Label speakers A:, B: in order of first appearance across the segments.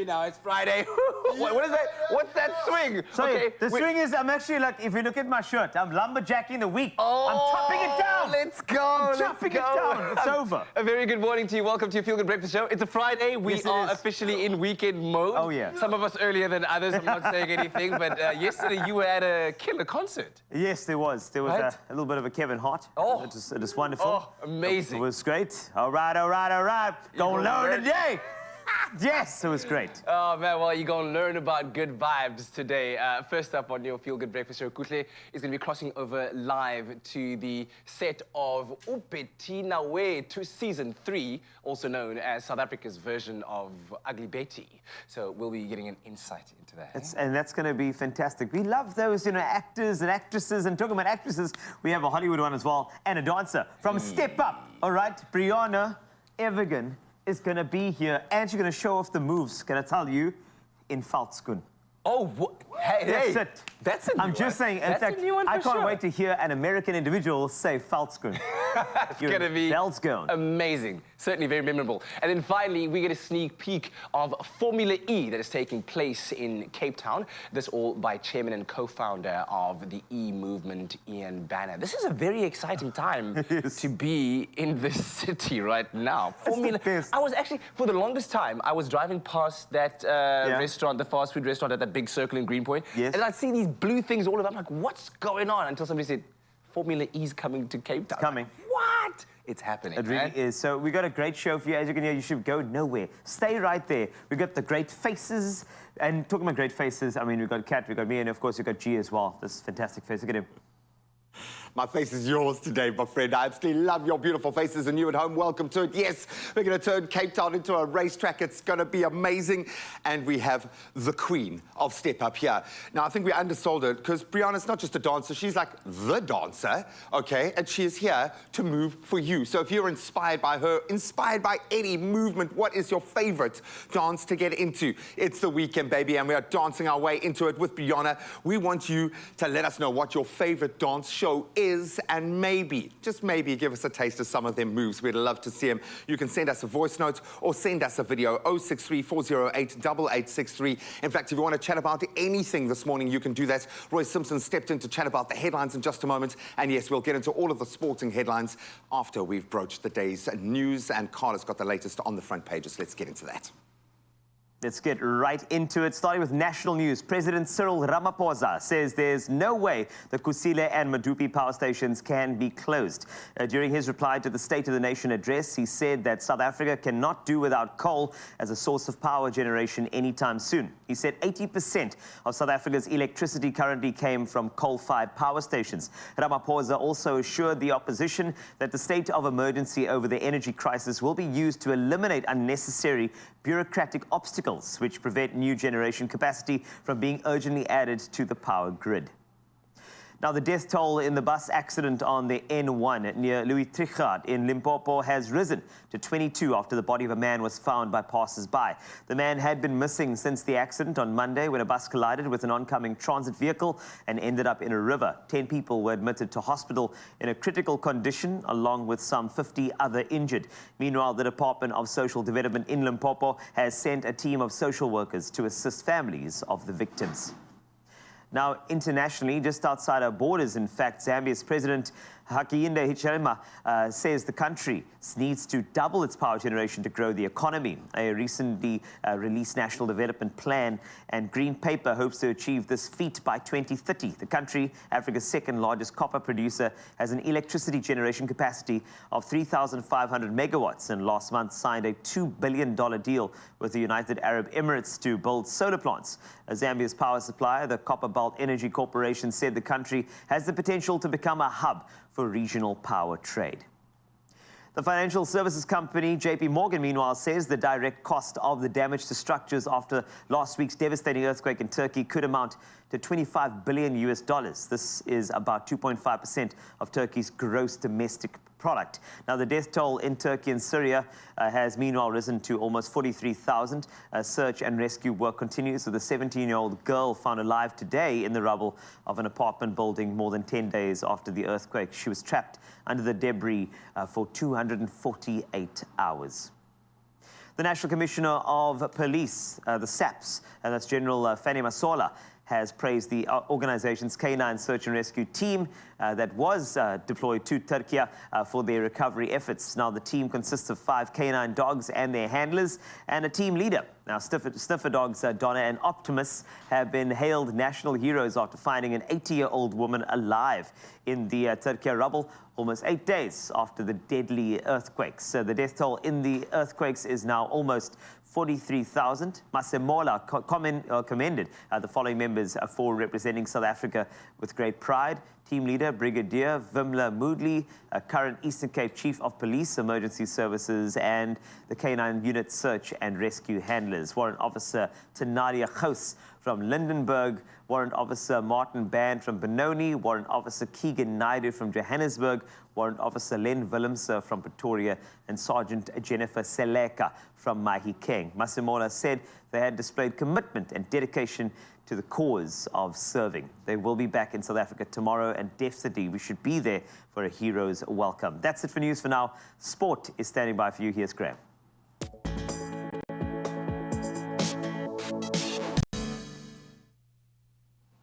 A: now. It's Friday. What is that? What's that swing?
B: Sorry,
A: Okay,
B: the swing is, I'm actually like, if you look at my shirt, I'm lumberjacking the week.
A: Oh,
B: I'm chopping it down.
A: Let's go.
B: I'm chopping it down. It's over.
A: A very good morning to you. Welcome to your Feel Good Breakfast Show. It's a Friday. We
B: Yes,
A: are officially in weekend mode.
B: Oh, yeah.
A: Some of us earlier than others. I'm not saying anything, but yesterday you were at a killer concert.
B: Yes, there was. There was
A: Right?
B: a little bit of a Kevin Hart.
A: Oh.
B: It was wonderful.
A: Oh, amazing.
B: It was great. All right, all right, all right. Gonna learn today. Yes, it was great.
A: Oh, man, well, you're going to learn about good vibes today. First up on your Feel Good Breakfast Show, Kutle is going to be crossing over live to the set of Upetina Way to Season 3, also known as South Africa's version of Ugly Betty. So we'll be getting an insight into that.
B: And that's going to be fantastic. We love those, actors and actresses. And talking about actresses, we have a Hollywood one as well, and a dancer from Step Up. All right, Brianna Evergan is going to be here, and she's going to show off the moves, going to tell you, in Falskun.
A: Oh, hey,
B: That's it.
A: That's a new
B: I'm just saying, in fact, I can't wait to hear an American individual say Falskun.
A: It's going to be
B: Falskun.
A: amazing. Certainly very memorable. And then finally, we get a sneak peek of Formula E that is taking place in Cape Town. This all by chairman and co-founder of the E movement, Ian Banner. This is a very exciting time to be in this city right now. Formula. I was actually, for the longest time, I was driving past that restaurant, the fast food restaurant at that big circle in Greenpoint.
B: Yes.
A: And I'd see these blue things all over. I'm like, what's going on? Until somebody said, Formula E's coming to Cape Town.
B: Coming.
A: Like, what? It's happening.
B: It really is. So we got a great show for you. As you can hear, you should go nowhere. Stay right there. We got the great faces. And talking about great faces, I mean, we've got Kat, we've got me, and of course, we've got G as well. This fantastic face. Look at him.
C: My face is yours today, my friend. I absolutely love your beautiful faces, and you at home, welcome to it. Yes, we're going to turn Cape Town into a racetrack. It's going to be amazing. And we have the queen of Step Up here. Now, I think we undersold her, because Brianna's not just a dancer. She's like the dancer, okay? And she is here to move for you. So if you're inspired by her, inspired by any movement, what is your favorite dance to get into? It's the weekend, baby, and we are dancing our way into it with Brianna. We want you to let us know what your favorite dance show is, and maybe, just maybe, give us a taste of some of them moves. We'd love to see them. You can send us a voice note or send us a video, 063 408 8863. In fact, if you want to chat about anything this morning, you can do that. Roy Simpson stepped in to chat about the headlines in just a moment. And yes, we'll get into all of the sporting headlines after we've broached the day's news. And Carla's got the latest on the front pages. Let's get into that.
B: Let's get right into it. Starting with national news, President Cyril Ramaphosa says there's no way the Kusile and Madupi power stations can be closed. During his reply to the State of the Nation address, he said that South Africa cannot do without coal as a source of power generation anytime soon. He said 80% of South Africa's electricity currently came from coal-fired power stations. Ramaphosa also assured the opposition that the state of emergency over the energy crisis will be used to eliminate unnecessary bureaucratic obstacles which prevent new generation capacity from being urgently added to the power grid. Now, the death toll in the bus accident on the N1 near Louis Trichardt in Limpopo has risen to 22 after the body of a man was found by passers-by. The man had been missing since the accident on Monday when a bus collided with an oncoming transit vehicle and ended up in a river. 10 people were admitted to hospital in a critical condition, along with some 50 other injured. Meanwhile, the Department of Social Development in Limpopo has sent a team of social workers to assist families of the victims. Now, internationally, just outside our borders, in fact, Zambia's President Hakainde Hichilema says the country needs to double its power generation to grow the economy. A recently released national development plan and green paper hopes to achieve this feat by 2030. The country, Africa's second largest copper producer, has an electricity generation capacity of 3,500 megawatts and last month signed a $2 billion deal with the United Arab Emirates to build solar plants. Zambia's power supplier, the Copperbelt Energy Corporation, said the country has the potential to become a hub for regional power trade. The financial services company JP Morgan, meanwhile, says the direct cost of the damage to structures after last week's devastating earthquake in Turkey could amount to $25 billion. This is about 2.5% of Turkey's gross domestic product. Now, the death toll in Turkey and Syria has meanwhile risen to almost 43,000. Search and rescue work continues with a 17-year-old girl found alive today in the rubble of an apartment building more than 10 days after the earthquake. She was trapped under the debris for 248 hours. The National Commissioner of Police, the SAPS, and that's General Fani Masola, has praised the organization's K9 search and rescue team that was deployed to Turkey for their recovery efforts. Now, the team consists of 5 K9 dogs and their handlers and a team leader. Now, sniffer dogs Donna and Optimus have been hailed national heroes after finding an 80-year-old woman alive in the Turkey rubble almost 8 days after the deadly earthquakes. The death toll in the earthquakes is now almost 43,000. Masemola commended the following members for representing South Africa with great pride. Team leader, Brigadier Vimla Moodley, current Eastern Cape Chief of Police Emergency Services, and the K9 Unit Search and Rescue Handlers. Warrant Officer Tanadia Gous from Lindenburg, Warrant Officer Martin Band from Benoni, Warrant Officer Keegan Naidu from Johannesburg, Warrant Officer Len Willemse from Pretoria, and Sergeant Jennifer Seleka from Mahikeng. Masemola said they had displayed commitment and dedication to the cause of serving. They will be back in South Africa tomorrow, and definitely we should be there for a hero's welcome. That's it for news for now. Sport is standing by for you. Here's Graham.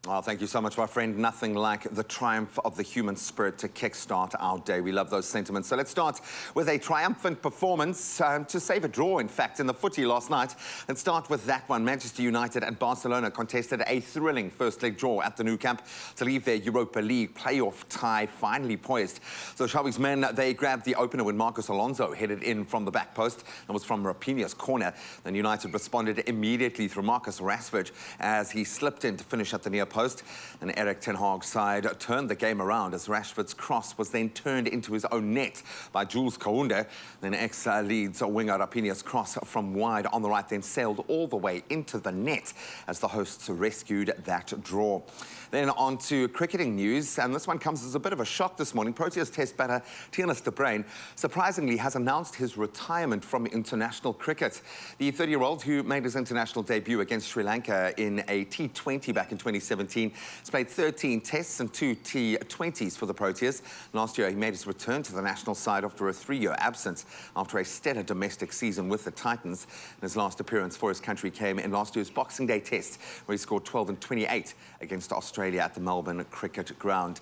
C: Oh, thank you so much, my friend. Nothing like the triumph of the human spirit to kickstart our day. We love those sentiments. So let's start with a triumphant performance to save a draw, in fact, in the footy last night. Let's start with that one. Manchester United and Barcelona contested a thrilling first-leg draw at the Nou Camp to leave their Europa League playoff tie finally poised. So Xavi's men, they grabbed the opener when Marcos Alonso headed in from the back post and was from Rapino's corner. Then United responded immediately through Marcus Rashford as he slipped in to finish at the near post. And Eric Ten Hag's side turned the game around as Rashford's cross was then turned into his own net by Jules Kounde. Then ex-Leeds winger Rapino's cross from wide on the right then sailed all the way into the net as the hosts rescued that draw. Then on to cricketing news, and this one comes as a bit of a shock this morning. Proteas test batter Tianus de Bruin surprisingly has announced his retirement from international cricket. The 30-year-old, who made his international debut against Sri Lanka in a T20 back in 2017, has played 13 tests and 2 T20s for the Proteas. Last year, he made his return to the national side after a 3-year absence after a stellar domestic season with the Titans. And his last appearance for his country came in last year's Boxing Day test, where he scored 12 and 28 against Australia at the Melbourne Cricket Ground.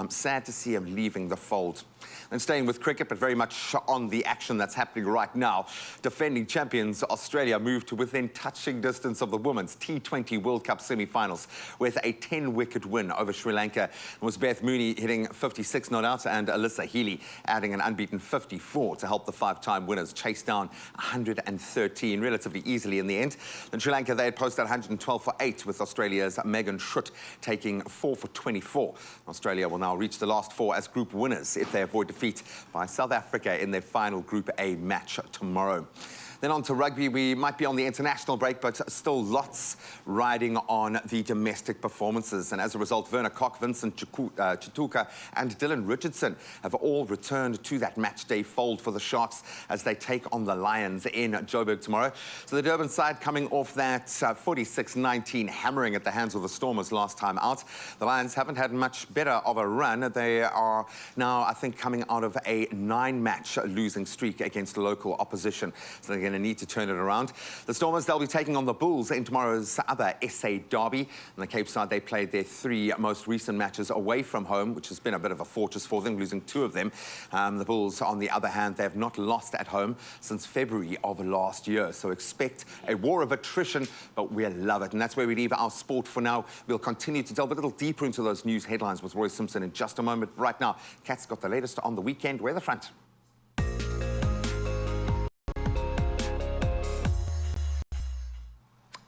C: Sad to see him leaving the fold. And staying with cricket, but very much on the action that's happening right now, defending champions Australia moved to within touching distance of the Women's T20 World Cup semi-finals with a 10-wicket win over Sri Lanka. It was Beth Mooney hitting 56 not out and Alyssa Healy adding an unbeaten 54 to help the 5-time winners chase down 113 relatively easily in the end. In Sri Lanka, they had posted 112 for 8 with Australia's Megan Schutt taking 4 for 24. Australia will now reach the last 4 as group winners if they avoid defeat by South Africa in their final Group A match tomorrow. Then on to rugby. We might be on the international break, but still lots riding on the domestic performances. And as a result, Werner Kok, Vincent Chituka and Dylan Richardson have all returned to that match day fold for the Sharks as they take on the Lions in Joburg tomorrow. So the Durban side coming off that 46-19 hammering at the hands of the Stormers last time out. The Lions haven't had much better of a run. They are now, I think, coming out of a 9-match losing streak against local opposition. So they're going to need to turn it around. The Stormers, they'll be taking on the Bulls in tomorrow's other SA derby. On the Cape side, they played their 3 most recent matches away from home, which has been a bit of a fortress for them, losing 2 of them. The Bulls, on the other hand, they have not lost at home since February of last year. So expect a war of attrition, but we'll love it. And that's where we leave our sport for now. We'll continue to delve a little deeper into those news headlines with Roy Simpson in just a moment. Right now, Kat's got the latest on the weekend weather front.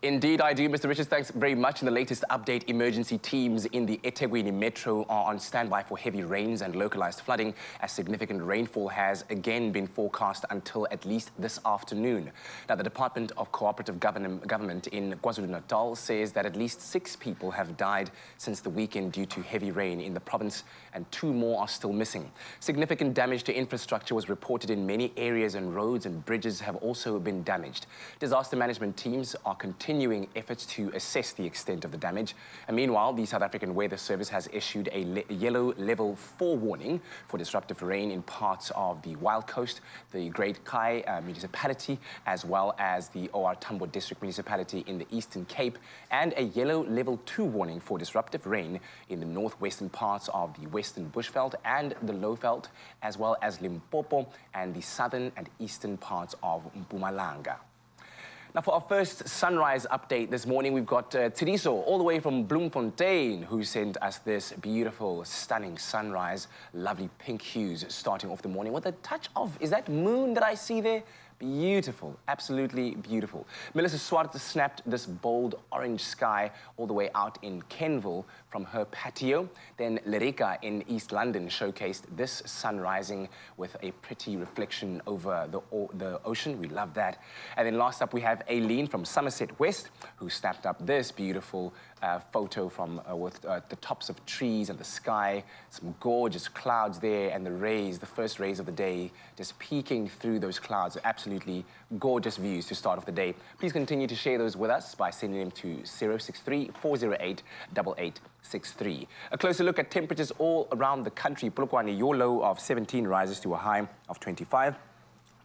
A: Indeed, I do, Mr. Richards. Thanks very much. In the latest update, emergency teams in the eThekwini Metro are on standby for heavy rains and localized flooding, as significant rainfall has again been forecast until at least this afternoon. Now, the Department of Cooperative Government in KwaZulu-Natal says that at least 6 people have died since the weekend due to heavy rain in the province, and 2 more are still missing. Significant damage to infrastructure was reported in many areas, and roads and bridges have also been damaged. Disaster management teams are continuing continuing efforts to assess the extent of the damage. And meanwhile, the South African Weather Service has issued a yellow level 4 warning for disruptive rain in parts of the Wild Coast, the Great Kai municipality, as well as the OR Tambo District municipality in the Eastern Cape, and a yellow level 2 warning for disruptive rain in the northwestern parts of the Western Bushveld and the Lowveld, as well as Limpopo and the southern and eastern parts of Mpumalanga. Now, for our first sunrise update this morning, we've got Tiriso all the way from Bloemfontein, who sent us this beautiful, stunning sunrise, lovely pink hues starting off the morning with a touch of, is that moon that I see there? Beautiful, absolutely beautiful. Melissa Swart snapped this bold orange sky all the way out in Kenville from her patio. Then Lerica in East London showcased this sun rising with a pretty reflection over the ocean. We love that. And then last up we have Aileen from Somerset West, who snapped up this beautiful photo from with the tops of trees and the sky, some gorgeous clouds there, and the rays, the first rays of the day, just peeking through those clouds. Absolutely gorgeous views to start off the day. Please continue to share those with us by sending them to 063-408-8863. A closer look at temperatures all around the country. Polokwane, your low of 17 rises to a high of 25.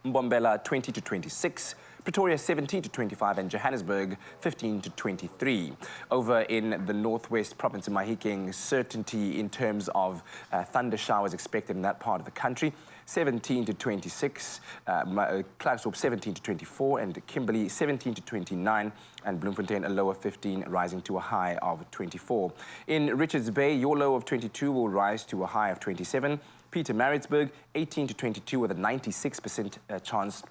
A: Mbombela 20 to 26. Pretoria 17 to 25, and Johannesburg 15 to 23. Over in the northwest province of Mahikeng, certainty in terms of thunder showers expected in that part of the country. 17 to 26, Klerksdorp 17 to 24, and Kimberley 17 to 29, and Bloemfontein a low of 15, rising to a high of 24. In Richards Bay, your low of 22 will rise to a high of 27. Pietermaritzburg 18 to 22 with a 96% chance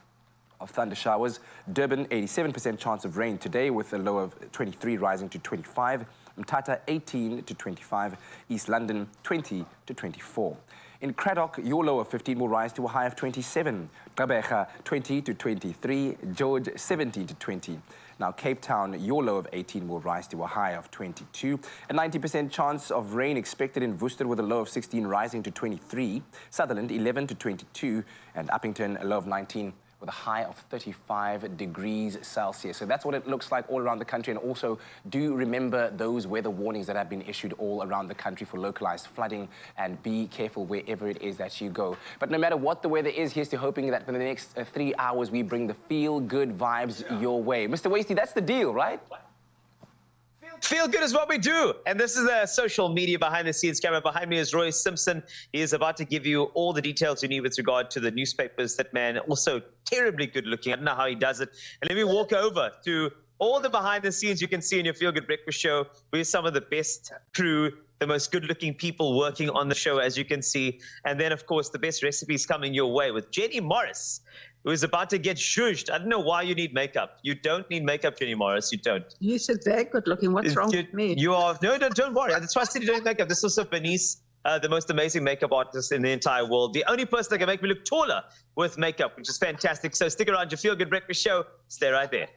A: of thunder showers. Durban, 87% chance of rain today with a low of 23 rising to 25. Mthatha, 18 to 25. East London, 20 to 24. In Cradock, your low of 15 will rise to a high of 27. Gqeberha, 20 to 23. George, 17 to 20. Now, Cape Town, your low of 18 will rise to a high of 22. A 90% chance of rain expected in Worcester with a low of 16 rising to 23. Sutherland, 11 to 22. And Uppington, a low of 19 with a high of 35 degrees Celsius. So that's what it looks like all around the country. And also, do remember those weather warnings that have been issued all around the country for localized flooding, and be careful wherever it is that you go. But no matter what the weather is, here's to hoping that for the next 3 hours, we bring the feel-good vibes your way. Mr. Wasty, that's the deal, right?
D: Feel good is what we do. And this is a social media behind the scenes camera. Behind me is Roy Simpson. He is about to give you all the details you need with regard to the newspapers. That man, also terribly good looking. I don't know how he does it. And let me walk over to all the behind the scenes you can see in your Feel Good Breakfast show. We're some of the best crew, the most good looking people working on the show, as you can see. And then, of course, the best recipes coming your way with Jenny Morris, who is about to get shushed. I don't know why you need makeup. You don't need makeup, Jenny Morris. You don't.
E: You said very good looking. What's wrong with me?
D: You are. No, don't worry. That's why I said you don't need makeup. This is also Bernice, the most amazing makeup artist in the entire world. The only person that can make me look taller with makeup, which is fantastic. So stick around. Your Feel Good Breakfast show. Stay right there.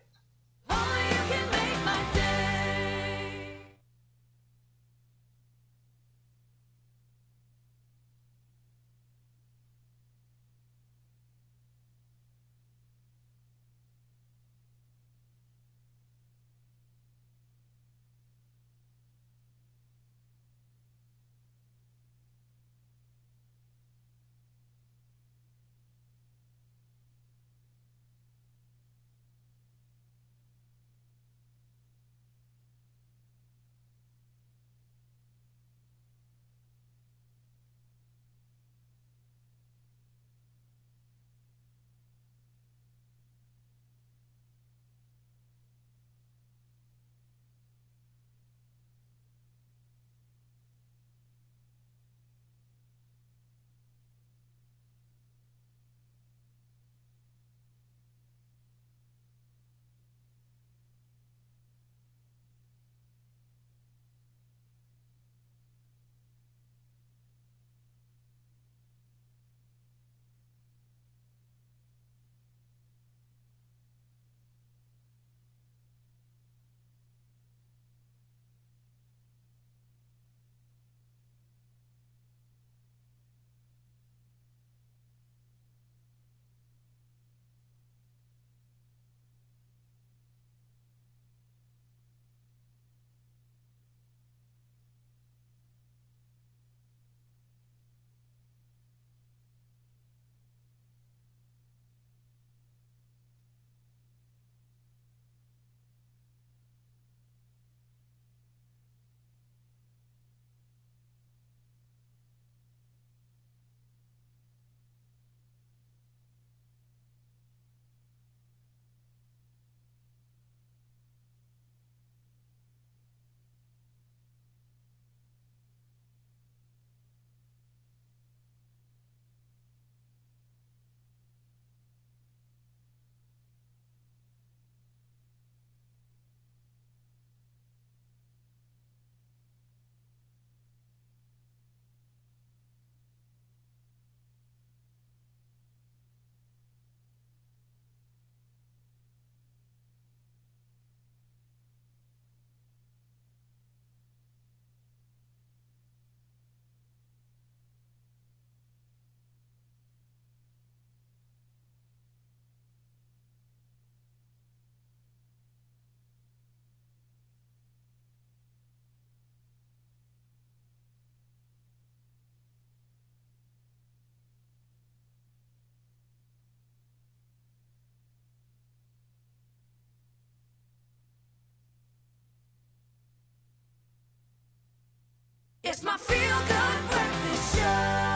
F: It's my feel-good breakfast show.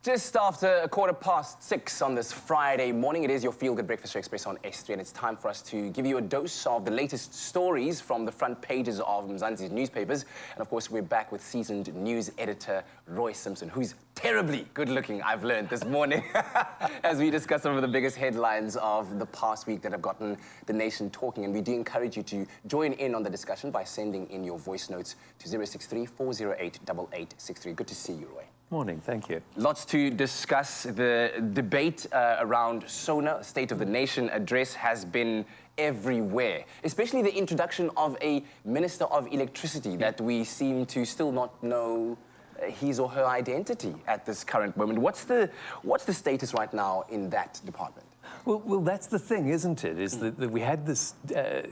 A: Just after 6:15 on this Friday morning, it is your Feel Good Breakfast Show Expresso on S3, and it's time for us to give you a dose of the latest stories from the front pages of Mzansi's newspapers. And of course, we're back with seasoned news editor Roy Simpson, who's terribly good looking, I've learned this morning, as we discuss some of the biggest headlines of the past week that have gotten the nation talking. And we do encourage you to join in on the discussion by sending in your voice notes to 063 408 8863. Good to see you, Roy.
G: Morning, thank you.
A: Lots to discuss. The debate around SONA, State of the Nation address, has been everywhere, especially the introduction of a Minister of Electricity that we seem to still not know his or her identity at this current moment. What's the status right now in that department?
G: Well, that's the thing, isn't it? Is that we had this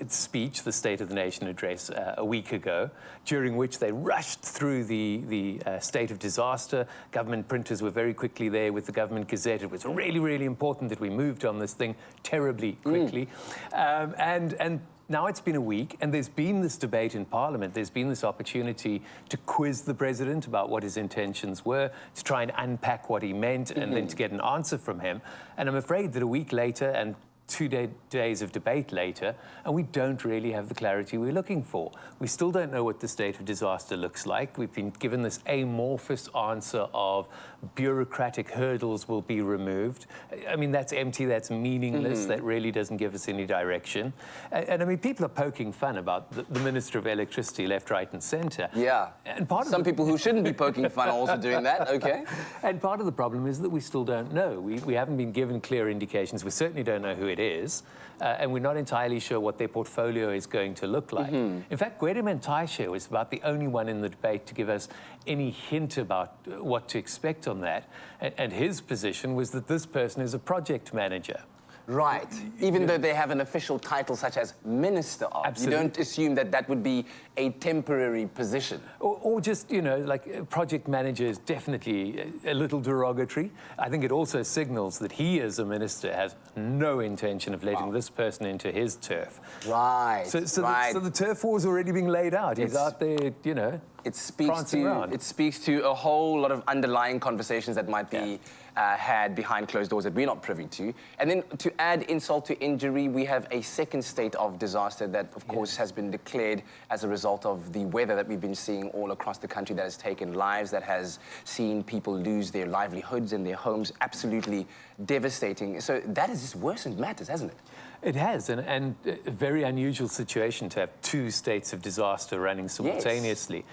G: speech, the State of the Nation address, a week ago, during which they rushed through the state of disaster. Government printers were very quickly there with the Government Gazette. It was really, really important that we moved on this thing terribly quickly. And now it's been a week, and there's been this debate in Parliament. There's been this opportunity to quiz the president about what his intentions were, to try and unpack what he meant, and then to get an answer from him. And I'm afraid that a week later, and 2 days of debate later, and we don't really have the clarity we're looking for. We still don't know what the state of disaster looks like. We've been given this amorphous answer of bureaucratic hurdles will be removed. I mean, that's empty, that's meaningless, that really doesn't give us any direction. And I mean, people are poking fun about the Minister of Electricity, left, right, and centre.
A: Yeah.
G: And part
A: Some
G: of
A: people who shouldn't be poking fun are also doing that, okay.
G: And part of the problem is that we still don't know. We haven't been given clear indications. We certainly don't know who it is, and we're not entirely sure what their portfolio is going to look like. In fact, Gwede Mantashe was about the only one in the debate to give us any hint about what to expect on that, and his position was that this person is a project manager.
A: Right. Even though they have an official title such as Minister of,
G: Absolutely.
A: you don't assume that that would be a temporary position.
G: Or just, you know, like project manager is definitely a little derogatory. I think it also signals that he, as a minister, has no intention of letting this person into his turf.
A: Right.
G: So
A: right.
G: the turf war's already being laid out. He's out there, you know,
A: It speaks
G: prancing around.
A: to a whole lot of underlying conversations that might be had behind closed doors that we're not privy to. And then to add insult to injury, we have a second state of disaster that, of course, has been declared as a result of the weather that we've been seeing all across the country that has taken lives, that has seen people lose their livelihoods and their homes. Absolutely devastating. So that has just worsened matters, hasn't it?
G: It has, and a very unusual situation to have two states of disaster running simultaneously.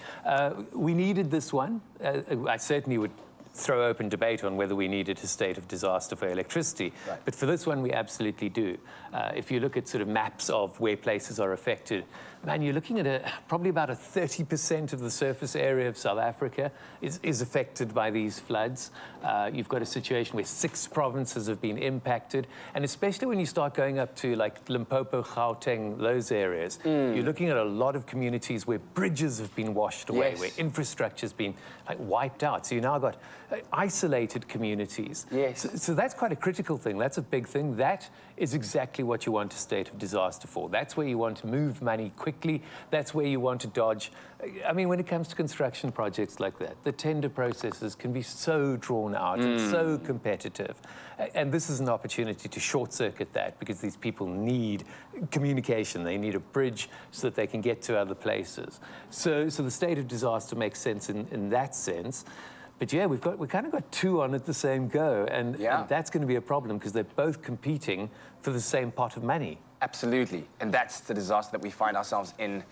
G: We needed this one. I certainly would throw open debate on whether we needed a state of disaster for electricity, but for this one we absolutely do. If you look at sort of maps of where places are affected, man, you're looking at probably about 30% of the surface area of South Africa is affected by these floods. You've got a situation where 6 provinces have been impacted, and especially when you start going up to like Limpopo, Gauteng, those areas, you're looking at a lot of communities where bridges have been washed away, where infrastructure's been like wiped out. So you now got isolated communities. So that's quite a critical thing. That's a big thing. That is exactly what you want a state of disaster for. That's where you want to move money quickly. That's where you want to dodge. I mean, when it comes to construction projects like that, the tender processes can be so drawn out and so competitive. And this is an opportunity to short-circuit that, because these people need communication. They need a bridge so that they can get to other places. So the state of disaster makes sense in that sense. But yeah, we kind of got two on at the same go, and that's going to be a problem because they're both competing for the same pot of money.
A: Absolutely, and that's the disaster that we find ourselves in.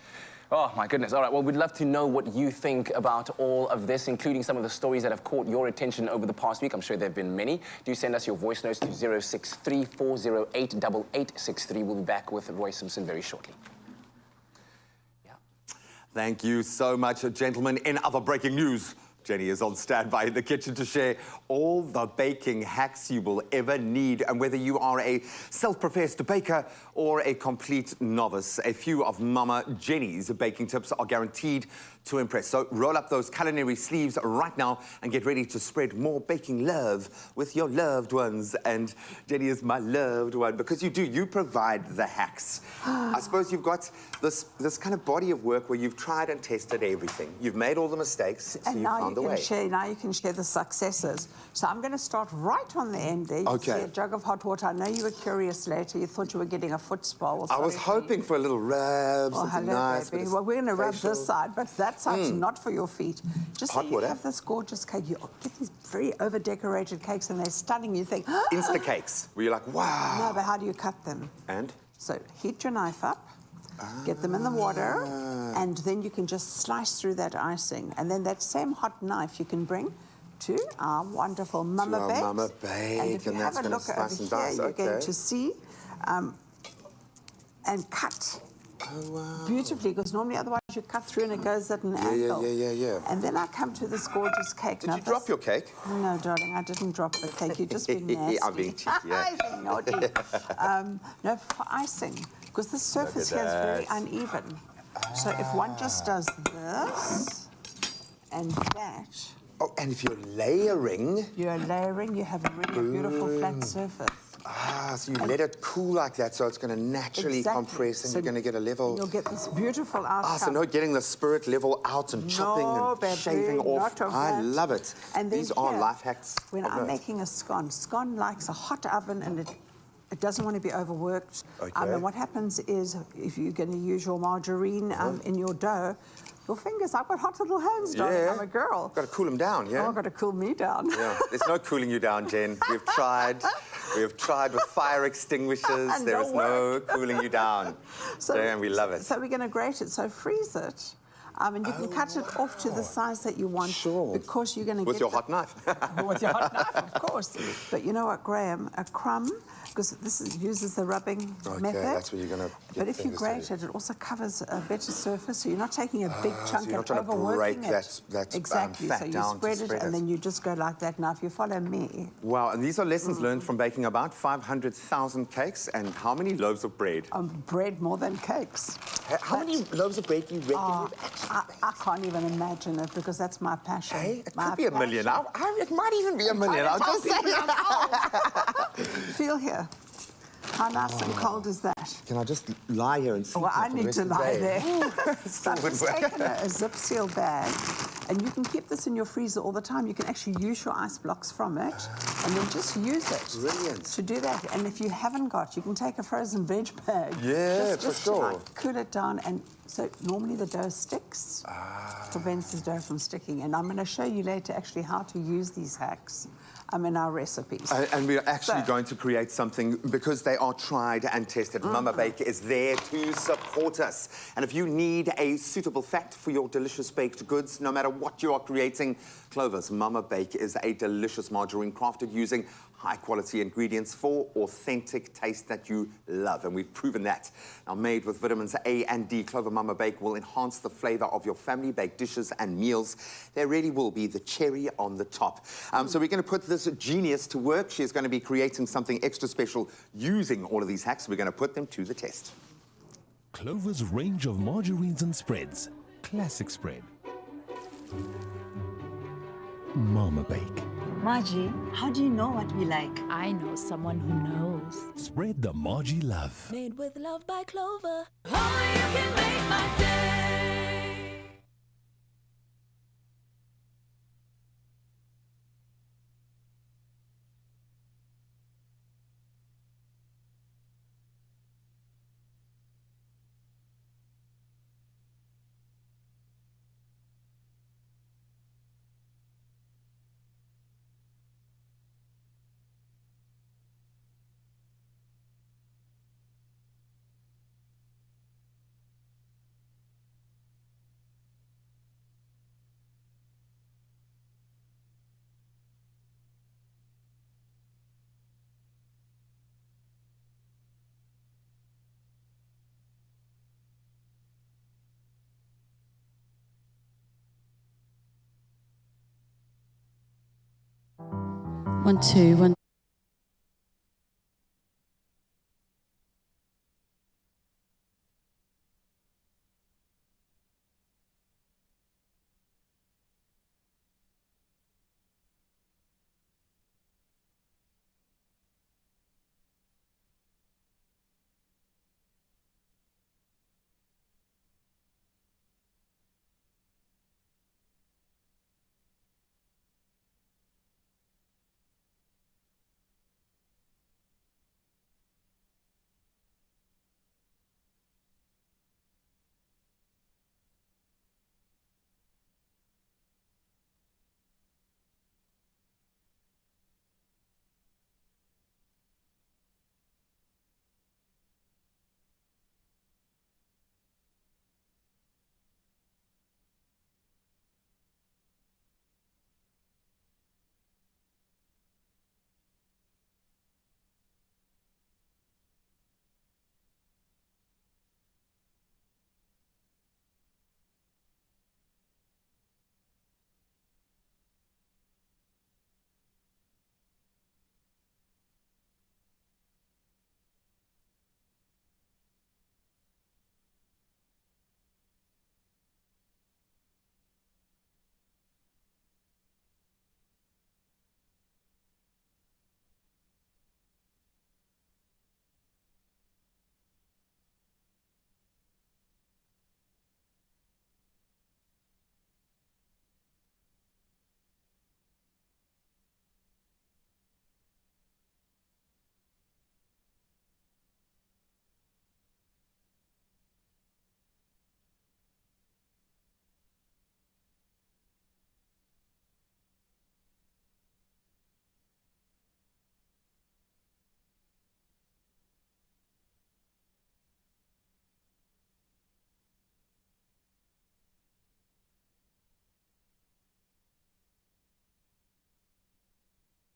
A: Oh, my goodness. All right, well, we'd love to know what you think about all of this, including some of the stories that have caught your attention over the past week. I'm sure there have been many. Do send us your voice notes to 063 408 8863. We'll be back with Roy Simpson very shortly.
C: Thank you so much, gentlemen. In other breaking news, Jenny is on standby in the kitchen to share all the baking hacks you will ever need. And whether you are a self-professed baker or a complete novice, a few of Mama Jenny's baking tips are guaranteed to impress. So roll up those culinary sleeves right now and get ready to spread more baking love with your loved ones. And Jenny is my loved one because you provide the hacks. I suppose you've got this kind of body of work where you've tried and tested everything. You've made all the mistakes, so you've found the way.
E: Now you can share the successes. So I'm going to start right on the end there. You see a jug of hot water. I know you were curious later. You thought you were getting a foot spa.
C: I was hoping for a little rub, something nice.
E: Baby. Well, we're going to rub this side, but that side's not for your feet. Just so you have this gorgeous cake. You get these very over-decorated cakes, and they're stunning. You think,
C: Insta cakes, where you're like, wow.
E: No, but how do you cut them?
C: And?
E: So heat your knife up. Get them in the water, and then you can just slice through that icing. And then that same hot knife you can bring to our wonderful Mama Bake.
C: Mama Bake,
E: and if you have a look over here, you're going to see and cut beautifully, because normally otherwise you cut through and it goes at an angle.
C: Yeah.
E: And then I come to this gorgeous cake.
C: Did you drop your cake?
E: No, darling, I didn't drop the cake. You just been nasty.
C: I'm being cheeky, yeah.
E: I've been naughty. No, for icing, because the surface here is very uneven. So if one just does this and that.
C: Oh, and if you're layering...
E: You have a really beautiful flat surface.
C: So you let it cool like that, so it's going to naturally compress, and you're going to get a level...
E: You'll get this beautiful outcome.
C: So no getting the spirit level out and chopping and shaving off. I love it.
E: And
C: these are life hacks.
E: When I'm making a scone likes a hot oven, and it doesn't want to be overworked. And what happens is, if you're going to use your margarine in your dough, your fingers, I've got hot little hands, darling. I'm a girl.
C: Got to cool them down, yeah?
E: Oh, I've got to cool me down.
C: Yeah, there's no cooling you down, Jen. We've tried. We've tried with fire extinguishers. There is no cooling you down. And we love it.
E: So we're going to grate it. So freeze it. And you can cut it off to the size that you want.
C: Sure.
E: Because you're going to
C: with your hot knife.
E: With your hot knife, of course. But you know what, Graham? A crumb, because uses the rubbing method.
C: That's where you're going to get.
E: But if you grate it, it also covers a better surface, so you're not taking a big chunk
C: so you're not
E: and
C: trying to break
E: it.
C: that
E: exactly.
C: fat
E: so you
C: down
E: spread it, and then you just go like that. Now, if you follow me.
C: Wow, and these are lessons learned from baking about 500,000 cakes, and how many loaves of bread?
E: Bread more than cakes.
C: How many loaves of bread do you reckon you've actually
E: I can't even imagine it, because that's my passion.
C: Hey, it could be a million. It might even be a million. I'll just say
E: Feel here. How nice and cold is that?
C: Can I just lie here and see?
E: Well, I need to lie there. So I've just taken a zip seal bag, and you can keep this in your freezer all the time. You can actually use your ice blocks from it, and then just use it.
C: Brilliant.
E: To do that. And if you haven't got, you can take a frozen veg bag.
C: Yeah,
E: just
C: for sure.
E: To, like, cool it down, and so normally the dough sticks. Prevents the dough from sticking. And I'm going to show you later actually how to use these hacks. In our recipes.
C: And we're actually going to create something, because they are tried and tested. Mama Bake is there to support us. And if you need a suitable fat for your delicious baked goods, no matter what you are creating, Clover's Mama Bake is a delicious margarine crafted using high-quality ingredients for authentic taste that you love. And we've proven that. Now, made with vitamins A and D, Clover Mama Bake will enhance the flavor of your family-baked dishes and meals. There really will be the cherry on the top. So we're going to put this genius to work. She's going to be creating something extra special using all of these hacks. We're going to put them to the test.
H: Clover's range of margarines and spreads. Classic spread. Mama Bake.
I: Margie, how do you know what we like?
F: I know someone who knows.
H: Spread the Margie love.
F: Made with love by Clover. Oh, you can make my day.
J: One, two, one.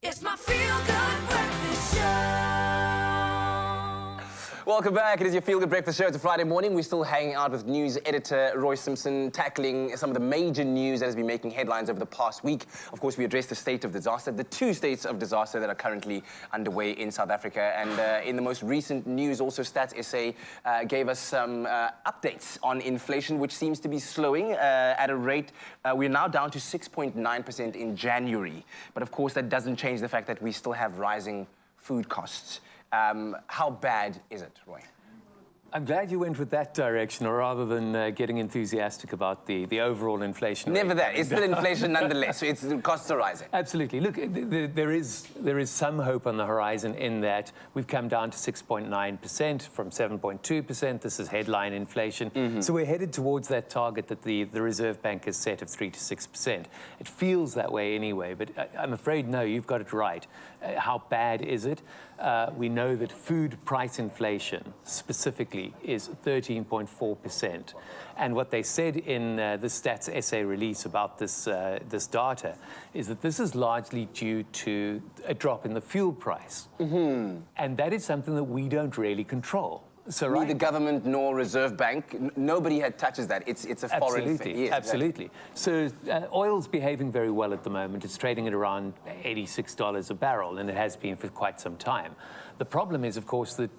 F: It's my feel-good breakfast show.
A: Welcome back. It is your Feel Good Breakfast Show. It's a Friday morning. We're still hanging out with news editor Roy Simpson, tackling some of the major news that has been making headlines over the past week. Of course, we addressed the state of disaster, the 2 states of disaster that are currently underway in South Africa. And in the most recent news, also Stats SA gave us some updates on inflation, which seems to be slowing at a rate. We're now down to 6.9% in January. But of course, that doesn't change the fact that we still have rising food costs. How bad is it, Roy?
G: I'm glad you went with that direction, or rather than getting enthusiastic about the overall inflation rate.
A: Never that. It's still inflation nonetheless. The costs are rising.
G: Absolutely. Look, there is some hope on the horizon in that we've come down to 6.9% from 7.2%. This is headline inflation. So we're headed towards that target that the Reserve Bank has set of 3 to 6%. It feels that way anyway, but I'm afraid, no, you've got it right. How bad is it? We know that food price inflation specifically is 13.4%. And what they said in the Stats SA release about this data is that this is largely due to a drop in the fuel price. And that is something that we don't really control. So
A: neither government nor Reserve Bank, nobody touches that. It's a foreign thing. Yes,
G: absolutely. So oil's behaving very well at the moment. It's trading at around $86 a barrel, and it has been for quite some time. The problem is, of course, that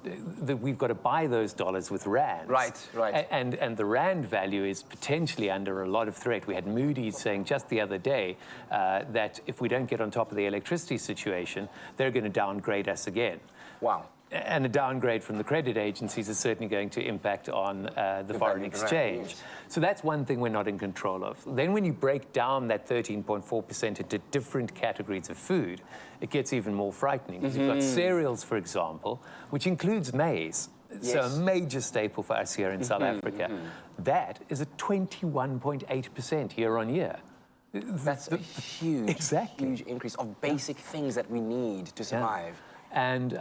G: we've got to buy those dollars with rands.
A: Right.
G: And the rand value is potentially under a lot of threat. We had Moody's saying just the other day that if we don't get on top of the electricity situation, they're going to downgrade us again.
A: Wow.
G: And a downgrade from the credit agencies is certainly going to impact on the foreign exchange.
A: Yes.
G: So that's one thing we're not in control of. Then when you break down that 13.4% into different categories of food, it gets even more frightening. Because you've got cereals, for example, which includes maize.
A: Yes.
G: So a major staple for us here in South Africa. That is a 21.8% year on year.
A: That's a huge increase of basic things that we need to survive.
G: And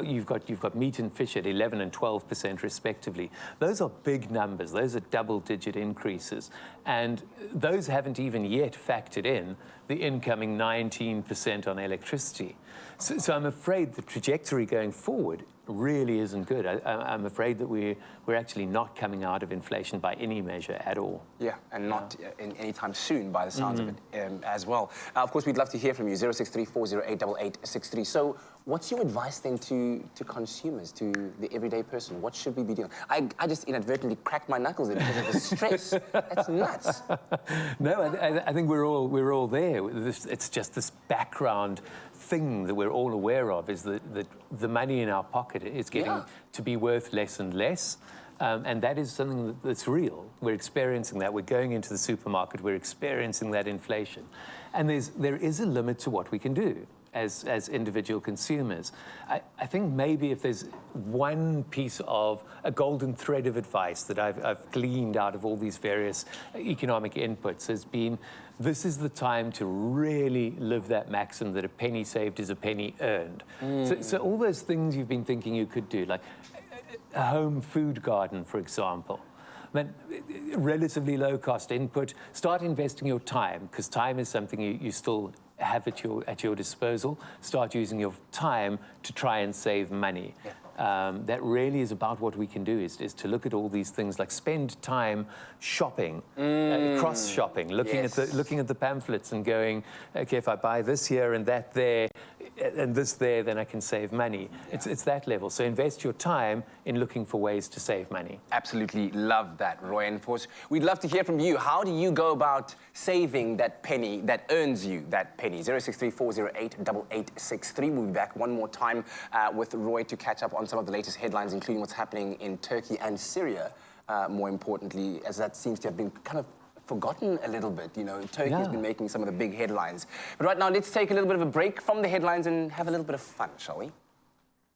G: you've got meat and fish at 11% and 12% respectively. Those are big numbers. Those are double-digit increases. And those haven't even yet factored in the incoming 19% on electricity. So I'm afraid the trajectory going forward really isn't good. I'm afraid that we're actually not coming out of inflation by any measure at all.
A: Yeah, and not anytime soon by the sounds of it as well. Of course, we'd love to hear from you, 063-408-8863. So what's your advice then to consumers, to the everyday person? What should we be doing? I just inadvertently cracked my knuckles in because of the stress. That's nuts.
G: No, I think we're all there. It's just this background thing that we're all aware of is that the money in our pocket is getting to be worth less and less. And that is something that's real. We're experiencing that. We're going into the supermarket. We're experiencing that inflation. And there is a limit to what we can do as individual consumers. I think maybe if there's one piece of a golden thread of advice that I've gleaned out of all these various economic inputs has been, this is the time to really live that maxim that a penny saved is a penny earned. So all those things you've been thinking you could do, like a home food garden, for example, relatively low-cost input. Start investing your time, because time is something you still have at your disposal. Start using your time to try and save money. That really is about what we can do, is to look at all these things, like spend time shopping, cross-shopping, looking at the pamphlets and going, okay, if I buy this here and that there, and this there, then I can save money. It's that level. So invest your time in looking for ways to save money.
A: Absolutely love that, Roy. And of course, we'd love to hear from you. How do you go about saving that penny that earns you that penny? 063-408-8863. We'll be back one more time with Roy to catch up on some of the latest headlines, including what's happening in Turkey and Syria, more importantly, as that seems to have been kind of forgotten a little bit. You know, Turkey has been making some of the big headlines. But right now, let's take a little bit of a break from the headlines and have a little bit of fun, shall we?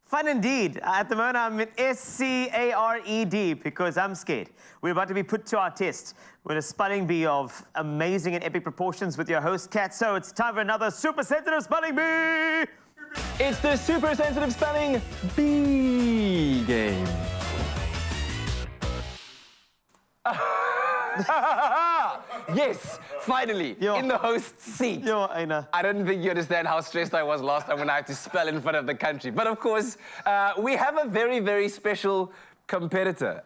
B: Fun indeed. At the moment, I'm in SCARED because I'm scared. We're about to be put to our test with a spelling bee of amazing and epic proportions with your host, Kat. So it's time for another super sensitive spelling bee.
A: It's the super sensitive spelling bee game. Yes, finally,
B: Yo.
A: in the host's seat.
B: Yo, Aina.
A: I don't think you understand how stressed I was last time when I had to spell in front of the country. But of course, we have a very, very special competitor.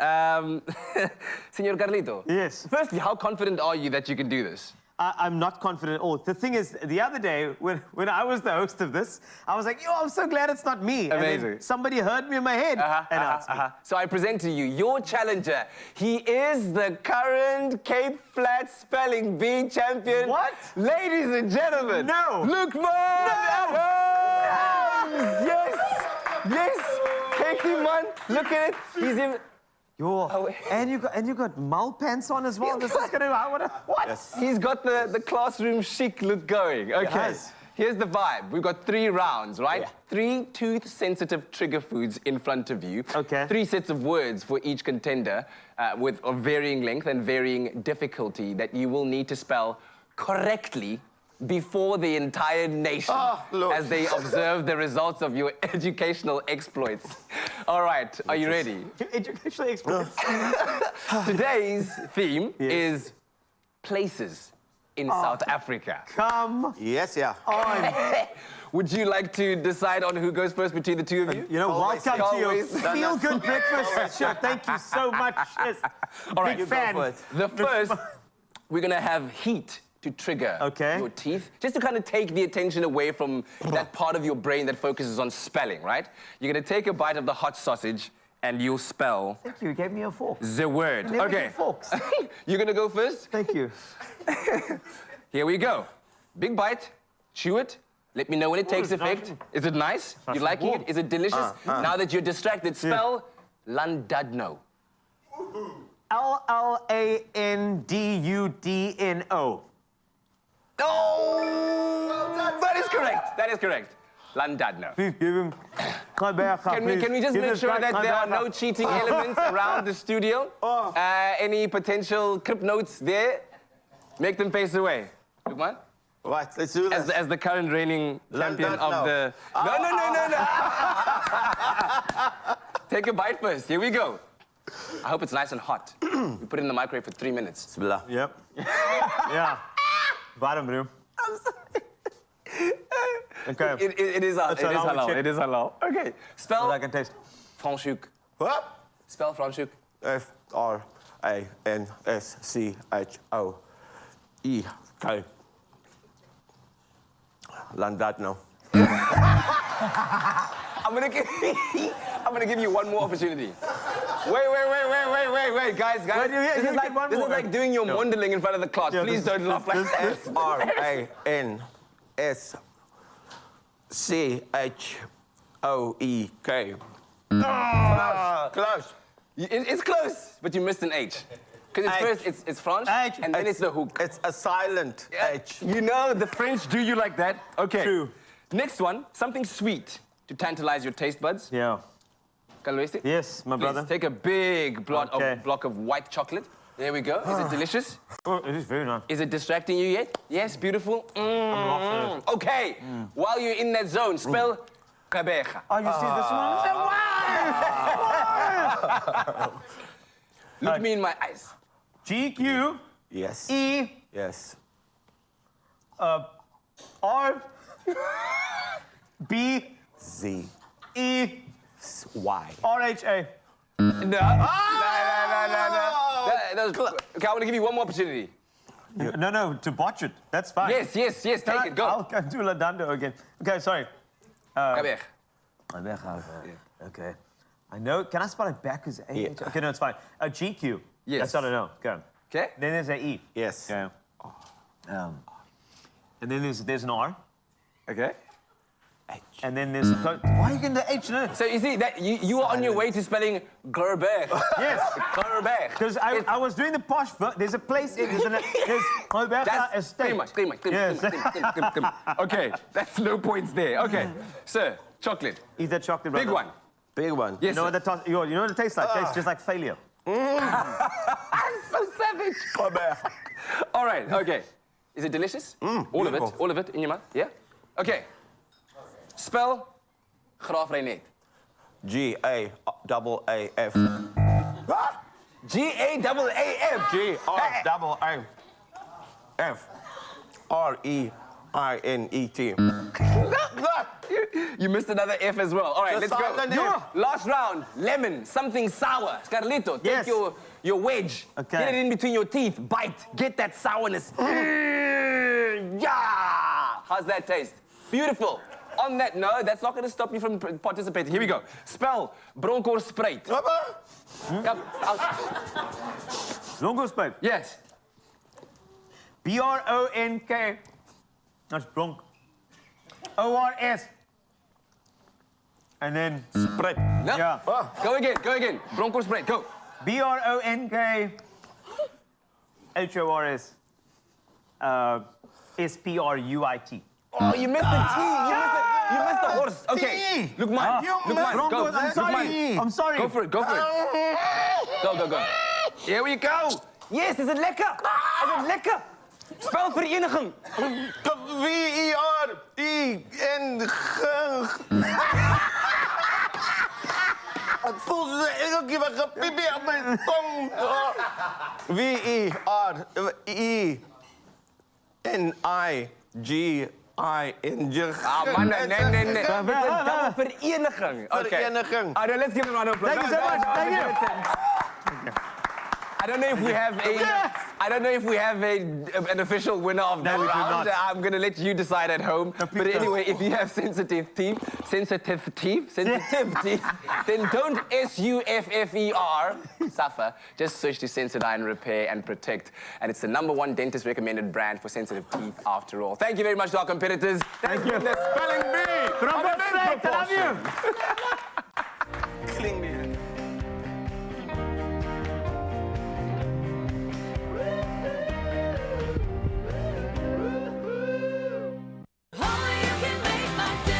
A: Senor Carlito.
B: Yes.
A: Firstly, how confident are you that you can do this?
B: I'm not confident at all. The thing is, the other day, when I was the host of this, I was like, yo, I'm so glad it's not me. And
A: Amazing.
B: then somebody heard me in my head. And now it's me.
A: So I present to you your challenger. He is the current Cape Flat Spelling Bee champion.
B: What?
A: Ladies and gentlemen.
B: No.
A: Lukman Adams. Yes. Yes. Katie man. Look at it. He's in.
B: Yo, and you got mule pants on as well. This is gonna. What?
C: Yes.
A: He's got the classroom chic look going. Okay.
B: Yes.
A: Here's the vibe. We've got 3 rounds, right?
B: Yeah.
A: 3 tooth-sensitive trigger foods in front of you.
B: Okay.
A: 3 sets of words for each contender of varying length and varying difficulty that you will need to spell correctly before the entire nation
C: Lord.
A: as they observe the results of your educational exploits. All right, are you ready?
B: Educational experience.
A: Today's theme is places in South Africa.
B: Come
C: Yes, yeah.
B: on.
A: Would you like to decide on who goes first between the two of you?
B: You know,
C: Always.
B: welcome to your
A: Always.
B: feel-good breakfast show. Thank you so much. Yes.
A: All right,
B: Big fan.
A: The first, we're gonna have heat to trigger your teeth, just to kind of take the attention away from that part of your brain that focuses on spelling, right? You're gonna take a bite of the hot sausage and you'll spell
B: Thank you. You gave me a fork.
A: the word.
B: Never
A: Okay.
B: get forks.
A: You're gonna go first?
B: Thank you.
A: Here we go. Big bite, chew it. Let me know when it takes
B: it's
A: effect.
B: nice.
A: Is it nice? You liking
B: warm.
A: it? Is it delicious? Now that you're distracted, spell Landudno.
B: Landudno.
A: Oh! That is correct. That is correct. Landudno.
B: Please give him.
A: Can we just make sure that there are no cheating elements around the studio? Any potential crip notes there? Make them face away. Lukman?
C: Right, let's do this.
A: As the current reigning champion of
C: no.
A: the... No. Take a bite first. Here we go. I hope it's nice and hot. We put it in the microwave for 3 minutes.
C: Bismillah.
B: Yep. Yeah. Bottom room.
A: I'm sorry.
B: Okay.
A: It is halal.
B: check.
A: It is halal. Okay. Spell
B: What I can taste.
A: Franschhoek.
C: What?
A: Spell Franschhoek.
C: F-R-A-N-S-C-H-O-E-K. Landudno.
A: I'm gonna give you one more opportunity. Wait, guys. This is like doing your mondeling in front of the class.
B: Yeah,
A: Please don't laugh like that.
C: F-R-A-N-S-C-H-O-E-K. Close.
A: It's close, but you missed an H. Because
C: H.
A: first it's French,
B: H.
A: and then it's the hook.
C: It's a silent H.
A: You know, the French do you like that? Okay.
B: True.
A: Next one, something sweet to tantalize your taste buds.
B: Yeah.
A: Kalwesi?
B: Yes, my
A: Please
B: brother.
A: take a big block
B: Okay.
A: of white chocolate. There we go. Is it delicious?
B: Oh, it is very nice.
A: Is it distracting you yet? Yes, beautiful.
B: lost.
A: Okay. While you're in that zone, spell Kabeja.
B: Oh, you see this one?
A: Look me in my eyes.
B: GQ
C: Yes.
B: E
C: Yes.
B: R B
C: Z.
B: E
C: Y.
B: RHA.
A: No. No. Okay, I want to give you one more opportunity.
B: No, to botch it. That's fine.
A: Yes, take it, go.
B: I'll do Ladando again. Okay, sorry.
A: Kabeja.
B: Okay. I know. Can I spell it backwards? A-H?
C: Yeah.
B: Okay, no, it's fine. GQ.
A: Yes.
B: That's all I know. Go.
A: Okay.
B: Then there's an E.
C: Yes.
B: Okay. And then there's an R.
A: Okay.
B: And then there's why are you getting the H? No.
A: So you see that you are on your way to spelling Gerber.
B: Yes.
A: Gerber.
B: Because I was doing the posh. There's a place. There's
A: That's
B: estate.
A: pretty much.
B: Yes.
A: Okay, that's no points there. Okay, sir, chocolate.
B: Eat that chocolate.
A: Big
B: brother.
A: one.
C: Big one.
A: Yes,
B: You know
A: sir.
B: what you know what it tastes like? It tastes just like failure.
A: I'm so savage. All right, okay. Is it delicious? All of it?
C: beautiful.
A: All of it in your mouth? Yeah? Okay. Spell Graaf Reinet.
C: G-A-A-F.
A: G-A-A-A-F.
C: G-R-A-A.
J: F-R-E-I-N-E-T.
A: You missed another F as well. All right,
J: The
A: let's go.
J: silent F.
A: Last round, lemon, something sour. Scarlito, take
B: Yes.
A: your wedge.
B: Okay.
A: Get it in between your teeth. Bite. Get that sourness. Yeah! How's that taste? Beautiful. On that note, that's not going to stop you from participating. Here we go. Spell bronkhorstspruit. Yep.
B: Bronkhorstspruit.
A: Yes.
B: B-R-O-N-K. That's bronk. O-R-S. And then
J: Spread.
A: No.
B: Yeah.
A: Go again. Go again. Bronkhorstspruit. Go.
B: B-R-O-N-K. H-O-R-S. S-P-R-U-I-T.
A: Oh, you missed the T. You missed the horse. Okay.
J: T.
A: Look mine. Look mine. Go.
B: I'm
A: Look
B: sorry.
A: mine.
B: I'm sorry.
A: Go for it. Go for it. Go. Here we go. Yes, is it lekker? Is it lekker? Spel vereniging.
J: V-E-R-I-N. Het voelt alsof ik heb gepipi op mijn tong. V-E-R-I-N-I-G-I-N.
A: Ah, man, nee. Het is een vereniging. Okay.
J: Vereniging.
A: Let's give him a round of applause.
B: Thank you so much. Thank you.
A: I don't know if we have an official winner of that
B: No, we do
A: round.
B: not.
A: I'm going to let you decide at home. But anyway, if you have sensitivity, then don't S-U-F-F-E-R, suffer. Just switch to Sensodyne Repair and Protect. And it's the #1 dentist recommended brand for sensitive teeth after all. Thank you very much to our competitors.
B: Thank you.
A: The spelling bee.
B: Bronkhorstspruit, I love you.
J: Klinkt niet.
F: Only you can make my day.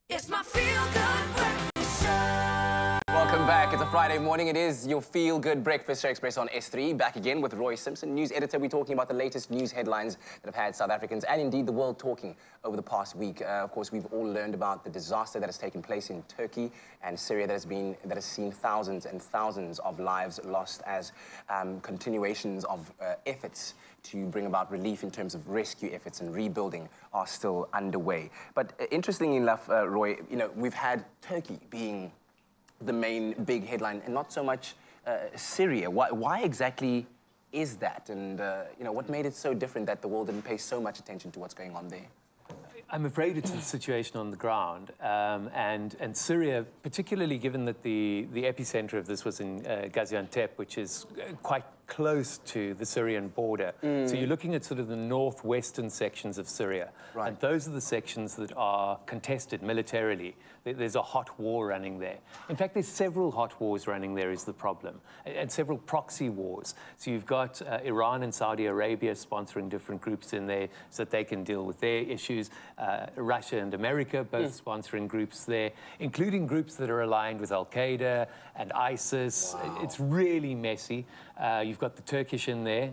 F: It's my feel-good breakfast show.
A: Welcome back. It's a Friday morning. It is your feel-good breakfast show, Expresso on S3. Back again with Roy Simpson, news editor. We're talking about the latest news headlines that have had South Africans and indeed the world talking over the past week. Of course, we've all learned about the disaster that has taken place in Turkey and Syria that has seen thousands and thousands of lives lost as continuations of efforts to bring about relief in terms of rescue efforts and rebuilding are still underway. But interestingly enough, Roy, we've had Turkey being the main big headline and not so much Syria. Why exactly is that? And what made it so different that the world didn't pay so much attention to what's going on there?
G: I'm afraid it's the situation on the ground. And Syria, particularly given that the epicenter of this was in Gaziantep, which is quite close to the Syrian border. So you're looking at sort of the northwestern sections of Syria. Right. And those are the sections that are contested militarily. There's a hot war running there. In fact, there's several hot wars running there is the problem, and several proxy wars. So you've got Iran and Saudi Arabia sponsoring different groups in there so that they can deal with their issues. Russia and America both sponsoring groups there, including groups that are aligned with Al-Qaeda and ISIS. Wow. It's really messy. You've got the Turkish in there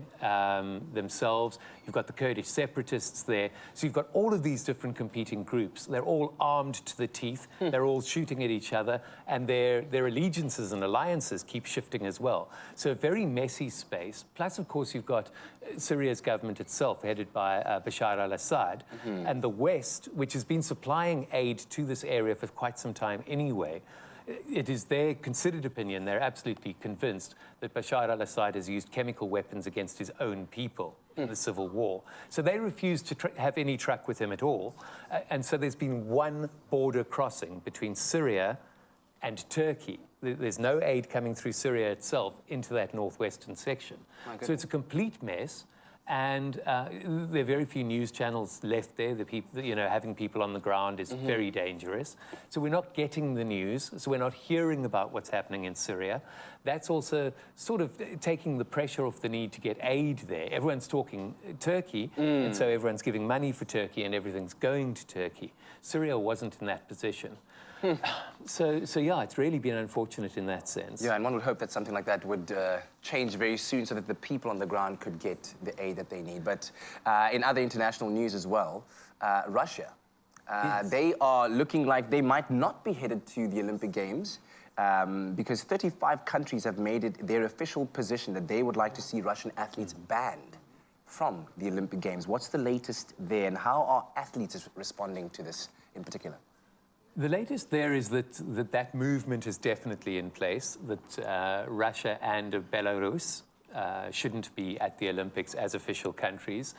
G: themselves. You've got the Kurdish separatists there. So you've got all of these different competing groups. They're all armed to the teeth. They're all shooting at each other. And their allegiances and alliances keep shifting as well. So a very messy space. Plus, of course, you've got Syria's government itself, headed by Bashar al-Assad. And the West, which has been supplying aid to this area for quite some time anyway. It is their considered opinion, they're absolutely convinced that Bashar al-Assad has used chemical weapons against his own people in the civil war. So they refuse to have any truck with him at all. And so there's been one border crossing between Syria and Turkey. There's no aid coming through Syria itself into that northwestern section. So it's a complete mess. And there are very few news channels left there. The people, having people on the ground is very dangerous. So we're not getting the news. So we're not hearing about what's happening in Syria. That's also sort of taking the pressure off the need to get aid there. Everyone's talking Turkey, and so everyone's giving money for Turkey, and everything's going to Turkey. Syria wasn't in that position. So yeah, it's really been unfortunate in that sense.
A: Yeah, and one would hope that something like that would change very soon so that the people on the ground could get the aid that they need. But in other international news as well, Russia, they are looking like they might not be headed to the Olympic Games because 35 countries have made it their official position that they would like to see Russian athletes banned from the Olympic Games. What's the latest there, and how are athletes responding to this in particular?
G: The latest there is that movement is definitely in place, that Russia and Belarus shouldn't be at the Olympics as official countries.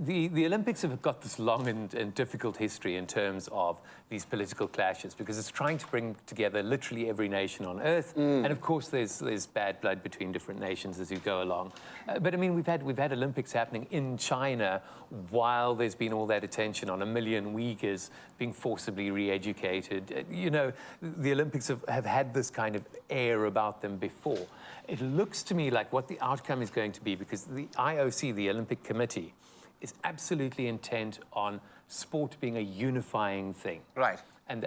G: The Olympics have got this long and difficult history in terms of these political clashes because it's trying to bring together literally every nation on earth. And of course, there's bad blood between different nations as you go along. But I mean, we've had Olympics happening in China while there's been all that attention on 1 million Uyghurs being forcibly re-educated. The Olympics have had this kind of air about them before. It looks to me like what the outcome is going to be, because the IOC, the Olympic Committee, is absolutely intent on sport being a unifying thing.
A: Right.
G: And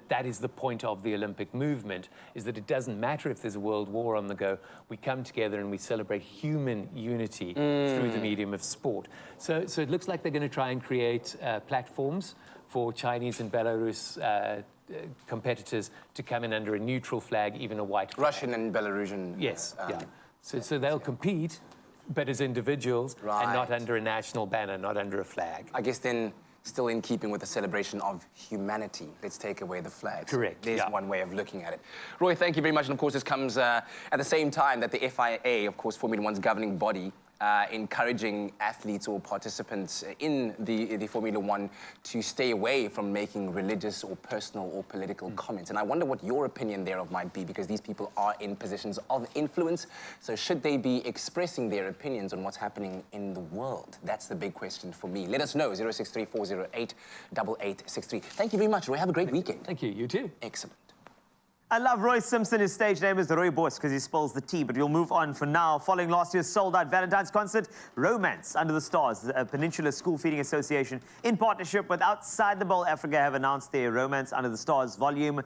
G: that is the point of the Olympic movement, is that it doesn't matter if there's a world war on the go. We come together and we celebrate human unity through the medium of sport. So it looks like they're going to try and create platforms for Chinese and Belarus competitors to come in under a neutral flag, even a white flag.
A: Russian and Belarusian.
G: Yes, yeah. So they'll compete, but as individuals, and not under a national banner, not under a flag.
A: I guess then, still in keeping with the celebration of humanity, let's take away the flags.
G: Correct.
A: There's one way of looking at it. Roy, thank you very much. And of course, this comes at the same time that the FIA, of course, Formula One's governing body, encouraging athletes or participants in the Formula One to stay away from making religious or personal or political comments. And I wonder what your opinion thereof might be, because these people are in positions of influence. So should they be expressing their opinions on what's happening in the world? That's the big question for me. Let us know, 063-408-8863. Thank you very much, Roy. Have a great weekend.
G: Thank you. You too.
A: Excellent.
B: I love Roy Simpson. His stage name is Roy Boss because he spills the tea, but we'll move on for now. Following last year's sold-out Valentine's concert, Romance Under the Stars, a Peninsula School Feeding Association, in partnership with Outside the Bowl Africa, have announced their Romance Under the Stars Volume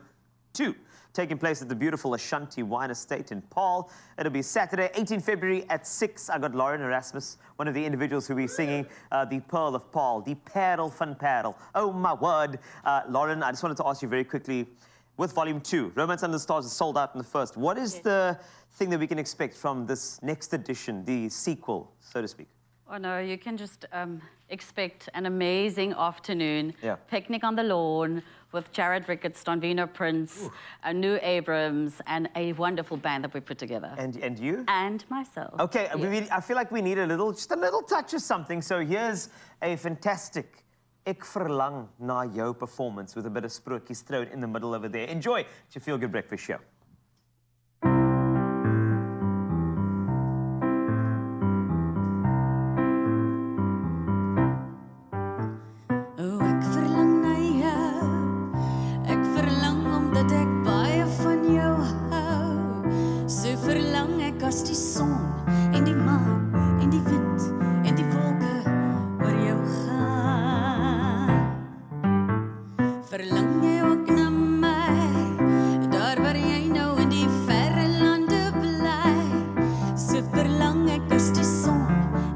B: 2, taking place at the beautiful Ashanti Wine Estate in Paarl. It'll be Saturday, 18 February at 6. I got Lauren Erasmus, one of the individuals who'll be singing the Pearl of Paarl, the Parel van Parel. Oh, my word. Lauren, I just wanted to ask you very quickly, with Volume 2, Romance Under the Stars is sold out in the first. What is the thing that we can expect from this next edition, the sequel, so to speak?
K: Oh no, you can just expect an amazing afternoon.
B: Yeah.
K: Picnic on the lawn with Jared Ricketts, Donvino Prince, Anu Abrams, and a wonderful band that we put together.
B: And you?
K: And myself.
B: Okay,
K: Yes.
B: I feel like we need just a little touch of something. So here's a fantastic Ek Verlang Na Jou performance with a bit of sprookjes thrown in the middle over there. Enjoy. It's your Feel Good Breakfast Show.
F: Oh, ek verlang na jou. Ek verlang omdat ek baie van jou hou. So verlang ek as die son en die maan en die wind en die wolke oor jou gaan. Verlang jy ook na my, daar waar jy nou in die verre lande bly. So verlang ek as die son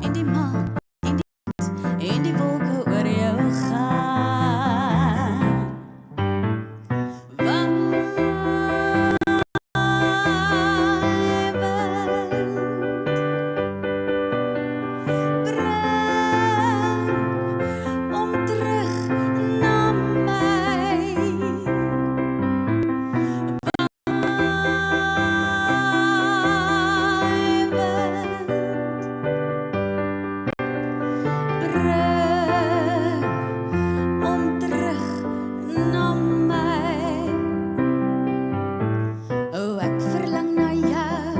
F: en die maan en die wind en die wolke oor jou gaan. Want om terug na my. Om terug na my. Oh, ek verlang na jou.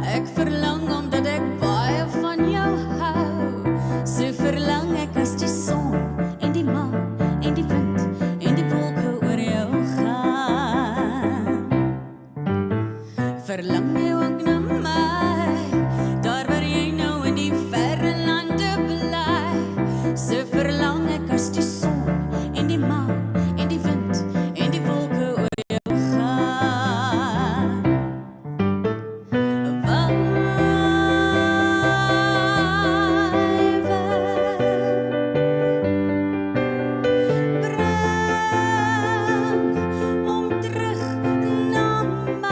F: Ek verlang omdat ek baie van jou hou. So verlang ek as die son en die maan en die wind en die wolke oor jou gaan. Verlang jy ook na my, daar waar jy nou in die verre lande bly. So verlang ek as die son en die maan en die wind en die wolke oor jou gaan. Om terug na my.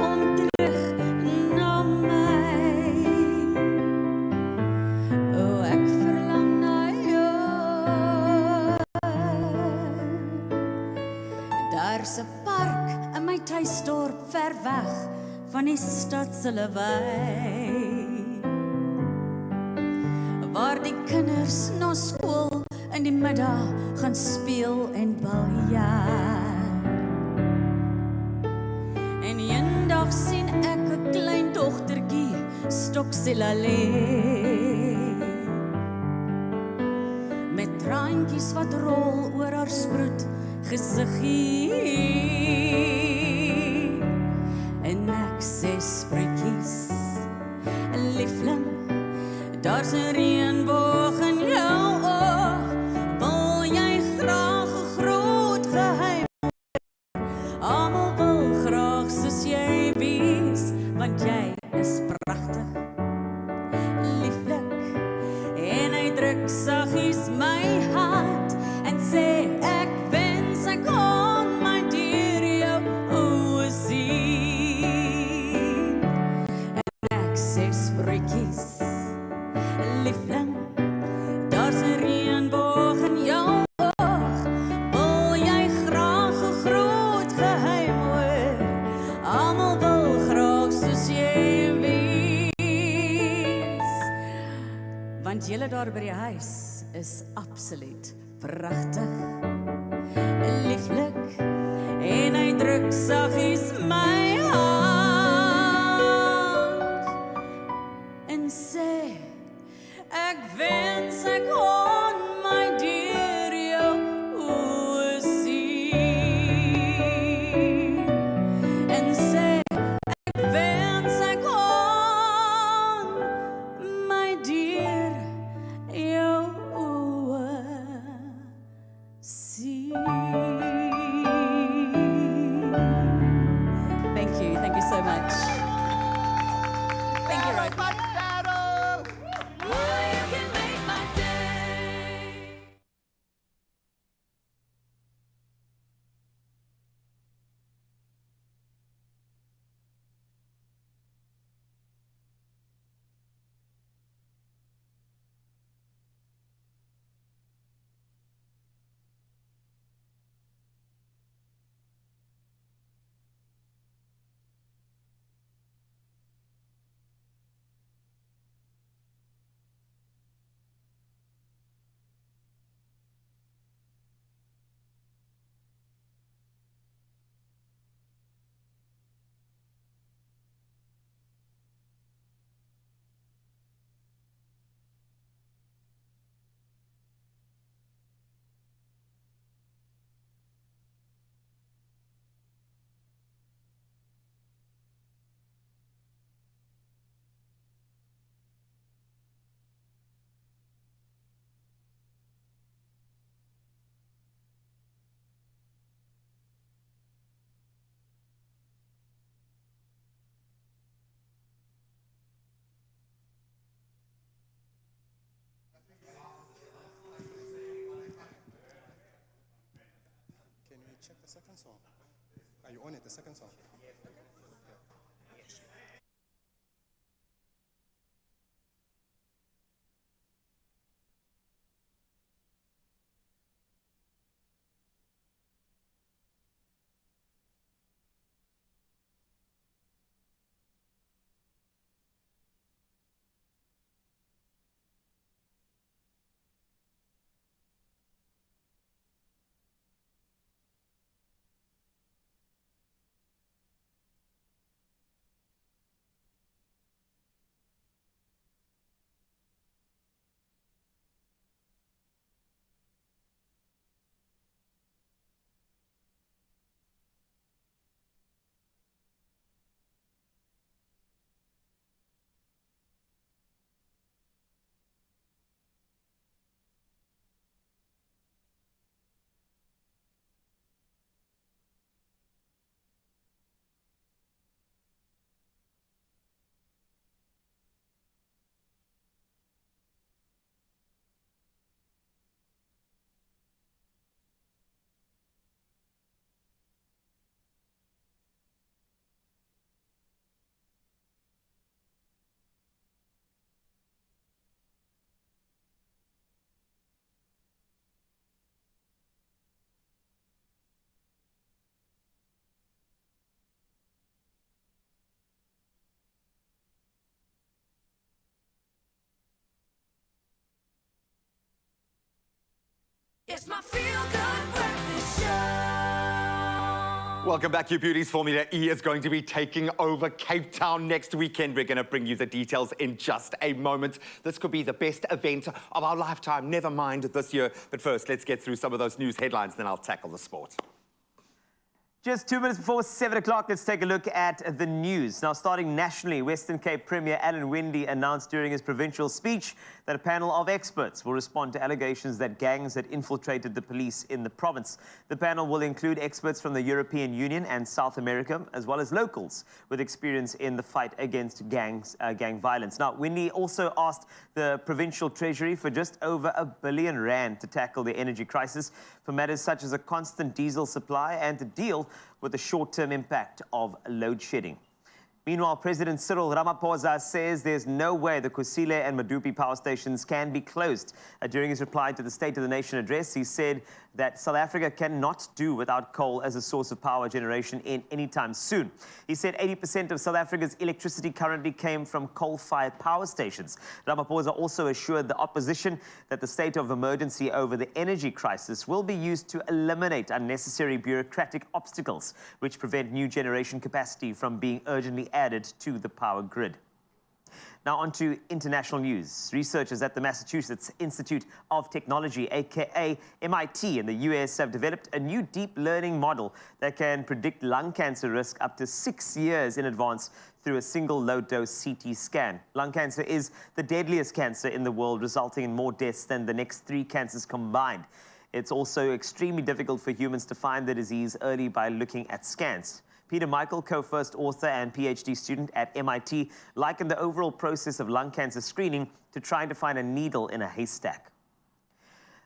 F: Om terug na my. Oh, ek verlang na jou. Daar's 'n park in my tuisdorp ver weg van die stad se lawaai, waar die kinders na skool in die middag gaan speel en baljaar. En eendag sien ek 'n klein dogtertjie stokselalee, met traantjies wat rol oor haar sproet gesiggie. En ek sê spruitjies, liefling, daar's 'n reënboog in jou oog. Wil jy graag 'n groot geheim? Almal wil graag soos jy wees, want jy is pragtig, lieflik. En hy druk saggies my hand en sê ek wens ek kon my deur jou oë sien. En ek sê spruitjies, liefling, daar's 'n reënboog in jou oog. Wil jy graag 'n groot geheim hoor? Almal wil graag soos jy wees, want julle daar by die huis is absoluut pragtig, lieflik. En hy druk saggies my hand.
K: so much. Thank you, Rodney.
L: Can we check the second song? Are you on it, the second song?
F: It's my feel-good breakfast show.
C: Welcome back, you beauties. Formula E is going to be taking over Cape Town next weekend. We're going to bring you the details in just a moment. This could be the best event of our lifetime, never mind this year. But first, let's get through some of those news headlines, then I'll tackle the sport.
B: Just 2 minutes before 7 o'clock, let's take a look at the news. Now, starting nationally, Western Cape Premier Alan Winde announced during his provincial speech that a panel of experts will respond to allegations that gangs had infiltrated the police in the province. The panel will include experts from the European Union and South America, as well as locals with experience in the fight against gang violence. Now, Winde also asked the provincial treasury for just over R1 billion to tackle the energy crisis for matters such as a constant diesel supply and to deal with the short-term impact of load shedding. Meanwhile, President Cyril Ramaphosa says there's no way the Kusile and Medupi power stations can be closed. During his reply to the State of the Nation address, he said that South Africa cannot do without coal as a source of power generation anytime soon. He said 80% of South Africa's electricity currently came from coal-fired power stations. Ramaphosa also assured the opposition that the state of emergency over the energy crisis will be used to eliminate unnecessary bureaucratic obstacles which prevent new generation capacity from being urgently added to the power grid. Now on to international news. Researchers at the Massachusetts Institute of Technology, aka MIT in the US, have developed a new deep learning model that can predict lung cancer risk up to 6 years in advance through a single low-dose CT scan. Lung cancer is the deadliest cancer in the world, resulting in more deaths than the next 3 cancers combined. It's also extremely difficult for humans to find the disease early by looking at scans. Peter Michael, co-first author and PhD student at MIT, likened the overall process of lung cancer screening to trying to find a needle in a haystack.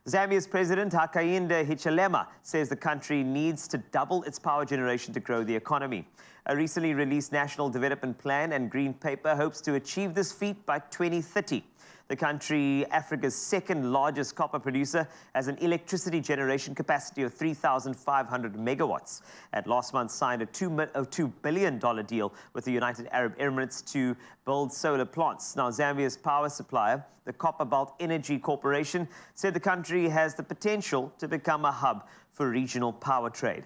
B: Zambia's President Hakainde Hichilema says the country needs to double its power generation to grow the economy. A recently released National Development Plan and Green Paper hopes to achieve this feat by 2030. The country, Africa's second largest copper producer, has an electricity generation capacity of 3,500 megawatts. At last month signed a $2 billion deal with the United Arab Emirates to build solar plants. Now, Zambia's power supplier, the Copperbelt Energy Corporation, said the country has the potential to become a hub for regional power trade.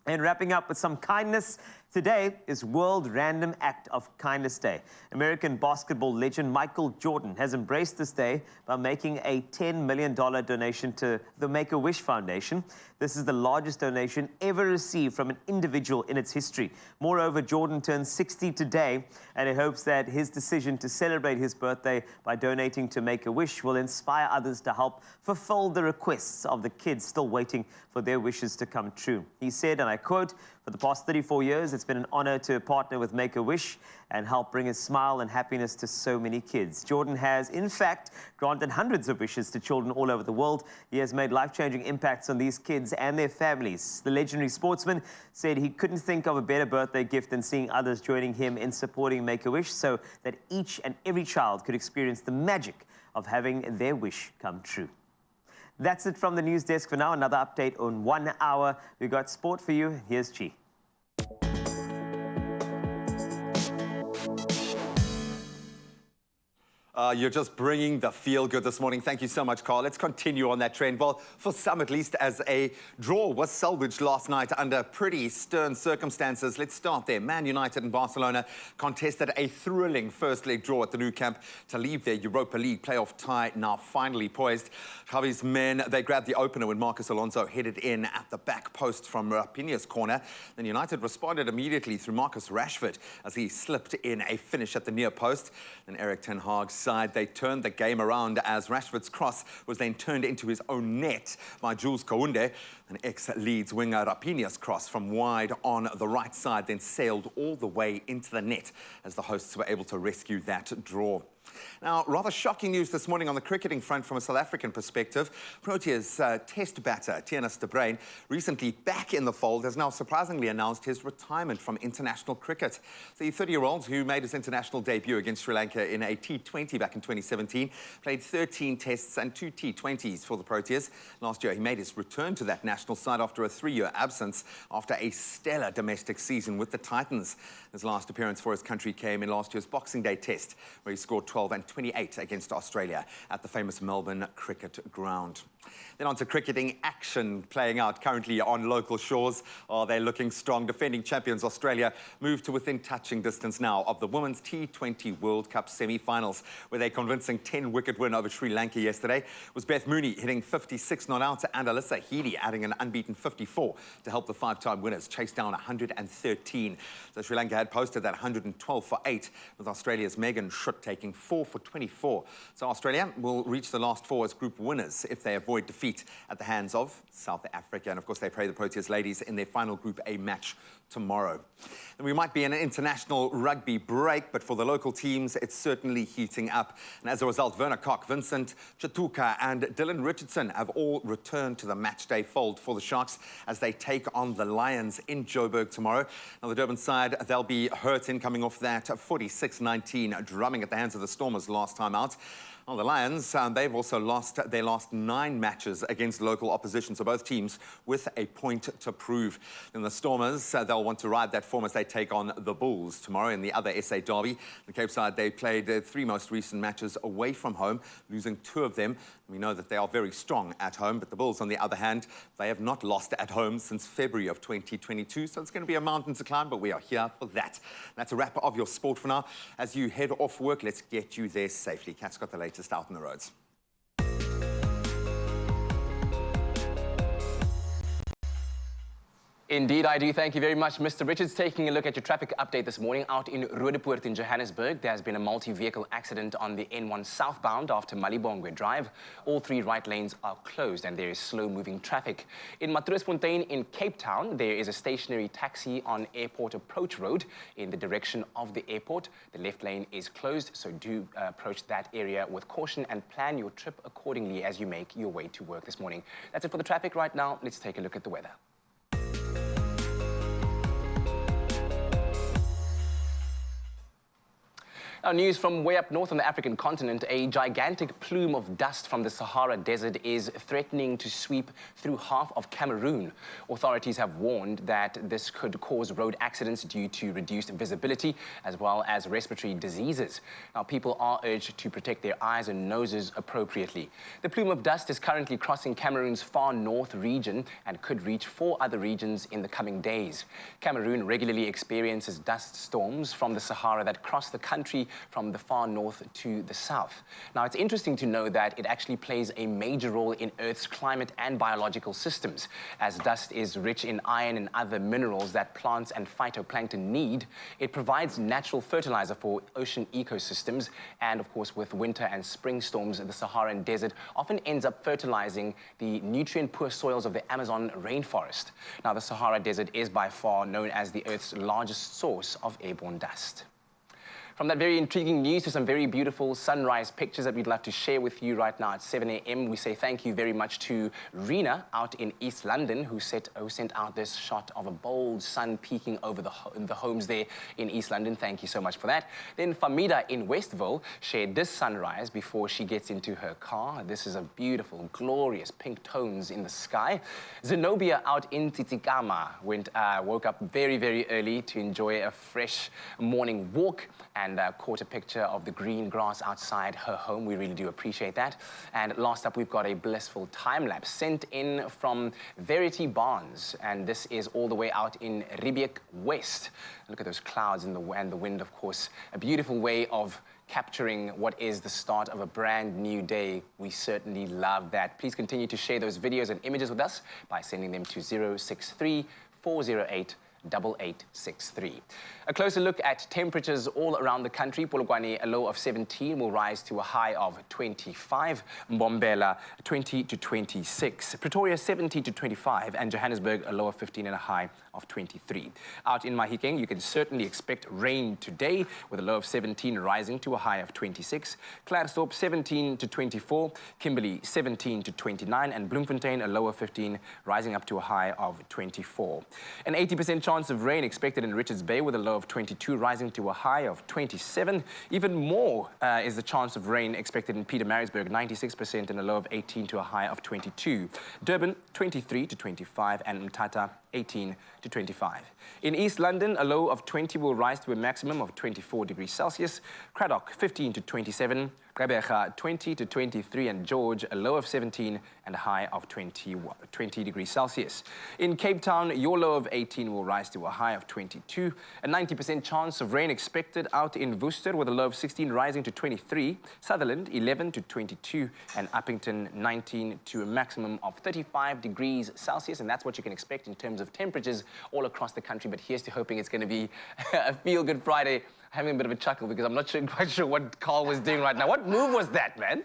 B: And wrapping up with some kindness, today is World Random Act of Kindness Day. American basketball legend Michael Jordan has embraced this day by making a $10 million donation to the Make-A-Wish Foundation. This is the largest donation ever received from an individual in its history. Moreover, Jordan turns 60 today, and he hopes that his decision to celebrate his birthday by donating to Make-A-Wish will inspire others to help fulfill the requests of the kids still waiting for their wishes to come true. He said, and I quote, "For the past 34 years, it's been an honor to partner with Make-A-Wish and help bring a smile and happiness to so many kids." Jordan has, in fact, granted hundreds of wishes to children all over the world. He has made life-changing impacts on these kids and their families. The legendary sportsman said he couldn't think of a better birthday gift than seeing others joining him in supporting Make-A-Wish so that each and every child could experience the magic of having their wish come true. That's it from the news desk for now. Another update on 1 hour. We've got sport for you. Here's Chi.
C: You're just bringing the feel-good this morning. Thank you so much, Carl. Let's continue on that trend. Well, for some at least, as a draw was salvaged last night under pretty stern circumstances. Let's start there. Man United and Barcelona contested a thrilling first-leg draw at the Nou Camp to leave their Europa League playoff tie now finally poised. Javi's men, they grabbed the opener when Marcos Alonso headed in at the back post from Rapinha's corner. Then United responded immediately through Marcus Rashford as he slipped in a finish at the near post. Then Eric Ten Hag's side, they turned the game around as Rashford's cross was then turned into his own net by Jules Kounde. An ex-Leeds winger Rapinha's cross from wide on the right side then sailed all the way into the net as the hosts were able to rescue that draw. Now, rather shocking news this morning on the cricketing front from a South African perspective. Proteas test batter Theunis de Bruin, recently back in the fold, has now surprisingly announced his retirement from international cricket. The 30-year-old, who made his international debut against Sri Lanka in a T20 back in 2017, played 13 tests and 2 T20s for the Proteas. Last year, he made his return to that national side after a 3-year absence after a stellar domestic season with the Titans. His last appearance for his country came in last year's Boxing Day test, where he scored 12 and 28 against Australia at the famous Melbourne Cricket Ground. Then on to cricketing action playing out currently on local shores. Oh, they're looking strong. Defending champions Australia moved to within touching distance now of the Women's T20 World Cup semi-finals, with a convincing 10-wicket win over Sri Lanka yesterday. It was Beth Mooney hitting 56 not out and Alyssa Healy adding an unbeaten 54 to help the 5-time winners chase down 113. So Sri Lanka had posted that 112 for 8, with Australia's Megan Schutt taking 4 for 24. So Australia will reach the last 4 as group winners if they avoid defeat at the hands of South Africa. And of course, they play the Proteas ladies in their final Group A match tomorrow. And we might be in an international rugby break, but for the local teams, it's certainly heating up. And as a result, Werner Koch, Vincent Chatuka and Dylan Richardson have all returned to the matchday fold for the Sharks as they take on the Lions in Joburg tomorrow. Now, the Durban side, they'll be hurting coming off that 46-19 drumming at the hands of the Stormers last time out. Well, the Lions, they've also lost their last 9 matches against local opposition, so both teams with a point to prove. And the Stormers, they'll want to ride that form as they take on the Bulls tomorrow in the other SA derby. The Cape Side, they played their 3 most recent matches away from home, losing 2 of them. We know that they are very strong at home, but the Bulls, on the other hand, they have not lost at home since February of 2022, so it's going to be a mountain to climb, but we are here for that. That's a wrap of your sport for now. As you head off work, let's get you there safely. Kat's got the latest out on the roads.
A: Indeed, I do. Thank you very much, Mr. Richards. Taking a look at your traffic update this morning out in Roodepoort in Johannesburg. There has been a multi-vehicle accident on the N1 southbound after Malibongwe Drive. All 3 right lanes are closed and there is slow-moving traffic. In Matroosfontein in Cape Town, there is a stationary taxi on Airport Approach Road in the direction of the airport. The left lane is closed, so do approach that area with caution and plan your trip accordingly as you make your way to work this morning. That's it for the traffic right now. Let's take a look at the weather. Now, news from way up north on the African continent. A gigantic plume of dust from the Sahara Desert is threatening to sweep through half of Cameroon. Authorities have warned that this could cause road accidents due to reduced visibility, as well as respiratory diseases. Now, people are urged to protect their eyes and noses appropriately. The plume of dust is currently crossing Cameroon's far north region and could reach 4 other regions in the coming days. Cameroon regularly experiences dust storms from the Sahara that cross the country from the far north to the south. Now, it's interesting to know that it actually plays a major role in Earth's climate and biological systems. As dust is rich in iron and other minerals that plants and phytoplankton need, it provides natural fertilizer for ocean ecosystems. And of course, with winter and spring storms, the Saharan desert often ends up fertilizing the nutrient-poor soils of the Amazon rainforest. Now, the Sahara Desert is by far known as the Earth's largest source of airborne dust. From that very intriguing news to some very beautiful sunrise pictures that we'd love to share with you right now at 7 a.m. We say thank you very much to Rena out in East London who sent out this shot of a bold sun peeking over the homes there in East London. Thank you so much for that. Then Famida in Westville shared this sunrise before she gets into her car. This is a beautiful, glorious pink tones in the sky. Zenobia out in Tsitsikamma woke up very, very early to enjoy a fresh morning walk and caught a picture of the green grass outside her home. We really do appreciate that. And last up, we've got a blissful time-lapse sent in from Verity Barnes. And this is all the way out in Riebeek West. Look at those clouds and the wind, of course. A beautiful way of capturing what is the start of a brand new day. We certainly love that. Please continue to share those videos and images with us by sending them to 063 408 8863. A closer look at temperatures all around the country. Polokwane, a low of 17, will rise to a high of 25. Mbombela, 20 to 26. Pretoria, 17 to 25. And Johannesburg, a low of 15 and a high of 23. Out in Mahikeng, you can certainly expect rain today, with a low of 17 rising to a high of 26. Klerksdorp, 17 to 24. Kimberley, 17 to 29. And Bloemfontein, a low of 15, rising up to a high of 24. An 80% chance of rain expected in Richards Bay, with a low of 22 rising to a high of 27. Even more is the chance of rain expected in Pietermaritzburg, 96%, and a low of 18 to a high of 22. Durban, 23 to 25, and Mthatha, 18 to 25. In East London, a low of 20 will rise to a maximum of 24 degrees Celsius. Cradock, 15 to 27. Gqeberha, 20 to 23. And George, a low of 17 and a high of 20 degrees Celsius. In Cape Town, your low of 18 will rise to a high of 22. A 90% chance of rain expected out in Worcester, with a low of 16 rising to 23. Sutherland, 11 to 22. And Uppington, 19 to a maximum of 35 degrees Celsius. And that's what you can expect in terms of temperatures all across the country. But here's to hoping it's going to be a feel-good Friday. Having a bit of a chuckle because I'm not quite sure what Carl was doing right now. What move was that, man?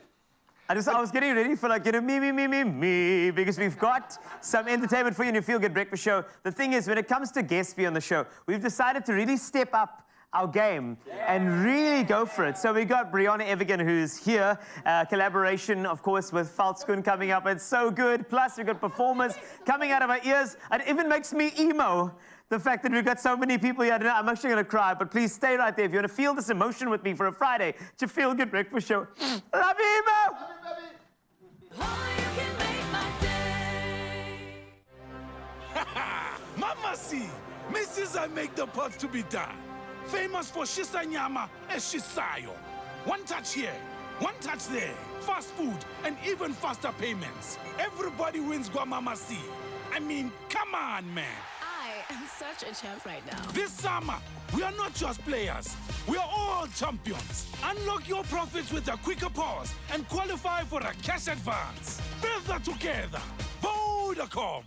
B: I was getting ready for like, me, because we've got some entertainment for you in your Feel Good Breakfast show. The thing is, when it comes to guests on the show, we've decided to really step up our game and really go for it. So we got Brianna Evergan, who's here. Collaboration, of course, with Falskun coming up. It's so good. Plus, we've got performers coming out of our ears. It even makes me emo. The fact that we've got so many people here. I'm actually going to cry, but please stay right there if you want to feel this emotion with me for a Friday. It's your Feel Good Breakfast show. Love you, Emo!
M: Mama see, Mrs. I make the pots to be done. Famous for shisanyama and shisayo. One touch here, one touch there. Fast food and even faster payments. Everybody wins Mama see. I mean, come on, man.
N: I'm such a champ right now.
M: This summer, we are not just players. We are all champions. Unlock your profits with a quicker pause and qualify for a cash advance. Better together. Vodacom.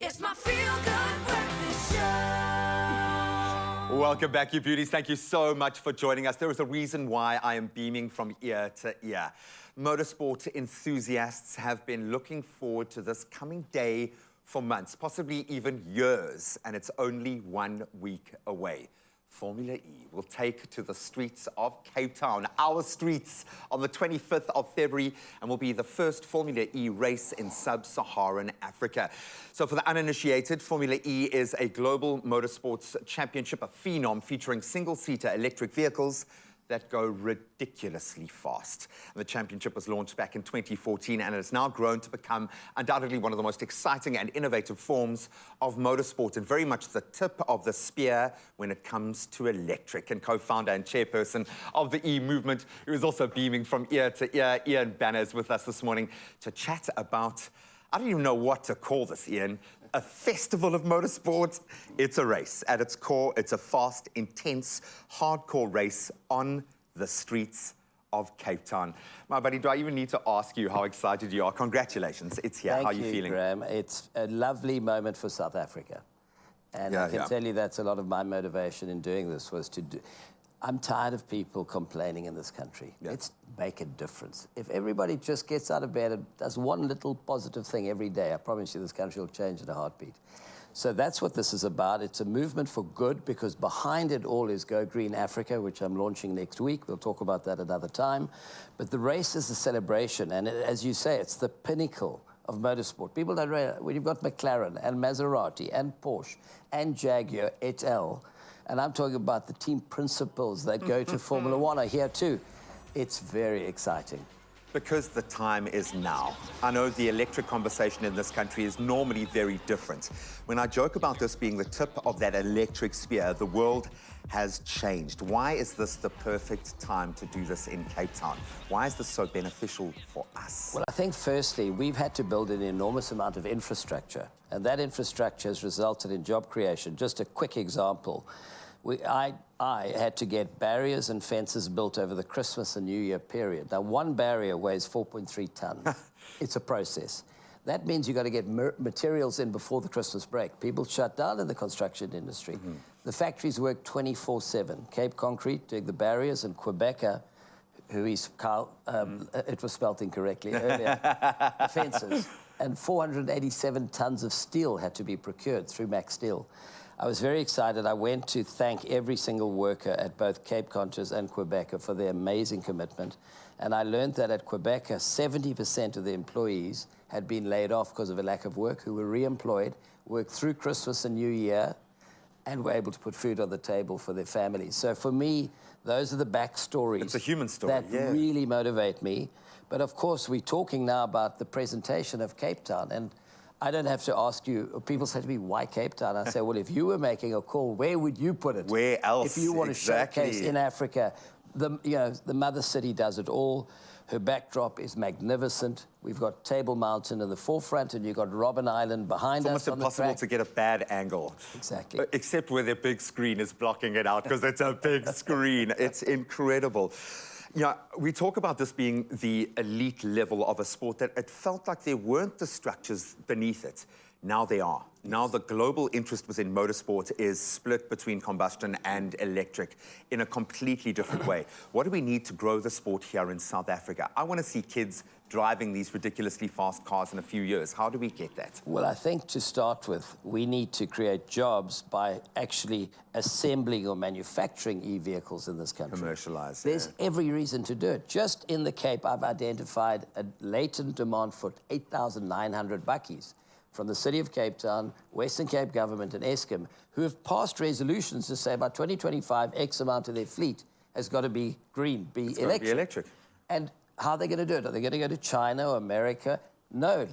F: It's my feel-good breakfast show.
C: Welcome back, you beauties. Thank you so much for joining us. There is a reason why I am beaming from ear to ear. Motorsport enthusiasts have been looking forward to this coming day for months, possibly even years, and it's only 1 week away. Formula E will take to the streets of Cape Town, our streets, on the 25th of February, and will be the first Formula E race in sub-Saharan Africa. So for the uninitiated, Formula E is a global motorsports championship, a phenom featuring single-seater electric vehicles that go ridiculously fast. And the championship was launched back in 2014, and it has now grown to become undoubtedly one of the most exciting and innovative forms of motorsport, and very much the tip of the spear when it comes to electric. And co-founder and chairperson of the E-movement, who is also beaming from ear to ear, Ian Banner, is with us this morning to chat about, I don't even know what to call this, Ian, a festival of motorsport. It's a race. At its core, it's a fast, intense, hardcore race on the streets of Cape Town. My buddy, do I even need to ask you how excited you are? Congratulations, it's here. How are you feeling?
O: Graham. It's a lovely moment for South Africa. And I can tell you that's a lot of my motivation in doing this was to do... I'm tired of people complaining in this country. Let's make a difference. If everybody just gets out of bed and does one little positive thing every day, I promise you this country will change in a heartbeat. So that's what this is about. It's a movement for good, because behind it all is Go Green Africa, which I'm launching next week. We'll talk about that another time. But the race is a celebration, and as you say, it's the pinnacle of motorsport. People don't realize, well, you've got McLaren and Maserati and Porsche and Jaguar et al., and I'm talking about the team principals that go to Formula One are here too. It's very exciting.
C: Because the time is now. I know the electric conversation in this country is normally very different. When I joke about this being the tip of that electric spear, the world has changed. Why is this the perfect time to do this in Cape Town? Why is this so beneficial for us?
O: Well, I think firstly, we've had to build an enormous amount of infrastructure, and that infrastructure has resulted in job creation. Just a quick example. I had to get barriers and fences built over the Christmas and New Year period. Now, one barrier weighs 4.3 tons. It's a process. That means you've got to get materials in before the Christmas break. People shut down in the construction industry. The factories work 24/7. Cape Concrete doing the barriers, and Quebecer, who is Carl, it was spelt incorrectly earlier, the fences. And 487 tons of steel had to be procured through Max Steel. I was very excited. I went to thank every single worker at both Cape Conchas and Quebecer for their amazing commitment. And I learned that at Quebecer, 70% of the employees had been laid off because of a lack of work, who were re-employed, worked through Christmas and New Year, and were able to put food on the table for their families. So for me, those are the backstories.
C: It's a human story,
O: that really motivate me. But of course, we're talking now about the presentation of Cape Town. And I don't have to ask you, people say to me, why Cape Town? I say, well, if you were making a call, where would you put it?
C: Where else?
O: If you want to showcase in Africa, the mother city does it all. Her backdrop is magnificent. We've got Table Mountain in the forefront, and you've got Robben Island behind us.
C: It's almost impossible to get a bad angle.
O: Exactly.
C: Except where their big screen is blocking it out, because it's a big screen. It's incredible. Yeah, we talk about this being the elite level of a sport, that it felt like there weren't the structures beneath it. Now they are. Now the global interest within motorsport is split between combustion and electric in a completely different way. What do we need to grow the sport here in South Africa? I want to see kids driving these ridiculously fast cars in a few years. How do we get that?
O: Well, I think to start with, we need to create jobs by actually assembling or manufacturing e-vehicles in this country.
C: Commercialize.
O: There's every reason to do it. Just in the Cape, I've identified a latent demand for 8,900 bakkies from the City of Cape Town, Western Cape Government and Eskom, who have passed resolutions to say by 2025, X amount of their fleet has got to be green, be electric. And how are they going to do it? Are they going to go to China or America? No,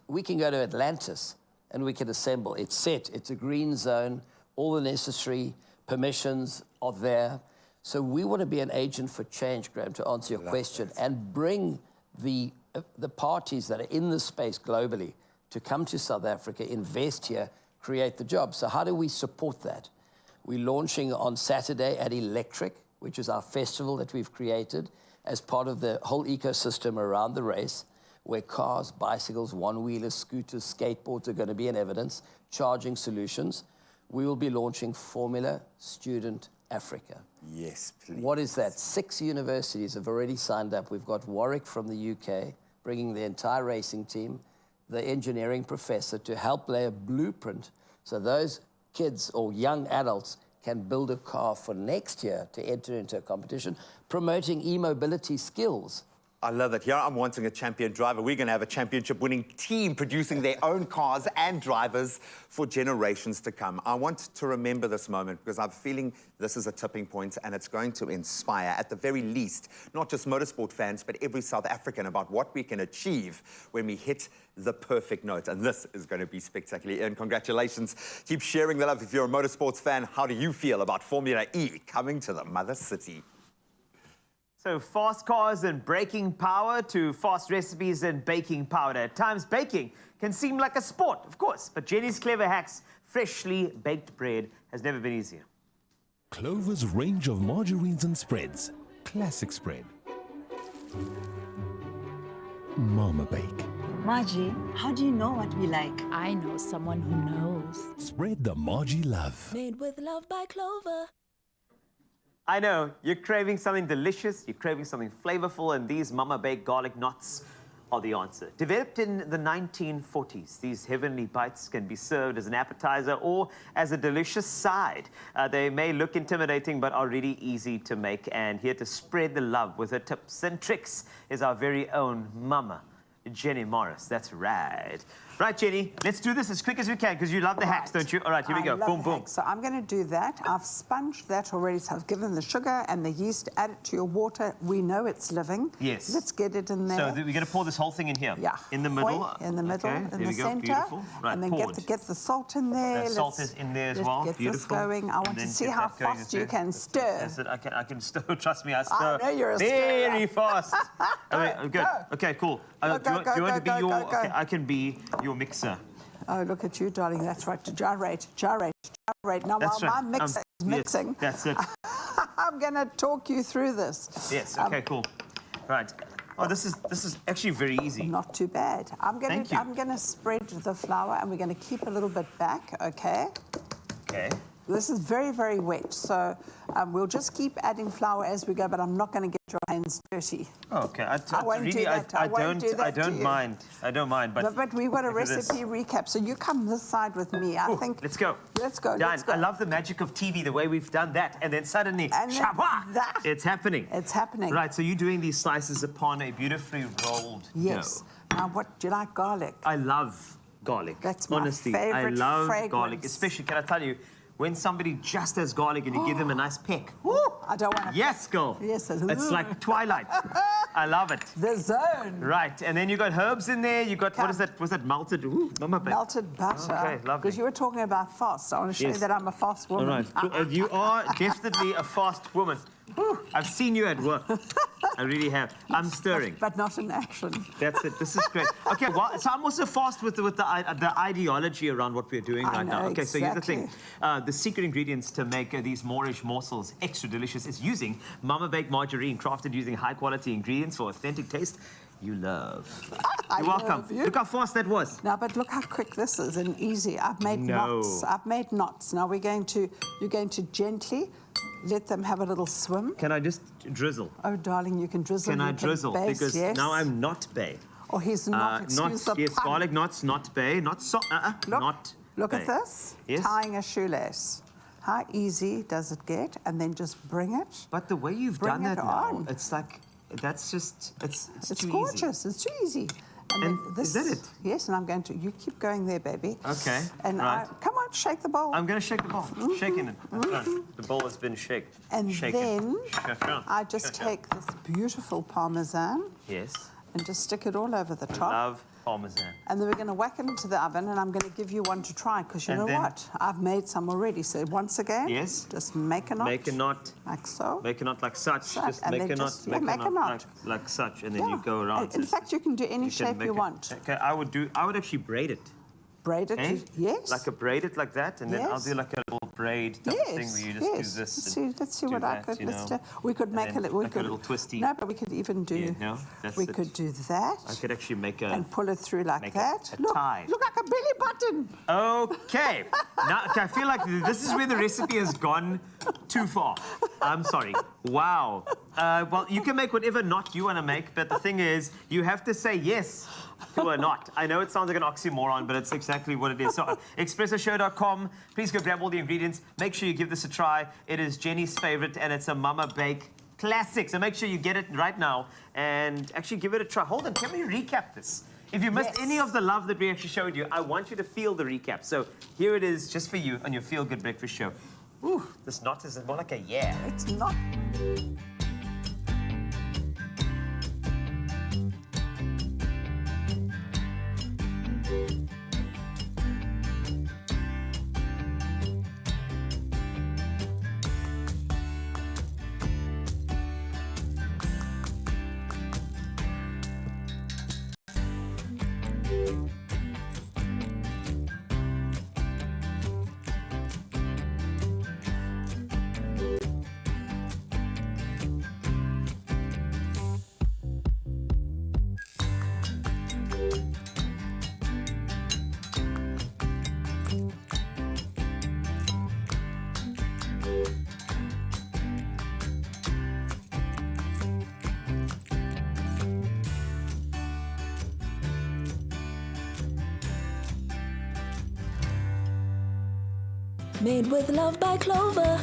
O: we can go to Atlantis and we can assemble. It's set, it's a green zone, all the necessary permissions are there. So we want to be an agent for change, Graham, to answer your question, and bring the parties that are in this space globally to come to South Africa, invest here, create the jobs. So how do we support that? We're launching on Saturday at Electric, which is our festival that we've created as part of the whole ecosystem around the race. where cars, bicycles, one-wheelers, scooters, skateboards are going to be in evidence, charging solutions. We will be launching Formula Student Africa.
C: Yes, please.
O: What is that? 6 universities have already signed up. We've got Warwick from the UK, bringing the entire racing team, the engineering professor to help lay a blueprint so those kids or young adults can build a car for next year to enter into a competition, promoting e-mobility skills.
C: I love it. Here I'm wanting a champion driver. We're going to have a championship-winning team producing their own cars and drivers for generations to come. I want to remember this moment because I'm feeling this is a tipping point and it's going to inspire, at the very least, not just motorsport fans, but every South African about what we can achieve when we hit the perfect note. And this is going to be spectacular. Ian, congratulations. Keep sharing the love. If you're a motorsports fan, how do you feel about Formula E coming to the mother city?
B: So fast cars and braking power to fast recipes and baking powder. At times, baking can seem like a sport, of course, but Jenny's clever hacks, freshly baked bread, has never been easier.
H: Clover's range of margarines and spreads. Classic spread. Mama Bake.
I: Margie, how do you know what we like?
N: I know someone who knows.
H: Spread the Margie love.
N: Made with love by Clover.
B: I know, you're craving something delicious, you're craving something flavorful, and these Mama Baked garlic knots are the answer. Developed in the 1940s, these heavenly bites can be served as an appetizer or as a delicious side. They may look intimidating, but are really easy to make. And here to spread the love with her tips and tricks is our very own Mama, Jenny Morris. That's right. Right, Jenny, let's do this as quick as we can because you love the hacks, don't you? All right, here we go. Boom, boom.
E: So I'm going to do that. I've sponged that already. So I've given the sugar and the yeast, add it to your water. We know it's living.
B: Yes.
E: Let's get it in there.
B: So we're going to pour this whole thing in here?
E: Yeah.
B: In the middle?
E: In the middle,
B: okay,
E: in the centre.
B: Beautiful. Right,
E: and then get the salt in there.
B: The salt is in there as well.
E: Get
B: beautiful.
E: this going. I want to see how fast you can stir.
B: Yes, I can stir. Trust me, I stir.
E: I know you're a
B: very
E: stirrer.
B: fast. Okay, good. Okay, cool. Do you want to be your...
E: go.
B: Okay, I can be your mixer.
E: Oh, look at you, darling. That's right. To gyrate. Now,
B: That's
E: while
B: right.
E: my mixer is mixing,
B: yes, that's it.
E: I'm going to talk you through this.
B: Yes, okay, cool. Right. Oh, this is actually very easy.
E: Not too bad. I'm going to spread the flour, and we're going to keep a little bit back, okay?
B: Okay.
E: This is very, very wet, so we'll just keep adding flour as we go, but I'm not going to get your hands dirty.
B: Oh, okay. I don't mind.
E: But we've got a recipe recap, so you come this side with me. I think.
B: Let's go.
E: Let's go.
B: Done.
E: Let's go.
B: I love the magic of TV, the way we've done that, and then suddenly, it's happening.
E: It's happening.
B: Right. So you're doing these slices upon a beautifully rolled
E: Yes.
B: dough.
E: Now, what do you like? Garlic.
B: I love garlic.
E: That's my
B: Honestly,
E: favorite
B: I love
E: fragrance.
B: garlic, especially. Can I tell you? When somebody just has garlic and you give them a nice peck.
E: Woo! I don't want to.
B: Yes, girl.
E: Yes,
B: it's like Twilight. I love it.
E: The zone.
B: Right, and then you got herbs in there. You got what is that? Was that melted? Ooh,
E: melted butter.
B: Okay, lovely.
E: Because you were talking about fast. I want to show you that I'm a fast woman.
B: All right, you are definitely a fast woman. I've seen you at work. I really have. I'm stirring.
E: But not in action.
B: That's it. This is great. Okay, well, so I'm also fast with the ideology around what we're doing right now. Okay, so here's the thing. The secret ingredients to make these Moorish morsels extra delicious is using Mama Baked margarine, crafted using high-quality ingredients for authentic taste you love. You're welcome. Look how fast that was.
E: Now, but look how quick this is and easy. I've made knots. I've made knots. Now you're going to gently let them have a little swim.
B: Can I just drizzle?
E: Oh, darling, you can drizzle.
B: Can I drizzle?
E: Base,
B: because
E: yes.
B: now I'm not bay.
E: Oh, he's not. Excuse the
B: yes,
E: pun.
B: garlic knots, not bay, not
E: Look
B: bay.
E: at this.
B: Yes.
E: Tying a shoelace. How easy does it get? And then just bring it.
B: But the way you've done that now, it's like, it's too
E: gorgeous.
B: easy.
E: It's too easy.
B: And is that it?
E: Yes, and I'm going to. You keep going there, baby.
B: Okay.
E: And
B: right.
E: Come on, shake the bowl.
B: I'm going to shake the bowl. Shaking it. The bowl has been shaken.
E: And then I just
B: Sure.
E: take this beautiful parmesan.
B: Yes.
E: And just stick it all over the top.
B: Love parmesan.
E: And then we're going to whack it into the oven, and I'm going to give you one to try, because you know what? I've made some already. So once again, just make a knot.
B: Make a knot.
E: Like so.
B: Make a knot like such. Just
E: and
B: make a knot.
E: just, make a knot.
B: Like such, and then you go around.
E: In fact, you can do any shape you want.
B: Okay, I would actually braid it.
E: Braid it? Yes.
B: Like braid it like that, and then I'll do like a little braid type of thing where you just do this.
E: Let's see what I could. We could make a
B: little twisty.
E: No, but we could even do.
B: Yeah, no,
E: we could do that.
B: I could actually make a
E: and pull it through like that.
B: A tie.
E: Look like a belly button.
B: Okay. Now I feel like this is where the recipe has gone too far. I'm sorry. Wow. Well, you can make whatever knot you want to make, but the thing is, you have to say yes to a knot. I know it sounds like an oxymoron, but it's exactly what it is. So, expressoshow.com. Please go grab all the ingredients. Make sure you give this a try. It is Jenny's favorite, and it's a Mama Bake classic. So make sure you get it right now and actually give it a try. Hold on, can we recap this? If you missed any of the love that we actually showed you, I want you to feel the recap. So here it is, just for you on your Feel Good Breakfast Show. Ooh, this knot is more like a yeah.
E: It's not.
N: Made with love by Clover.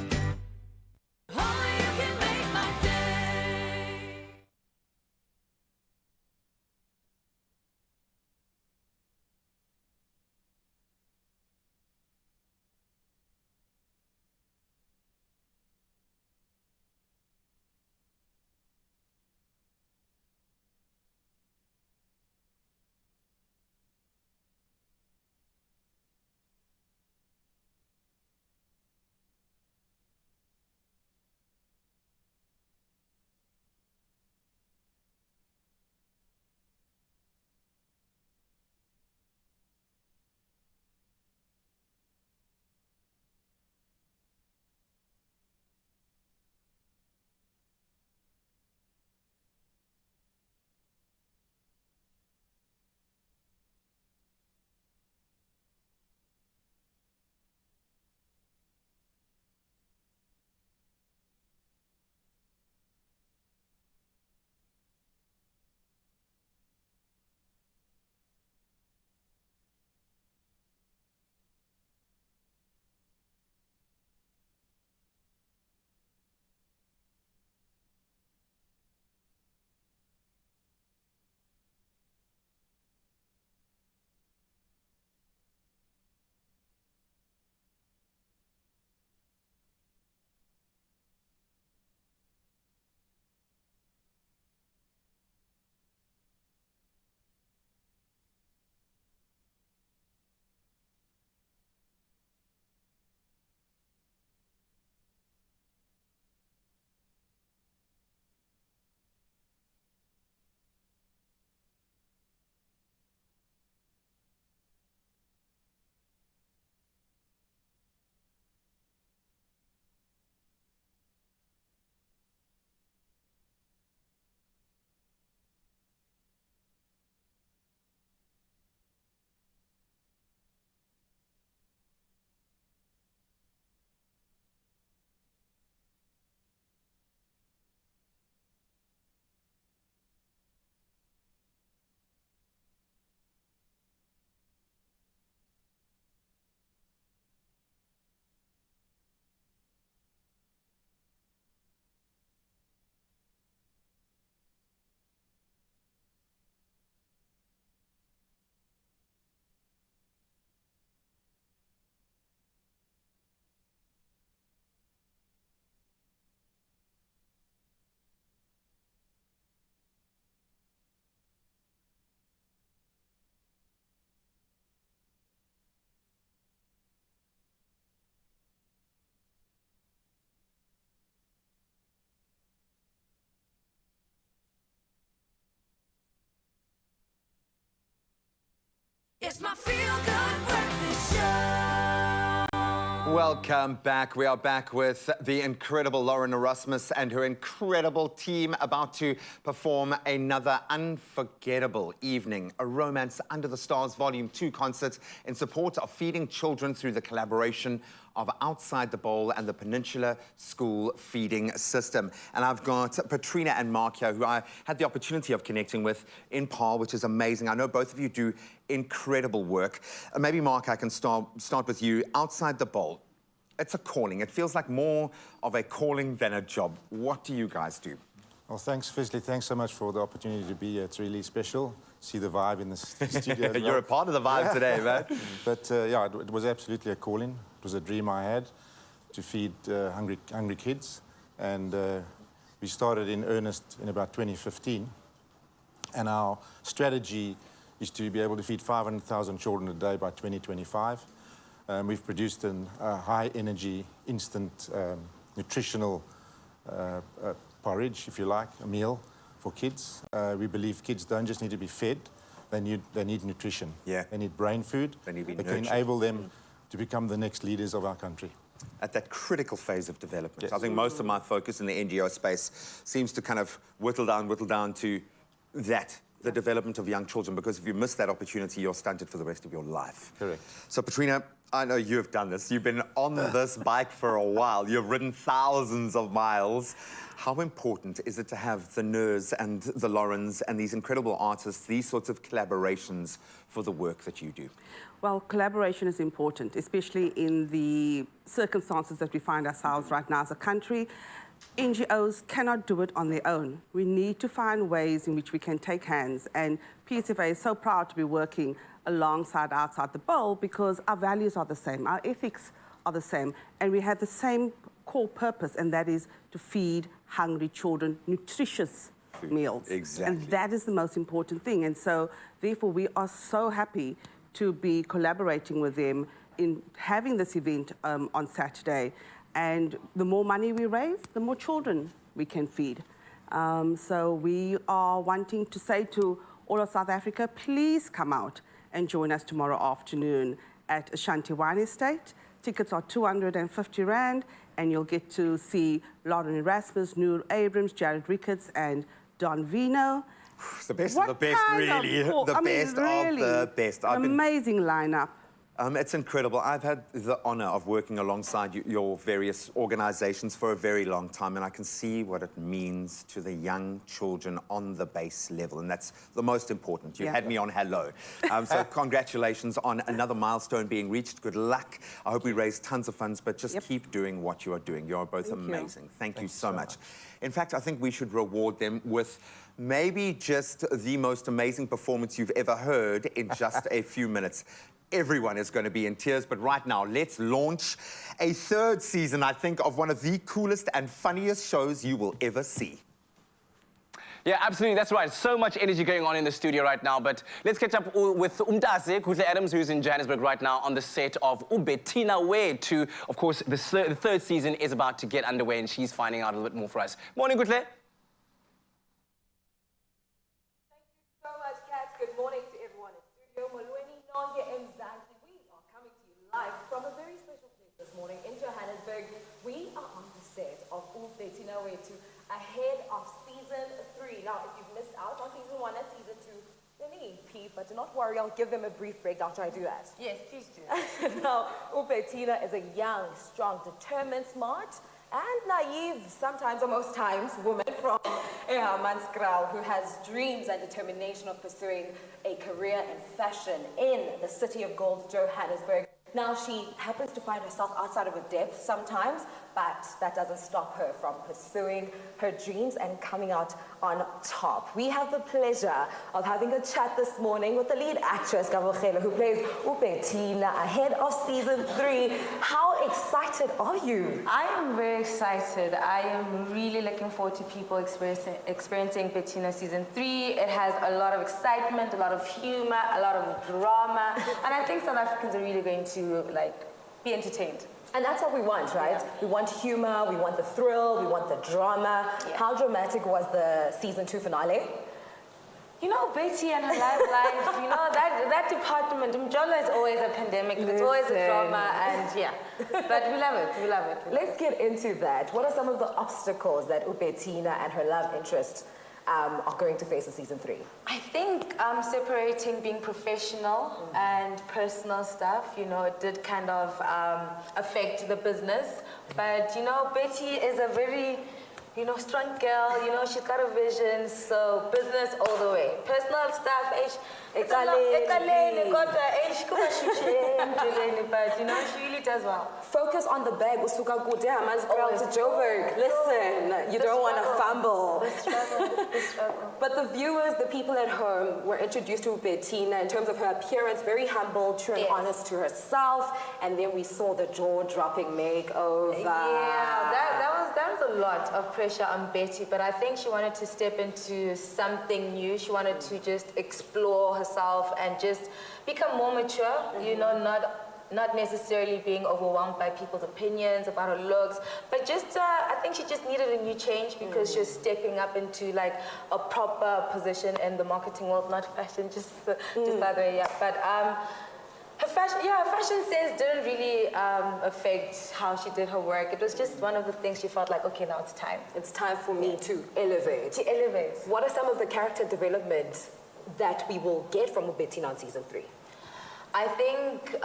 F: It's my feel-good breakfast show.
C: Welcome back. We are back with the incredible Lauren Erasmus and her incredible team about to perform another unforgettable evening, a Romance Under the Stars Volume 2 concert in support of feeding children through the collaboration of Outside the Bowl and the Peninsula School Feeding System. And I've got Patrina and Mark here, who I had the opportunity of connecting with in Paarl, which is amazing. I know both of you do incredible work. Maybe, Mark, I can start with you. Outside the Bowl, it's a calling. It feels like more of a calling than a job. What do you guys do?
L: Well, firstly, thanks so much for the opportunity to be here. It's really special. See the vibe in the studio. As well.
C: You're a part of the vibe today, man.
L: But yeah, it was absolutely a calling. It was a dream I had to feed hungry kids. And we started in earnest in about 2015. And our strategy is to be able to feed 500,000 children a day by 2025. We've produced a high-energy, instant, nutritional porridge, if you like, a meal for kids. We believe kids don't just need to be fed, they need nutrition.
C: Yeah.
L: They need brain food.
C: They need to be
L: that
C: nurtured.
L: can enable them to become the next leaders of our country.
C: At that critical phase of development.
L: Yes.
C: I think most of my focus in the NGO space seems to kind of whittle down to that, the development of young children, because if you miss that opportunity, you're stunted for the rest of your life.
L: Correct.
C: So, Patrina, I know you've done this. You've been on this bike for a while. You've ridden thousands of miles. How important is it to have the Nurs and the Laurens and these incredible artists, these sorts of collaborations for the work that you do?
P: Well, collaboration is important, especially in the circumstances that we find ourselves right now as a country. NGOs cannot do it on their own. We need to find ways in which we can take hands, and PSFA is so proud to be working alongside Outside the Bowl because our values are the same, our ethics are the same, and we have the same core purpose, and that is to feed hungry children nutritious meals.
C: Exactly.
P: And that is the most important thing. And so, therefore, we are so happy to be collaborating with them in having this event on Saturday. And the more money we raise, the more children we can feed. So we are wanting to say to all of South Africa, please come out and join us tomorrow afternoon at Ashanti Wine Estate. Tickets are 250 Rand, and you'll get to see Lauren Erasmus, Noor Abrams, Jared Ricketts, and Don Vino.
C: The best of the best, really. The best of the best.
P: Amazing lineup.
C: It's incredible. I've had the honor of working alongside your various organizations for a very long time, and I can see what it means to the young children on the base level, and that's the most important. You had me on hello. So congratulations on another milestone being reached. Good luck. I hope we raise tons of funds, but just keep doing what you are doing. You are both amazing. Thank you so much. In fact, I think we should reward them with maybe just the most amazing performance you've ever heard in just a few minutes. Everyone is going to be in tears, but right now, let's launch a third season, I think, of one of the coolest and funniest shows you will ever see.
A: Yeah, absolutely, that's right. So much energy going on in the studio right now, but let's catch up with Umtaze Kuhle Adams, who's in Johannesburg right now on the set of Bettina Way. Of course, the third season is about to get underway, and she's finding out a little bit more for us. Morning, Kuhle.
Q: From a very special place this morning in Johannesburg. We are on the set of Bettina Way ahead of season 3. Now, if you've missed out on season 1 and season 2, let me peep, but do not worry, I'll give them a brief breakdown. Shall I do that? Yes, please do. Now, Bettina is a young, strong, determined, smart, and naive, sometimes or most times, woman from Manskraal who has dreams and determination of pursuing a career in fashion in the city of gold, Johannesburg. Now, she happens to find herself outside of her depth sometimes, but that doesn't stop her from pursuing her dreams and coming out on top. We have the pleasure of having a chat this morning with the lead actress, Gabogela, who plays Bettina ahead of season 3. How excited are you?
R: I am very excited. I am really looking forward to people experiencing Bettina season 3. It has a lot of excitement, a lot of humor, a lot of drama, and I think South Africans are really going to be entertained.
Q: And that's what we want, right? Yeah. We want humor, we want the thrill, we want the drama. Yeah. How dramatic was the season 2 finale?
R: You know, Betty and her life, you know, that department, Mjola is always a pandemic, it's always a drama, and yeah. But we love it, we love it.
Q: Let's get into that. What are some of the obstacles that Bettina and her love interest are going to face in season 3?
R: I think separating being professional and personal stuff, you know, it did kind of affect the business. But, you know, Betty is a very, you know, strong girl, you know, she's got a vision, so business all the way. Personal stuff, but, you know, she really does well.
Q: Focus on the bag, usuka kude, Hamas girl to Joburg. Listen, you don't want to fumble.
R: The struggle.
Q: But the viewers, the people at home, were introduced to Bettina in terms of her appearance, very humble, true and honest to herself, and then we saw the jaw-dropping makeover.
R: Yeah, that was a lot of pressure on Betty, but I think she wanted to step into something new. She wanted to just explore herself and just become more mature, you know, not necessarily being overwhelmed by people's opinions about her looks, but just, I think she just needed a new change because she was stepping up into like a proper position in the marketing world, not fashion, just by the way, yeah. But her fashion sense didn't really affect how she did her work. It was just one of the things she felt like, okay, now it's time.
Q: It's time for me to elevate. What are some of the character developments that we will get from Bettina on season 3?
R: I think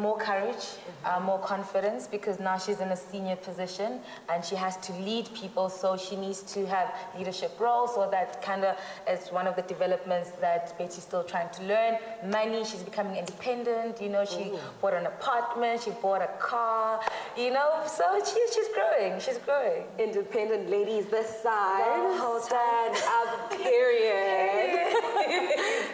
R: more courage, more confidence, because now she's in a senior position and she has to lead people, so she needs to have leadership roles. So that kind of is one of the developments that Betty's still trying to learn. Money, she's becoming independent, you know, she bought an apartment, she bought a car, you know, so she's growing.
Q: Independent ladies this side, stand up, period.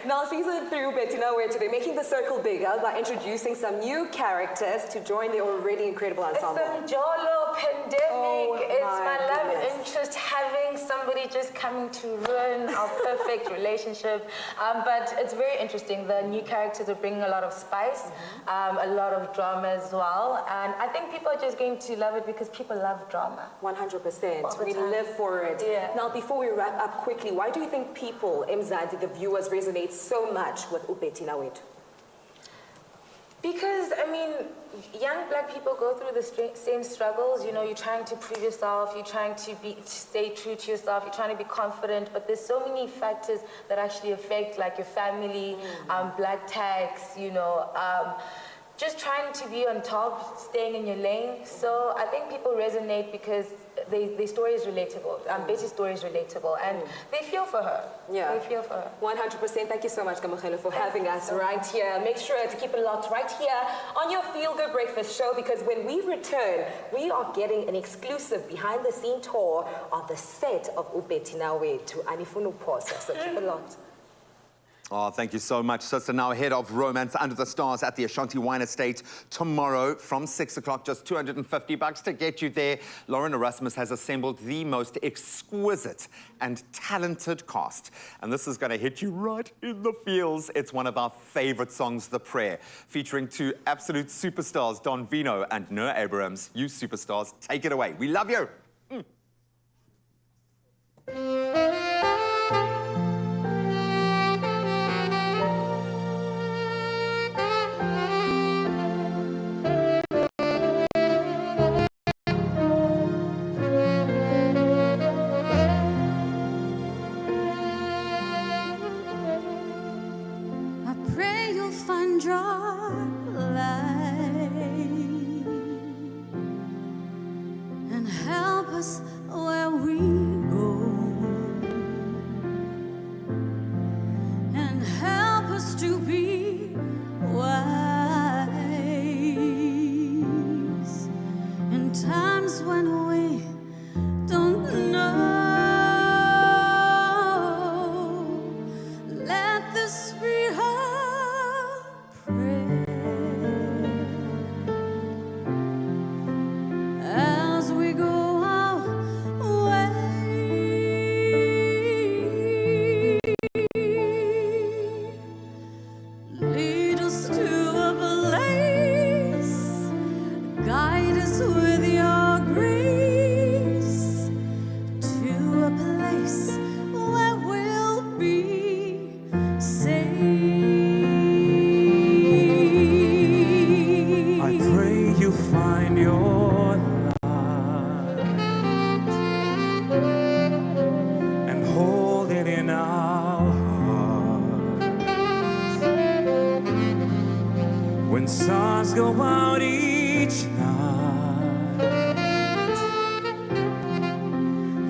Q: Now season 3, Bettina, where today making the circle bigger by introducing some new characters to join the already incredible ensemble.
R: It's the Mjolo pandemic. It's my love interest having somebody just coming to ruin our perfect relationship. But it's very interesting. The new characters are bringing a lot of spice, a lot of drama as well. And I think people are just going to love it because people love drama.
Q: 100%. We live for it.
R: Yeah.
Q: Now, before we wrap up quickly, why do you think people, Mzansi, the viewers, resonate so much with Bettina Wethu?
R: Because, I mean, young black people go through the same struggles. You know, you're trying to prove yourself, you're trying to stay true to yourself, you're trying to be confident, but there's so many factors that actually affect, like your family, black tax, you know, just trying to be on top, staying in your lane. So I think people resonate because their story is relatable. Betty's story is relatable, and they feel for her.
Q: Yeah.
R: They feel for her.
Q: 100%. Thank you so much, Kamokhelo, for having us right here. Make sure to keep it locked right here on your Feel Good Breakfast show, because when we return, we are getting an exclusive behind-the-scene tour on the set of Bettina Wethu Anifuna Posa. So keep it locked.
C: Oh, thank you so much, sister. Now ahead of Romance Under the Stars at the Ashanti Wine Estate tomorrow from 6 o'clock, just $250 to get you there. Lauren Erasmus has assembled the most exquisite and talented cast. And this is going to hit you right in the feels. It's one of our favorite songs, The Prayer, featuring 2 absolute superstars, Don Vino and Noah Abrahams. You superstars, take it away. We love you.
F: And help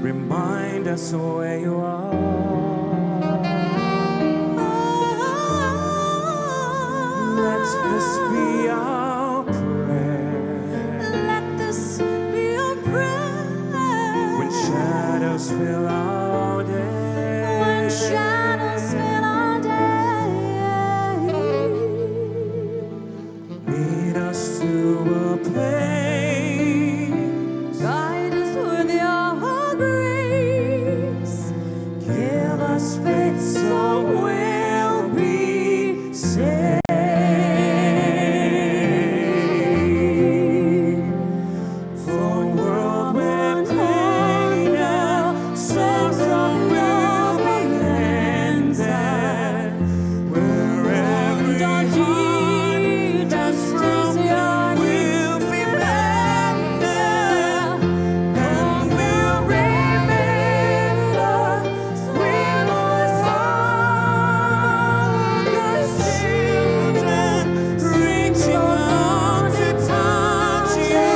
S: Remind us where you are. Let this be our prayer.
F: Let this be our prayer.
S: When shadows fill our day.
F: When shadows fill our day.
S: Lead us to a place.
F: Guide us with your grace.
S: Give us faith so we'll be saved. For a world where pain now songs of will be ended. Where every heart that's broken will be mended. And we'll remember sweet voice of God's children, reaching out to touch you,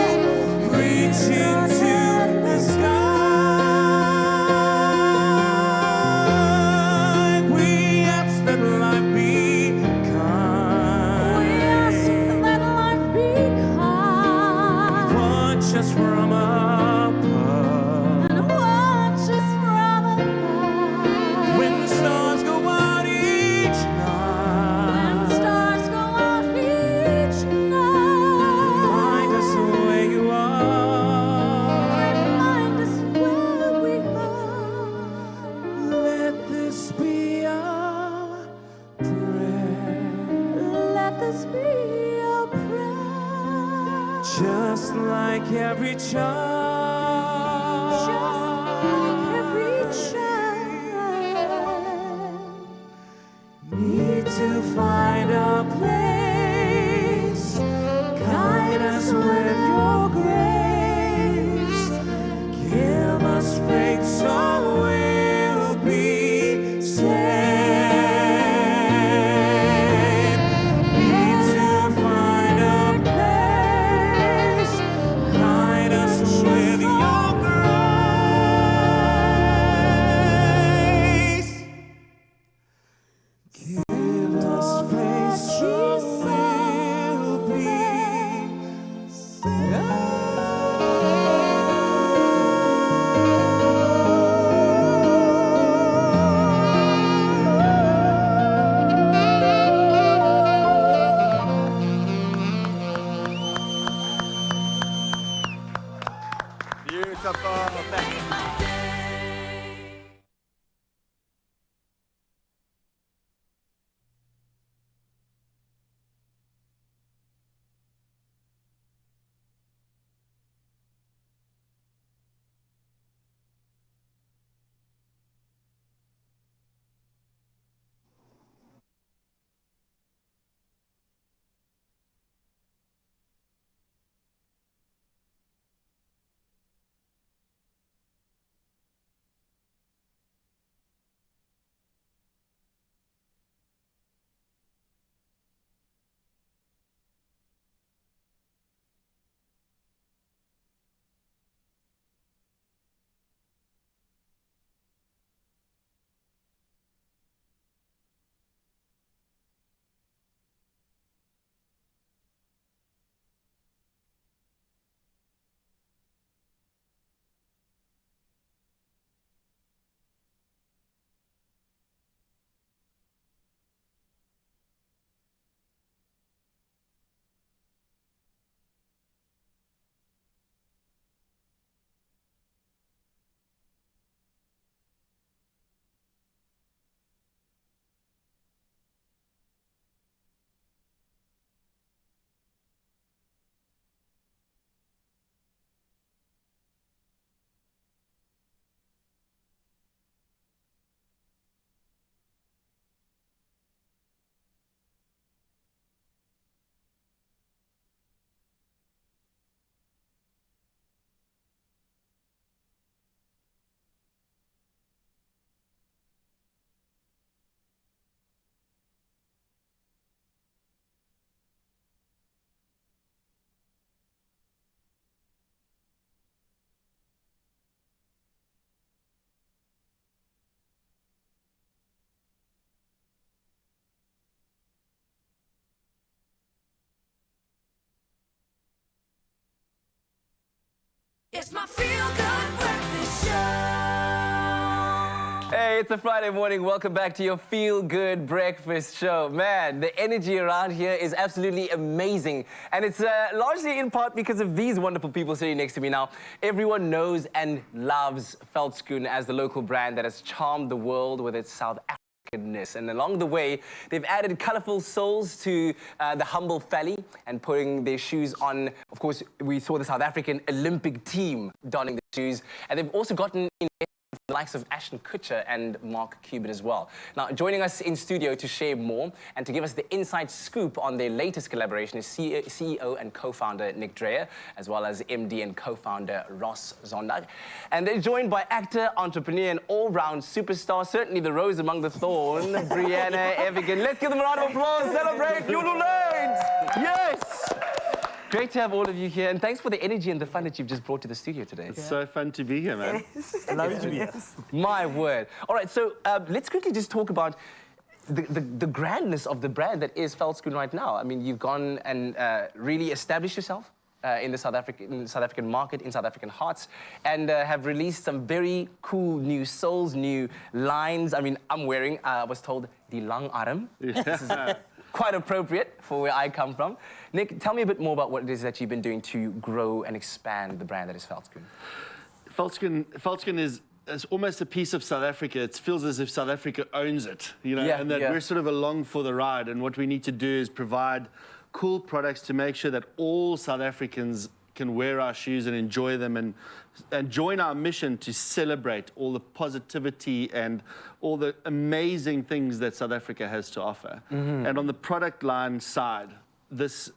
S: reaching to the sky. We ask that life be kind.
F: We ask that life be kind.
S: Watch us from above.
F: And watch us from above.
S: When the stars go out each night.
F: When stars go out each night.
S: Remind us where you are.
F: Remind us where we are.
S: Let this be our prayer.
F: Let this be our prayer.
S: Just like every child.
F: Just like every child.
S: Need to find a place. Guide us with your grace. Give us faith so we'll be saved. Need to find a place. Guide us with your grace. Give us faith so we'll be
C: Beautiful. Thank you.
F: It's my feel-good breakfast show.
A: Hey, it's a Friday morning. Welcome back to your Feel Good Breakfast Show. Man, the energy around here is absolutely amazing. And it's largely in part because of these wonderful people sitting next to me now. Everyone knows and loves Veldskoen as the local brand that has charmed the world with its South Africanness. And along the way, they've added colorful soles to the humble valley and putting their shoes on. Of course, we saw the South African Olympic team donning the shoes. And they've also gotten in the likes of Ashton Kutcher and Mark Cuban as well. Now, joining us in studio to share more and to give us the inside scoop on their latest collaboration is CEO and co-founder Nick Dreyer, as well as MD and co-founder Ross Zondag. And they're joined by actor, entrepreneur, and all-round superstar, certainly the rose among the thorn, Brianna Evigan. Let's give them a round of applause. Celebrate Lulu Lane! Yes! Great to have all of you here, and thanks for the energy and the fun that you've just brought to the studio today.
T: It's so fun to be here, man.
A: Love to be here. My word. All right, so let's quickly just talk about the grandness of the brand that is Veldskoen right now. I mean, you've gone and really established yourself in the South African market, in South African hearts, and have released some very cool new soles, new lines. I mean, I'm wearing, I was told, the lang arm. This is quite appropriate for where I come from. Nick, tell me a bit more about what it is that you've been doing to grow and expand the brand that is Veldskoen.
T: Veldskoen is almost a piece of South Africa. It feels as if South Africa owns it, you know, and that we're sort of along for the ride. And what we need to do is provide cool products to make sure that all South Africans can wear our shoes and enjoy them and join our mission to celebrate all the positivity and all the amazing things that South Africa has to offer. And on the product line side, this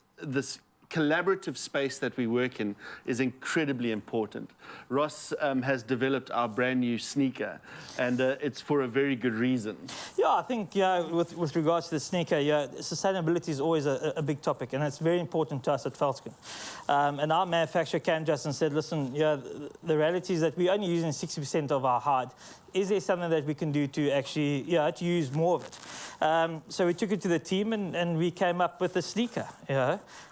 T: collaborative space that we work in is incredibly important. Ross has developed our brand new sneaker, and it's for a very good reason.
U: Yeah, I think with regards to the sneaker, sustainability is always a big topic, and it's very important to us at Veldskoen. And our manufacturer came to us and said, listen, the reality is that we're only using 60% of our hide. Is there something that we can do to actually, to use more of it? So we took it to the team and we came up with the sneaker.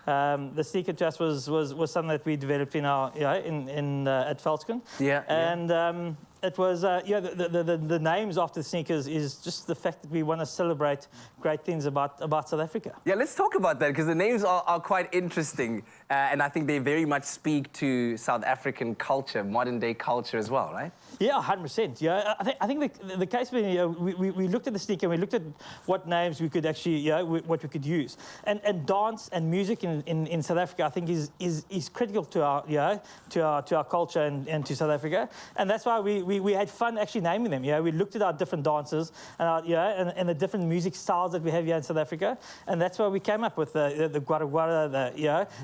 U: The sneaker to us was something that we developed in our at Veldskoen. And it was the names after the sneakers is just the fact that we want to celebrate great things about South Africa.
A: Yeah, let's talk about that because the names are quite interesting, and I think they very much speak to South African culture, modern day culture as well, right?
U: Yeah, 100%. Yeah, I think the case being, we looked at the sneaker and we looked at what names we could actually, what we could use, and dance and music in South Africa, I think is critical to our culture and to South Africa, and that's why we had fun actually naming them. We looked at our different dances and the different music styles that we have here in South Africa, and that's why we came up with the Gwara Gwara,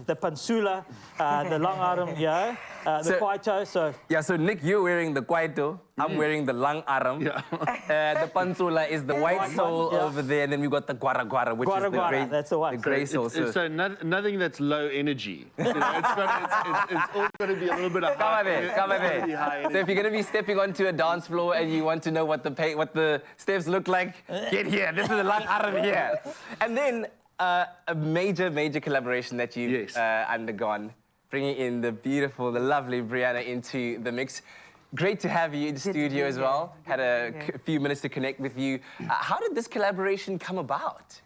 U: the Pansula, the Lang Arm, the Kwaito.
A: So Nick, you're wearing the Kwaito. I'm wearing the lang arm. The pansula is the white sole over there, and then we've got the gwara gwara, which is the gray,
U: that's the one.
A: The gray sole.
T: So nothing that's low energy. You know, it's all going to be a little bit of
A: come on there. So if you're going to be stepping onto a dance floor and you want to know what the steps look like, get here. This is the lang arm here. And then a major collaboration that you've undergone, bringing in the beautiful, the lovely Brianna into the mix. Great to have you in the studio as well. Had a few minutes to connect with you. How did this collaboration come about?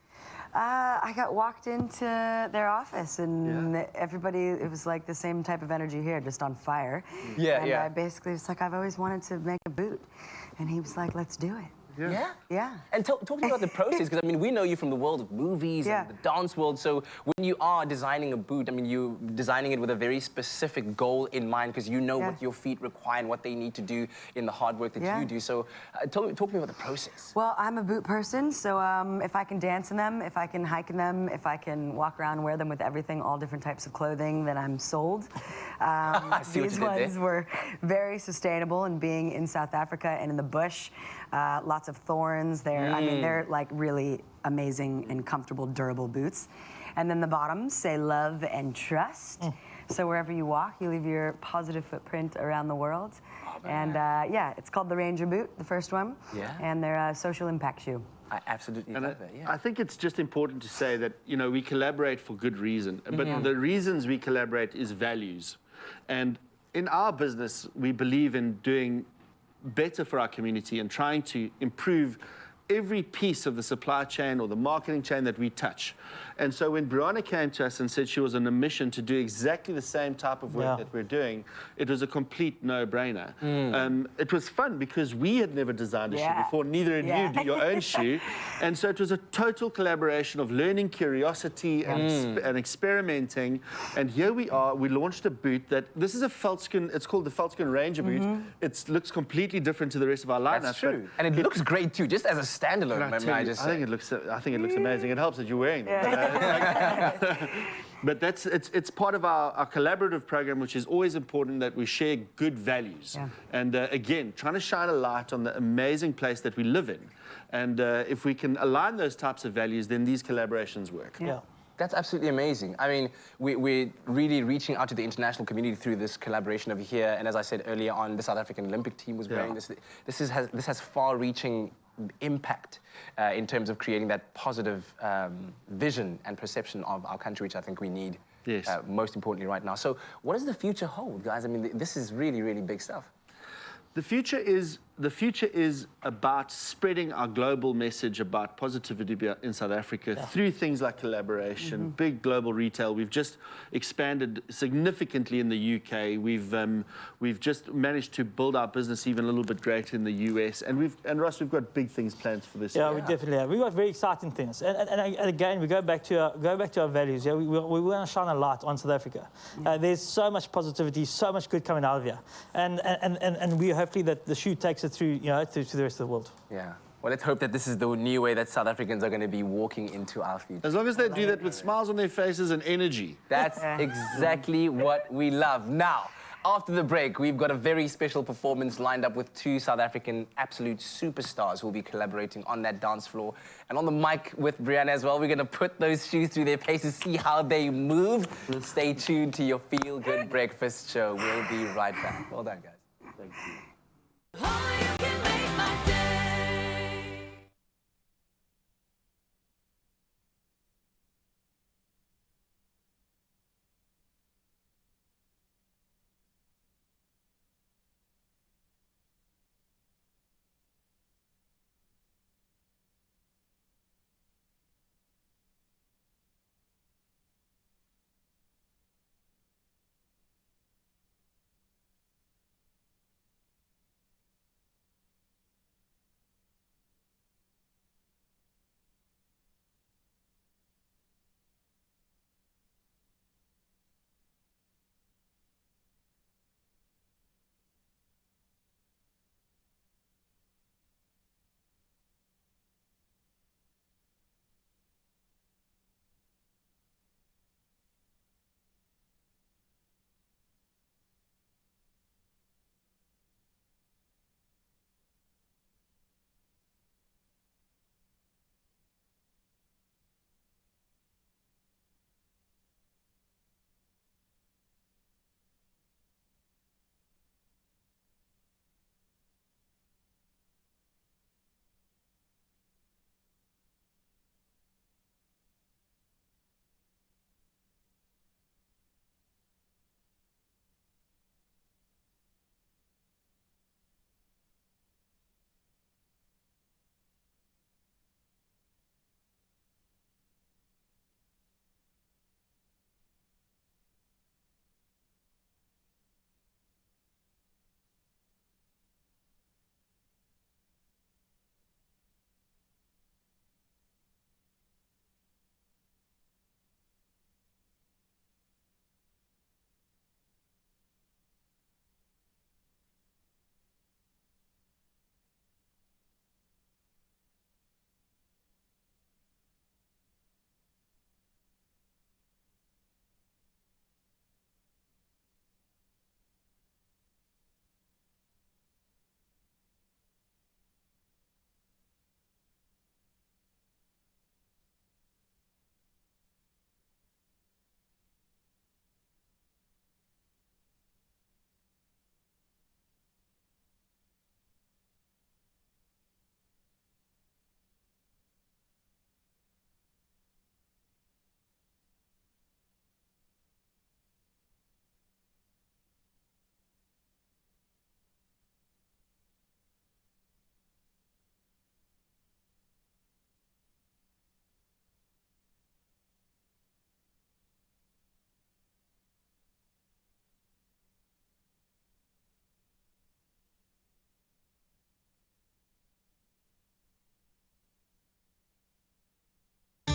V: I got walked into their office and everybody, it was like the same type of energy here, just on fire. I basically was like, I've always wanted to make a boot. And he was like, let's do it.
A: Yeah. And talk to me about the process, because I mean, we know you from the world of movies and the dance world. So when you are designing a boot, I mean, you're designing it with a very specific goal in mind, because you know what your feet require and what they need to do in the hard work that you do. So talk to me about the process.
V: Well, I'm a boot person, so if I can dance in them, if I can hike in them, if I can walk around and wear them with everything, all different types of clothing, then I'm sold. These ones were very sustainable, and being in South Africa and in the bush, lots of thorns there. I mean, they're like really amazing and comfortable, durable boots. And then the bottoms say love and trust. So wherever you walk, you leave your positive footprint around the world. And it's called the Ranger boot, the first one. And they're a social impact shoe.
A: I absolutely love it,
T: I think it's just important to say that, you know, we collaborate for good reason. But the reasons we collaborate is values. And in our business, we believe in doing better for our community and trying to improve every piece of the supply chain or the marketing chain that we touch. And so when Brianna came to us and said she was on a mission to do exactly the same type of work that we're doing, it was a complete no-brainer. It was fun because we had never designed a shoe before, neither had you do your own shoe. And so it was a total collaboration of learning, curiosity, and experimenting. And here we are, we launched a boot that, this is a Veldsken, it's called the Veldsken Ranger boot. It looks completely different to the rest of our lineup.
A: That's true. And it looks great too, just as a standalone.
T: I think it looks amazing. It helps that you're wearing them. But it's part of our collaborative program, which is always important that we share good values. And again, trying to shine a light on the amazing place that we live in. And if we can align those types of values, then these collaborations work.
A: That's absolutely amazing. I mean, we're really reaching out to the international community through this collaboration over here. And as I said earlier on, the South African Olympic team was wearing this. This has far-reaching impact in terms of creating that positive vision and perception of our country, which I think we need most importantly right now. So what does the future hold, guys? I mean, this is really, really big stuff.
T: The future is about spreading our global message about positivity in South Africa through things like collaboration, big global retail. We've just expanded significantly in the UK. We've just managed to build our business even a little bit greater in the US. And Ross, we've got big things planned for this year.
U: We definitely have. We've got very exciting things. And again, we go back to our values. We want to shine a light on South Africa. There's so much positivity, so much good coming out of here. And we hopefully that the shoe takes it through, to the rest of the world.
A: Yeah. Well, let's hope that this is the new way that South Africans are going to be walking into our future.
T: As long as they do that with smiles on their faces and energy.
A: That's exactly what we love. Now, after the break, we've got a very special performance lined up with two South African absolute superstars who will be collaborating on that dance floor. And on the mic with Brianna as well, we're going to put those shoes through their paces, see how they move. Stay tuned to your Feel Good Breakfast show. We'll be right back. Well done, guys.
T: Thank you.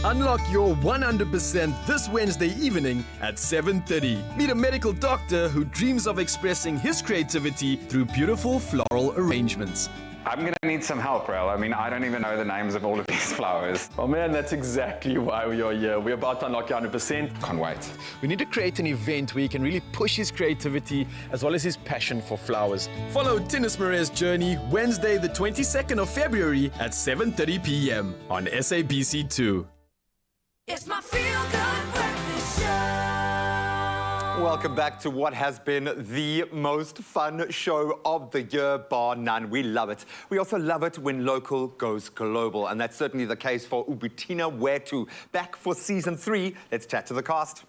D: Unlock your 100% this Wednesday evening at 7:30. Meet a medical doctor who dreams of expressing his creativity through beautiful floral arrangements.
J: I'm going to need some help, Rel. I mean, I don't even know the names of all of these flowers.
W: Oh man, that's exactly why we are here. We're about to unlock your 100%.
J: Can't wait.
D: We need to create an event where he can really push his creativity as well as his passion for flowers. Follow Tinus Marais' journey Wednesday, the 22nd of February at 7:30 p.m. on SABC2.
F: It's my feel-good breakfast show.
C: Welcome back to what has been the most fun show of the year, bar none. We love it. We also love it when local goes global, and that's certainly the case for Ubutina Wetu. Back for season 3. Let's chat to the cast.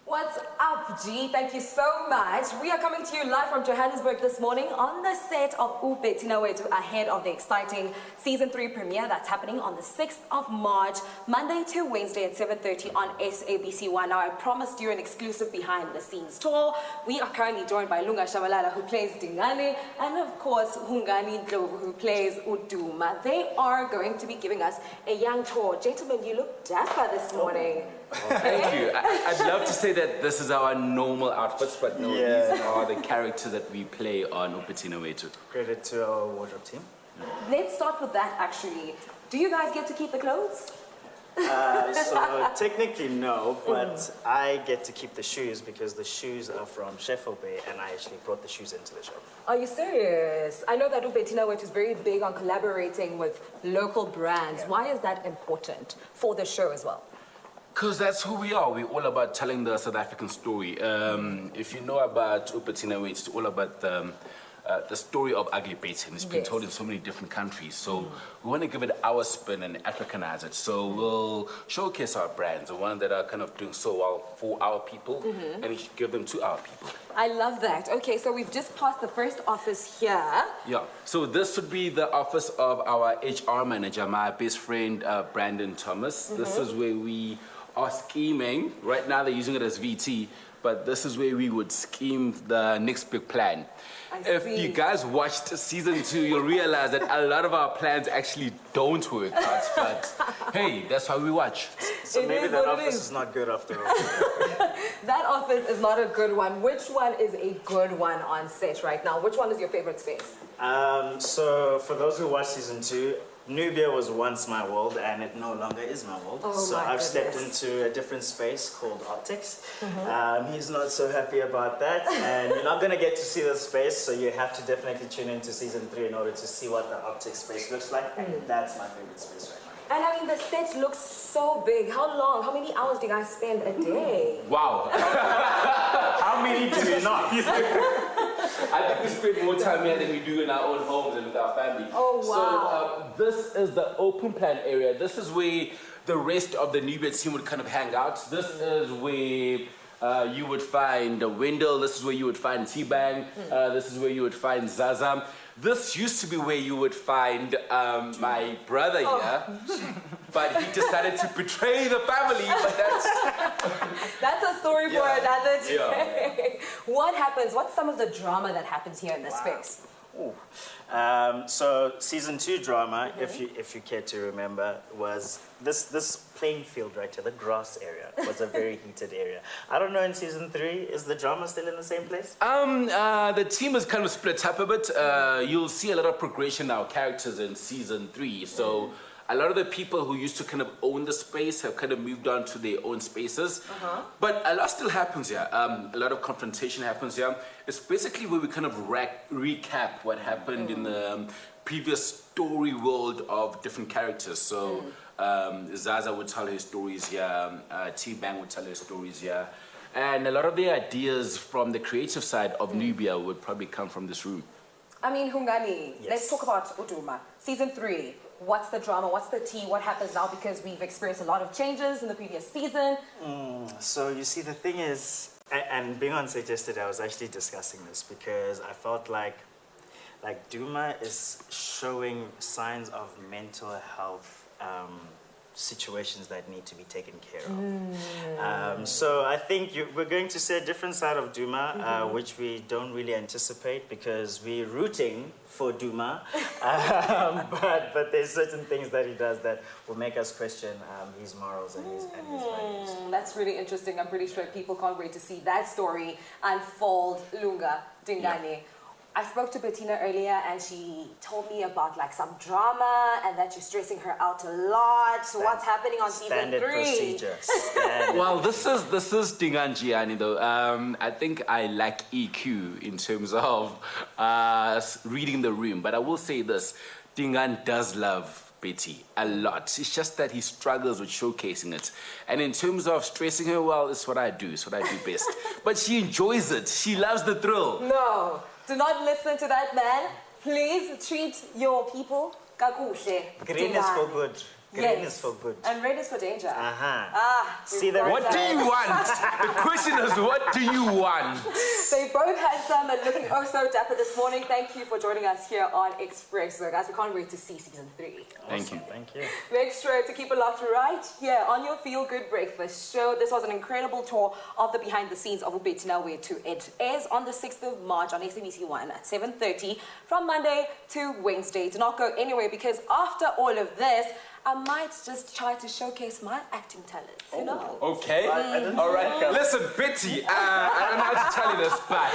Q: What's up, G? Thank you so much. We are coming to you live from Johannesburg this morning on the set of Ubutina Wetu ahead of the exciting season 3 premiere that's happening on the 6th of March, Monday to Wednesday at 7:30 on SABC1. Now, I promised you an exclusive behind-the-scenes tour. We are currently joined by Lunga Shabalala, who plays Dingane, and of course, Hungani Ndlovu, who plays Uduma. They are going to be giving us a young tour. Gentlemen, you look dapper this morning.
X: Thank you. I'd love to say that this is our normal outfits, but no, these are the characters that we play on Ubutina Wetu.
Y: Credit to our wardrobe team.
Q: Let's start with that, actually. Do you guys get to keep the clothes?
Y: So technically no, but I get to keep the shoes because the shoes are from Sheffield Bay and I actually brought the shoes into the shop.
Q: Are you serious? I know that Ubutina Wetu is very big on collaborating with local brands. Why is that important for the show as well?
X: Because that's who we are. We're all about telling the South African story. If you know about Ubutina Wetu, it's all about the story of Ugly Betty. It's been told in so many different countries. So we want to give it our spin and Africanize it. So we'll showcase our brands, the ones that are kind of doing so well for our people, and we should give them to our people.
Q: I love that. Okay, so we've just passed the first office here.
X: Yeah, so this would be the office of our HR manager, my best friend, Brandon Thomas. This is where we are scheming. Right now they're using it as VT, but this is where we would scheme the next big plan. If you guys watched season 2, you'll realize that a lot of our plans actually don't work out, but hey, that's why we watch.
Y: So maybe that office is not good after all.
Q: That office is not a good one. Which one is a good one on set right now? Which one is your favorite space?
Y: So for those who watched season 2, Nubia was once my world and it no longer is my world. So I've stepped into a different space called Optics. He's not so happy about that and you're not going to get to see the space, so you have to definitely tune into season 3 in order to see what the Optics space looks like, and that's my favorite space right now.
Q: And I mean, the set looks so big. How many hours do you guys spend a day?
X: Wow.
Y: How many do you not?
X: I think we spend more time here than we do in our own homes and with our family.
Q: Oh, wow.
X: So this is the open plan area. This is where the rest of the Nubia team would kind of hang out. This is where you would find Wendell. This is where you would find T-Bang. This is where you would find Zaza. This used to be where you would find my brother here, but he decided to betray the family, but
Q: that's a story for another day.
X: Yeah.
Q: What happens? What's some of the drama that happens here in this space?
Y: So season 2 drama, if you care to remember, was this playing field right here, the grass area, was a very heated area. I don't know in season 3, is the drama still in the same place?
X: The team is kind of split up a bit. You'll see a lot of progression in our characters in season 3. So a lot of the people who used to kind of own the space have kind of moved on to their own spaces. But a lot still happens here. A lot of confrontation happens here. It's basically where we kind of recap what happened in the previous story world of different characters. So Zaza would tell her stories here, T-Bang would tell her stories here. And a lot of the ideas from the creative side of Nubia would probably come from this room.
Q: I mean, Hungani, let's talk about Uduma. Season 3, what's the drama, what's the tea, what happens now? Because we've experienced a lot of changes in the previous season.
Y: So you see, the thing is, and being on set yesterday, I was actually discussing this because I felt like Duma is showing signs of mental health situations that need to be taken care of. So I think we're going to see a different side of Duma, which we don't really anticipate because we're rooting for Duma. But there's certain things that he does that will make us question his morals and his values.
Q: That's really interesting. I'm pretty sure people can't wait to see that story unfold. Lunga, Dingane.
Y: Yeah.
Q: I spoke to Bettina earlier and she told me about like some drama and that you're stressing her out a lot. So what's happening on season 3?
Y: Procedure.
X: Well, this is Dinganjiani though. I think I lack EQ in terms of reading the room. But I will say this, Dingan does love Betty a lot. It's just that he struggles with showcasing it. And in terms of stressing her, well, it's what I do. It's what I do best. But she enjoys it. She loves the thrill.
Q: No, do not listen to that man. Please treat your people kakuhle.
Y: Green is for good. Green is for good.
Q: And red is for danger.
Y: See the
X: what do you want? The question is, what do you want?
Q: They both handsome and looking oh so dapper this morning. Thank you for joining us here on Expresso. Guys, we can't wait to see season 3.
X: Thank you.
Y: Thank you.
Q: Make sure to keep it locked right here on your Feel Good Breakfast show. This was an incredible tour of the behind the scenes of Ubetina Way 2. It airs on the 6th of March on SABC1 at 7:30 from Monday to Wednesday. Do not go anywhere because after all of this, I might just try to showcase my acting talents, you know?
X: Okay. All right. Listen, Betty, I don't know how to tell you this, but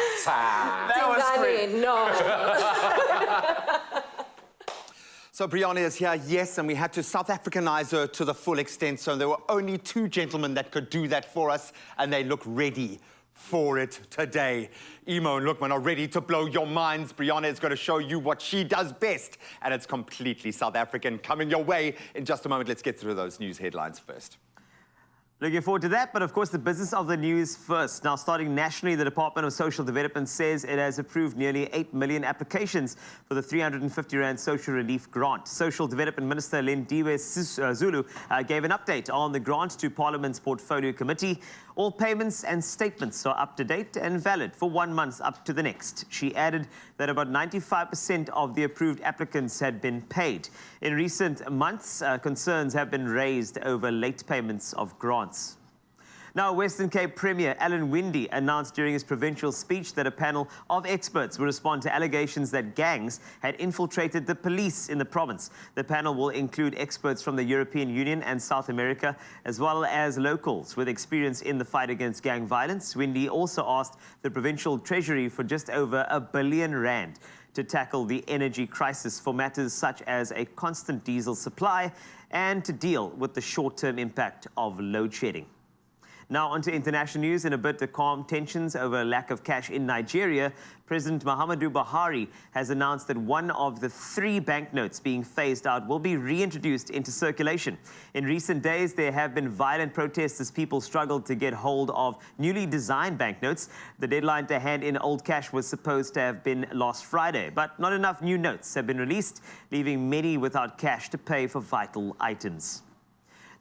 X: that was great.
Q: No.
C: So Brianna is here, yes, and we had to South Africanize her to the full extent. So there were only 2 gentlemen that could do that for us, and they look ready for it today. Emo and Lookman are ready to blow your minds. Brianna is going to show you what she does best, and it's completely South African coming your way in just a moment. Let's get through those news headlines first.
B: Looking forward to that, but of course the business of the news first. Now, starting nationally, the Department of Social Development says it has approved nearly 8 million applications for the 350 Rand Social Relief Grant. Social Development Minister Lindiwe Zulu gave an update on the grant to Parliament's Portfolio Committee. All payments and statements are up to date and valid for 1 month up to the next. She added that about 95% of the approved applicants had been paid. In recent months, concerns have been raised over late payments of grants. Now, Western Cape Premier Alan Winde announced during his provincial speech that a panel of experts will respond to allegations that gangs had infiltrated the police in the province. The panel will include experts from the European Union and South America, as well as locals with experience in the fight against gang violence. Winde also asked the provincial treasury for just over R1 billion to tackle the energy crisis for matters such as a constant diesel supply and to deal with the short-term impact of load shedding. Now onto international news. In a bid to calm tensions over a lack of cash in Nigeria, President Muhammadu Buhari has announced that one of the 3 banknotes being phased out will be reintroduced into circulation. In recent days, there have been violent protests as people struggled to get hold of newly designed banknotes. The deadline to hand in old cash was supposed to have been last Friday, but not enough new notes have been released, leaving many without cash to pay for vital items.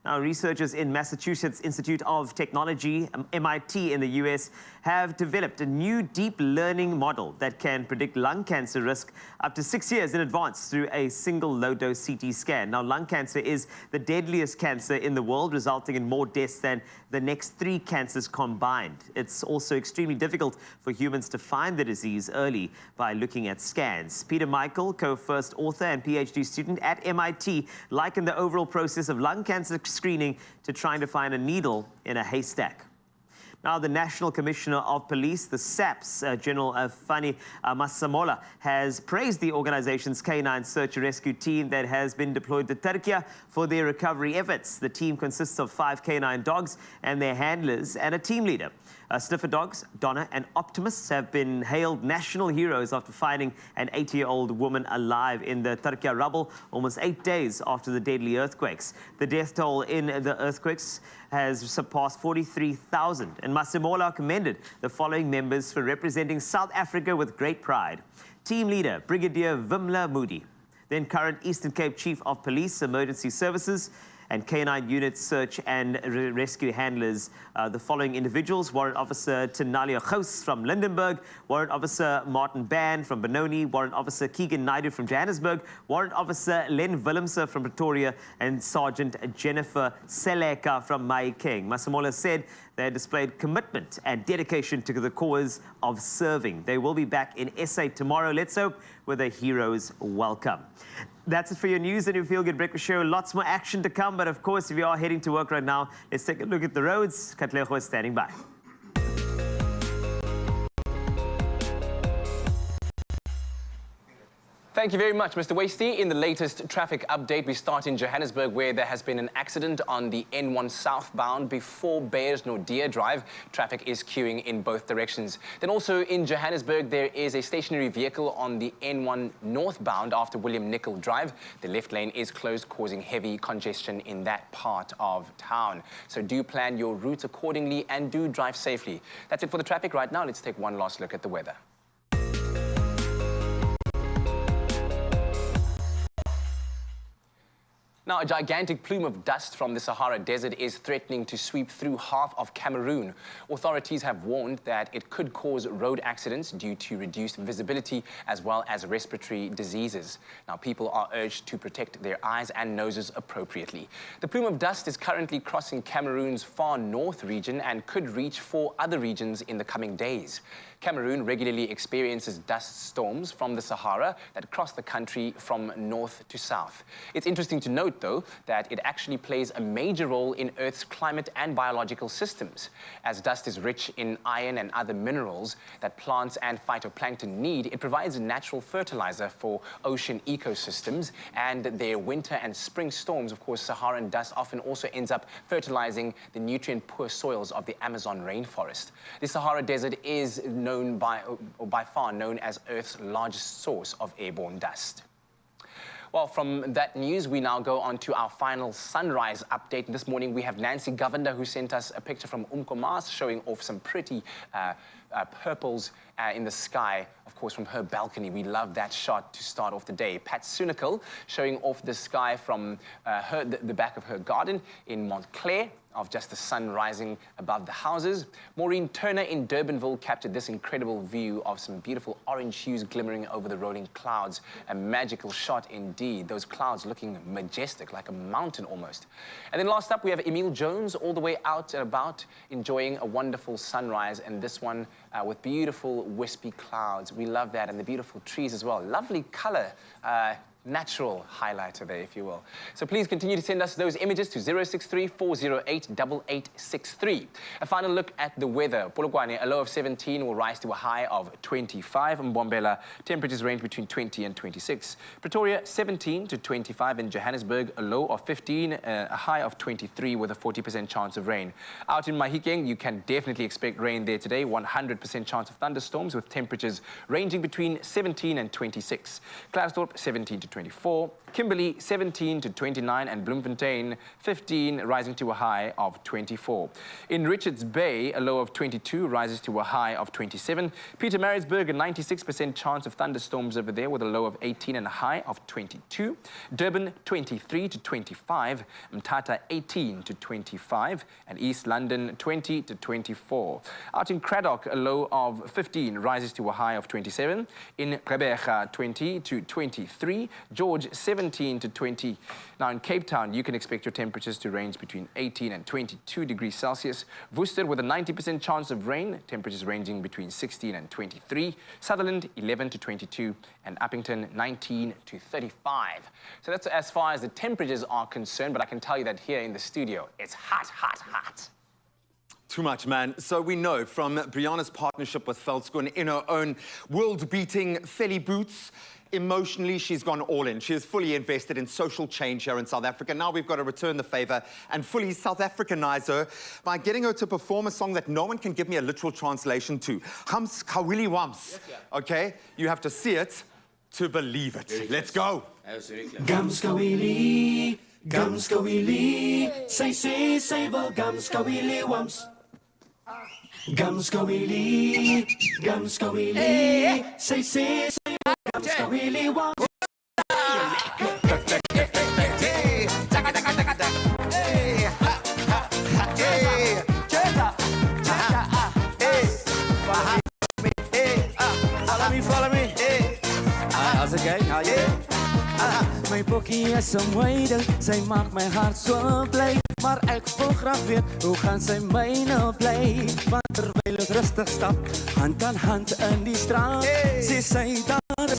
B: Now, researchers in Massachusetts Institute of Technology, MIT in the US, have developed a new deep learning model that can predict lung cancer risk up to 6 years in advance through a single low-dose CT scan. Now, lung cancer is the deadliest cancer in the world, resulting in more deaths than the next 3 cancers combined. It's also extremely difficult for humans to find the disease early by looking at scans. Peter Michael, co-first author and PhD student at MIT, likened the overall process of lung cancer screening to trying to find a needle in a haystack. Now, the National Commissioner of Police, the SAPS, General Fani Masemola, has praised the organization's canine search and rescue team that has been deployed to Turkey for their recovery efforts. The team consists of 5 canine dogs and their handlers and a team leader. Sniffer dogs, Donna and Optimus, have been hailed national heroes after finding an 80-year-old woman alive in the Turkey rubble almost 8 days after the deadly earthquakes. The death toll in the earthquakes has surpassed 43,000, and Masemola commended the following members for representing South Africa with great pride. Team leader, Brigadier Vimla Moody, then current Eastern Cape Chief of Police Emergency Services, and K9 units search and rescue handlers the following individuals: Warrant Officer Tenalia Gous from Lindenburg, Warrant Officer Martin Ban from Benoni, Warrant Officer Keegan Naidu from Johannesburg, Warrant Officer Len Willemse from Pretoria, and Sergeant Jennifer Seleka from Mahikeng. Masemola said they displayed commitment and dedication to the cause of serving. They will be back in SA tomorrow, let's hope, with a hero's welcome. That's it for your news and your Feel Good Breakfast Show. Lots more action to come, but of course, if you are heading to work right now, let's take a look at the roads. Katlego is standing by.
A: Thank you very much, Mr. Wasty. In the latest traffic update, we start in Johannesburg, where there has been an accident on the N1 southbound before Beyers-Naudé Drive. Traffic is queuing in both directions. Then also in Johannesburg, there is a stationary vehicle on the N1 northbound after William Nicol Drive. The left lane is closed, causing heavy congestion in that part of town. So do plan your route accordingly and do drive safely. That's it for the traffic right now. Let's take one last look at the weather. Now, a gigantic plume of dust from the Sahara Desert is threatening to sweep through half of Cameroon. Authorities have warned that it could cause road accidents due to reduced visibility as well as respiratory diseases. Now, people are urged to protect their eyes and noses appropriately. The plume of dust is currently crossing Cameroon's far north region and could reach 4 other regions in the coming days. Cameroon regularly experiences dust storms from the Sahara that cross the country from north to south. It's interesting to note, though, that it actually plays a major role in Earth's climate and biological systems. As dust is rich in iron and other minerals that plants and phytoplankton need, it provides natural fertilizer for ocean ecosystems, and their winter and spring storms, of course, Saharan dust often also ends up fertilizing the nutrient-poor soils of the Amazon rainforest. The Sahara Desert is by far known as Earth's largest source of airborne dust. Well, from that news, we now go on to our final sunrise update. This morning, we have Nancy Govender, who sent us a picture from Umkomaas showing off some pretty purples in the sky, of course, from her balcony. We love that shot to start off the day. Pat Sunical showing off the sky from the back of her garden in Montclair, of just the sun rising above the houses. Maureen Turner in Durbanville captured this incredible view of some beautiful orange hues glimmering over the rolling clouds. A magical shot indeed. Those clouds looking majestic, like a mountain almost. And then last up, we have Emile Jones all the way out and about, enjoying a wonderful sunrise, and this one with beautiful wispy clouds. We love that, and the beautiful trees as well. Lovely color. Natural highlighter there, if you will. So please continue to send us those images to 063-408-8863. A final look at the weather. Polokwane, a low of 17 will rise to a high of 25. Mbombela, temperatures range between 20 and 26. Pretoria, 17 to 25. In Johannesburg, a low of 15, a high of 23 with a 40% chance of rain. Out in Mahikeng, you can definitely expect rain there today. 100% chance of thunderstorms with temperatures ranging between 17 and 26. Klerksdorp, 17 to 24, Kimberley 17 to 29, and Bloemfontein 15, rising to a high of 24. In Richards Bay, a low of 22 rises to a high of 27. Pietermaritzburg, a 96% chance of thunderstorms over there with a low of 18 and a high of 22. Durban 23 to 25, Mthatha 18 to 25, and East London 20 to 24. Out in Cradock, a low of 15 rises to a high of 27. In Gqeberha 20 to 23. George 17 to 20. Now in Cape Town, you can expect your temperatures to range between 18 and 22 degrees Celsius. Worcester with a 90% chance of rain, temperatures ranging between 16 and 23. Sutherland 11 to 22, and Uppington 19 to 35. So that's as far as the temperatures are concerned, but I can tell you that here in the studio, it's hot, hot, hot.
C: Too much, man. So we know from Brianna's partnership with Veldskoen in her own world-beating Felly boots, emotionally, she's gone all in. She is fully invested in social change here in South Africa. Now we've got to return the favor and fully South Africanize her by getting her to perform a song that no one can give me a literal translation to. Hums Kawili Wams. Yes, yeah. Okay? You have to see it to believe it. Let's go.
S: Gums Kawili, Gums Kawili, say, well, Gums Kawili Wams. Gums Kawili, Gums Kawili, say, Gums Kawili Wams. My bokkie is 'n mooi ding, sy maak my hart so bly. Maar ek wil graag weet, hoe gaan sy my nou bly? Want terwyl ek rustig stap, hand aan hand in die straat, sê sy daar is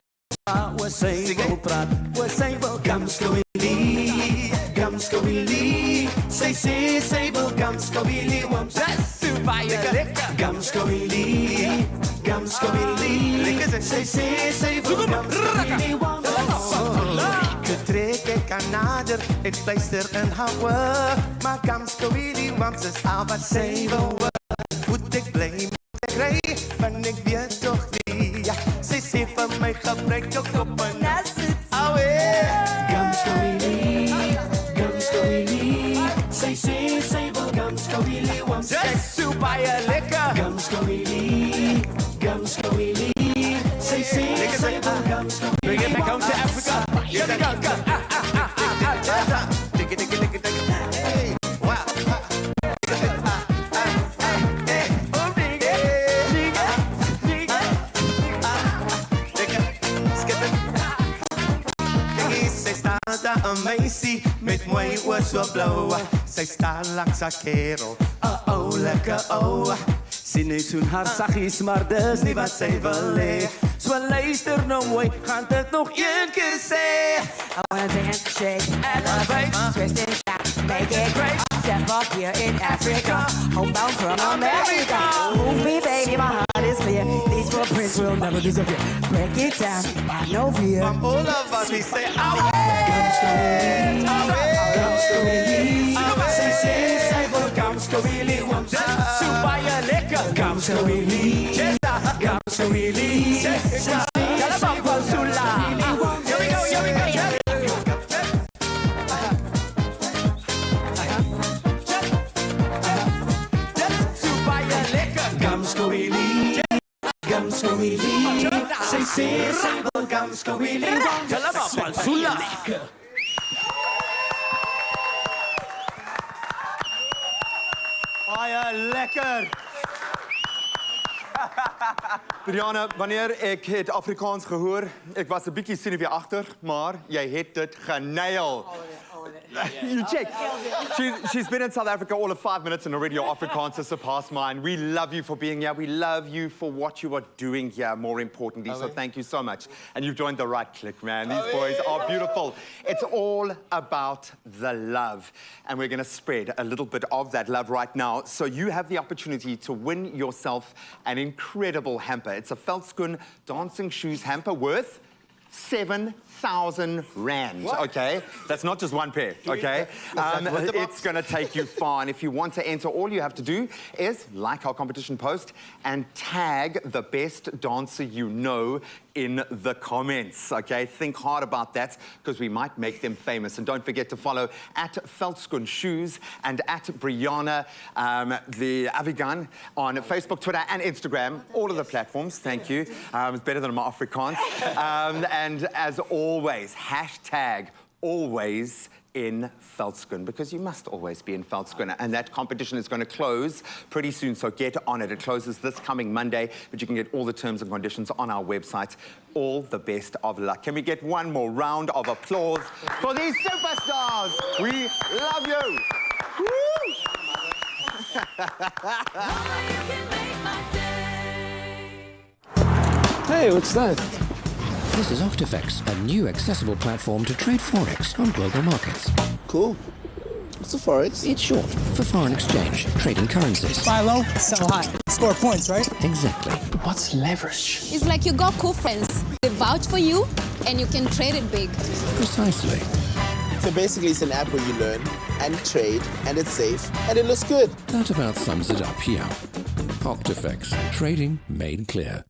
S: oor sy wil praat, oor sy wil gamskowili, gamskowili. Sy sê sy wil gamskowili, want dis so baie lekker. Gamskowili, gamskowili. Sy sê sy wil gamskowili, want trek ek aan nader, ek fluister in haar oor, maar gamskowili, want sy is al wat sy wil hoor. Moet ek bly, moet ek ry, want ek weet toch nie, ja, sy sê vir my gebruik jou kop en as het gamskowili, gamskowili. Sy sê sy wil gamskowili, want sy is so baie lekker. Gamskowili, gamskowili. Sy sê sy wil gamskowili. Bring it back home to Africa. Here we go, go. Dig it, dig it, dig it, dig it. Hey, wow. Oh, dig it, dig it, dig it. Dig it, skip it. Kijk, sy staan daar amazing, met mooi oor so blauw. Sy staan langs haar kerel, oh, lekker, oh. Sien net soen haar saggies, maar dis nie wat sy wil hê. So luister nou mooi, gaan dit nog een keer sê. I wanna dance, shake, elevate, twist and shout, make it great. Step up here in Africa, homebound from America. Move me, baby, my heart is clear. These footprints will never disappear. Break it down, no fear. From all of us, we say, away. Gamskowili, gamskowili. Say, say, say, for gamskowili. That's super lekker. Gamskowili, gamskowili. Say, say, say, for Zula. Here we go, here we go, here we go. Gamskowili, gamskowili. Say, say, say, for gamskowili. For Zula.
C: Baie lekker. Brianna, wanneer ek het Afrikaans gehoor, ek was 'n bietjie senuweeagtig, maar jy het dit genail. You check. She's been in South Africa all of 5 minutes and already your Afrikaans has surpassed mine. We love you for being here. We love you for what you are doing here, more importantly. So thank you so much. And you've joined the right clique, man. These boys are beautiful. It's all about the love. And we're going to spread a little bit of that love right now. So you have the opportunity to win yourself an incredible hamper. It's a Veldskoen dancing shoes hamper worth 7,000 rand, okay? That's not just one pair, okay? It's going to take you far, and if you want to enter, all you have to do is like our competition post and tag the best dancer you know in the comments, okay? Think hard about that, because we might make them famous. And don't forget to follow at Veldskoen Shoes and at Brianna the Avigan on Facebook, Twitter, and Instagram. All of the platforms, thank you. It's better than my Afrikaans. And as always, hashtag always in Veldskoen, because you must always be in Veldskoen. And that competition is going to close pretty soon, so get on it. It closes this coming Monday, but you can get all the terms and conditions on our website. All the best of luck. Can we get one more round of applause for these superstars? We love you. Woo!
G: Hey, what's that? This is Octifex, a new accessible platform to trade Forex on global markets. Cool. What's a Forex? It's short for foreign exchange, trading currencies.
I: Buy low, sell high. Score points, right?
G: Exactly.
I: What's leverage?
K: It's like you got cool friends. They vouch for you, and you can trade it big.
G: Precisely.
M: So basically it's an app where you learn and trade, and it's safe, and it looks good.
G: That about sums it up here. Octifex, trading made clear.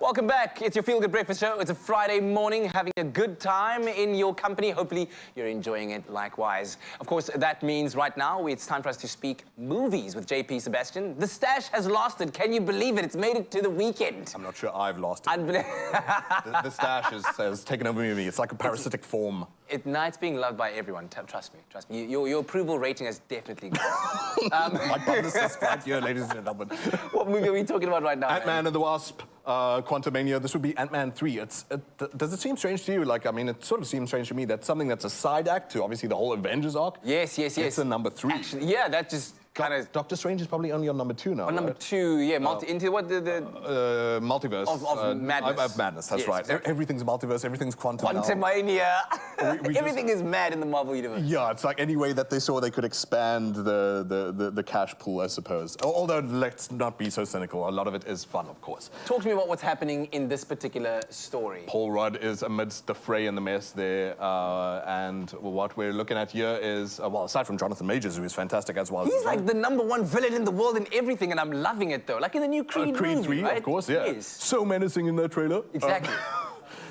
A: Welcome back. It's your Feel Good Breakfast Show. It's a Friday morning, having a good time in your company. Hopefully, you're enjoying it likewise. Of course, that means right now, it's time for us to speak movies with JP Sebastian. The stash has lasted. Can you believe it? It's made it to the weekend.
E: I'm not sure I've lost it. The stash has taken over me. It's like a parasitic form.
A: Now it's being loved by everyone. Trust me. Trust me. Your approval rating has definitely gone.
E: My publicist right here, ladies and gentlemen.
A: What movie are we talking about right now?
E: Ant-Man and the Wasp, Quantumania. This would be Ant-Man 3. Does it seem strange to you? Like, I mean, it sort of seems strange to me that something that's a side act to obviously the whole Avengers arc.
A: Yes.
E: It's a number 3.
A: Actually, yeah, that just kind of.
E: Doctor Strange is probably only on number 2 now.
A: On number 2, yeah. Into what the
E: multiverse
A: of madness.
E: Of madness. That's right.
A: Exactly.
E: Everything's multiverse. Everything's quantum.
A: Quantumania. Everything is mad in the Marvel universe.
E: Yeah, it's like any way that they saw they could expand the cash pool, I suppose. Although let's not be so cynical. A lot of it is fun, of course.
A: Talk to me about what's happening in this particular story.
E: Paul Rudd is amidst the fray and the mess there, and what we're looking at here is, well, aside from Jonathan Majors, who is fantastic as well.
A: He's like the #1 villain in the world in everything, and I'm loving it though. Like in the new Creed movie,
E: Creed 3,
A: right?
E: of course, yeah.
A: Yes.
E: So menacing in that trailer.
A: Exactly.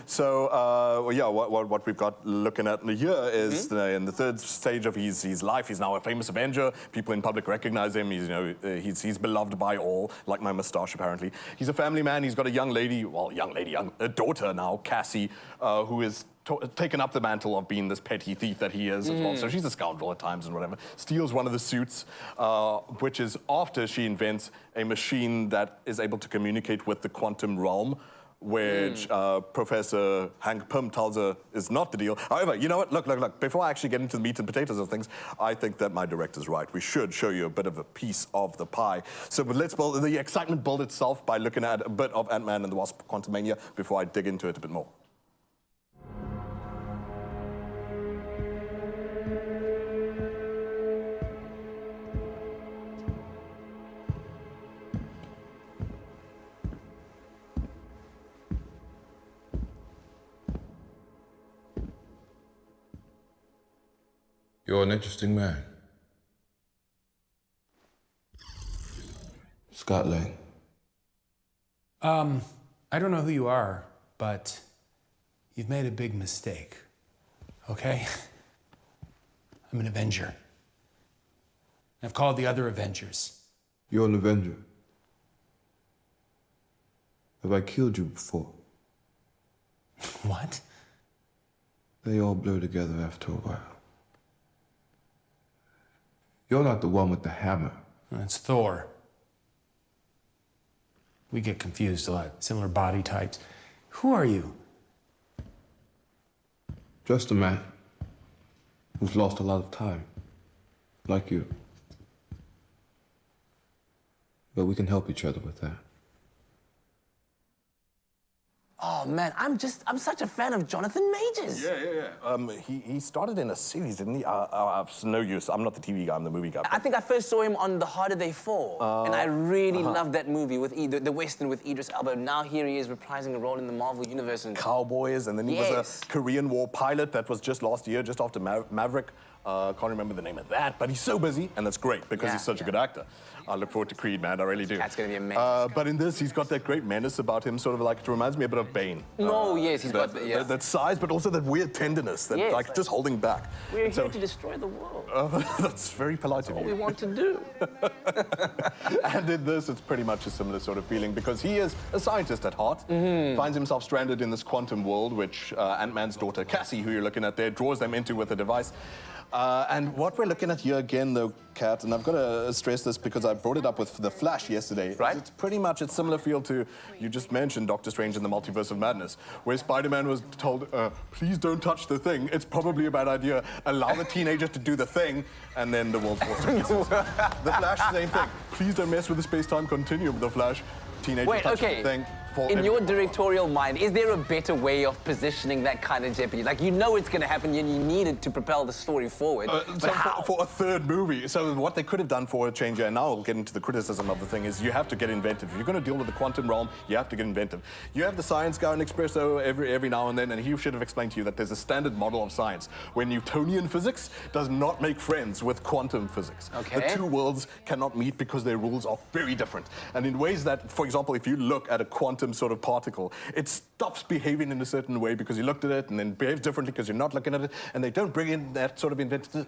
E: So, yeah, what we've got looking at here is in the third stage of his life. He's now a famous Avenger. People in public recognize him. He's, he's beloved by all, like my moustache, apparently. He's a family man. He's got a a daughter now, Cassie, who is taken up the mantle of being this petty thief that he is as well. So she's a scoundrel at times and whatever. Steals one of the suits, which is after she invents a machine that is able to communicate with the quantum realm, which Professor Hank Pym tells her is not the deal. However, you know what? Look. Before I actually get into the meat and potatoes of things, I think that my director's right. We should show you a bit of a piece of the pie. So let's build the excitement build itself by looking at a bit of Ant-Man and the Wasp: Quantumania before I dig into it a bit more.
H: You're an interesting man. Scott Lang.
L: I don't know who you are, but you've made a big mistake, okay? I'm an Avenger. I've called the other Avengers.
H: You're an Avenger. Have I killed you before?
L: What?
H: They all blur together after a while. You're not the one with the hammer.
L: That's Thor. We get confused a lot. Similar body types. Who are you?
H: Just a man who's lost a lot of time, like you. But we can help each other with that.
A: Oh man, I'm such a fan of Jonathan Majors.
E: Yeah. He started in a series, didn't he? No use. I'm not the TV guy. I'm the movie guy.
A: I think I first saw him on The Harder They Fall, and I really loved that movie with the Western with Idris Elba. Now here he is reprising a role in the Marvel universe and
E: Cowboys, and then he was a Korean War pilot that was just last year, just after Maverick. Can't remember the name of that, but he's so busy, and that's great because he's such a good actor. I look forward to Creed, man. I really do.
A: That's going to be amazing.
E: But in this, he's got that great menace about him, sort of like, it reminds me a bit of Bane.
A: Yes, he's got
E: that size, but also that weird tenderness, that like just holding back.
A: We're here to destroy the world.
E: That's very polite of you.
A: What we want to do.
E: And in this, it's pretty much a similar sort of feeling because he is a scientist at heart, finds himself stranded in this quantum world, which Ant-Man's daughter, Cassie, who you're looking at there, draws them into with a device. And what we're looking at here again, though, Kat, and I've got to stress this because I brought it up with The Flash yesterday.
A: Right.
E: It's pretty much a similar feel to, you just mentioned Doctor Strange in the Multiverse of Madness, where Spider-Man was told, please don't touch the thing. It's probably a bad idea. Allow the teenager to do the thing, and then the world's forced to pieces. The Flash, same thing. Please don't mess with the space-time continuum, The Flash. Teenager touches the thing.
A: In your directorial mind, is there a better way of positioning that kind of jeopardy? Like, you know it's going to happen and you need it to propel the story forward.
E: So for a third movie, so what they could have done for a change, and now I'll get into the criticism of the thing, is you have to get inventive. If you're going to deal with the quantum realm, you have to get inventive. You have the science guy in Expresso every now and then, and he should have explained to you that there's a standard model of science where Newtonian physics does not make friends with quantum physics.
A: Okay.
E: The two worlds cannot meet because their rules are very different. And in ways that, for example, if you look at a quantum quantum sort of particle. It stops behaving in a certain way because you looked at it and then behaves differently because you're not looking at it, and they don't bring in that sort of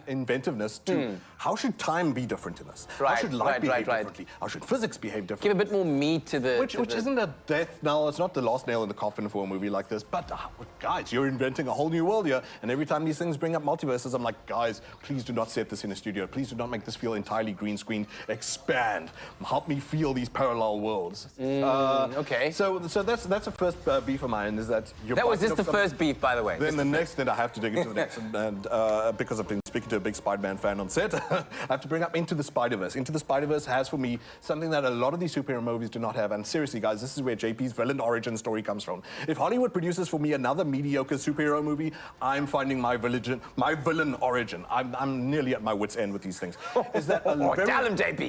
E: inventiveness to how should time be different in this? How should light behave differently? How should physics behave differently?
A: Give a bit more meat to the...
E: Which isn't a death knell, it's not the last nail in the coffin for a movie like this, but guys, you're inventing a whole new world here, and every time these things bring up multiverses, I'm like, guys, please do not set this in a studio. Please do not make this feel entirely green screened. Expand. Help me feel these parallel worlds.
A: Okay.
E: So that's the first beef of mine, is that you're...
A: That was just the first beef, by the way.
E: Then the next, then I have to dig into the next, and because I've been speaking to a big Spider-Man fan on set, I have to bring up Into the Spider-Verse. Into the Spider-Verse has, for me, something that a lot of these superhero movies do not have, and seriously, guys, this is where JP's villain origin story comes from. If Hollywood produces for me another mediocre superhero movie, I'm finding my villain origin. I'm nearly at my wit's end with these things. Is that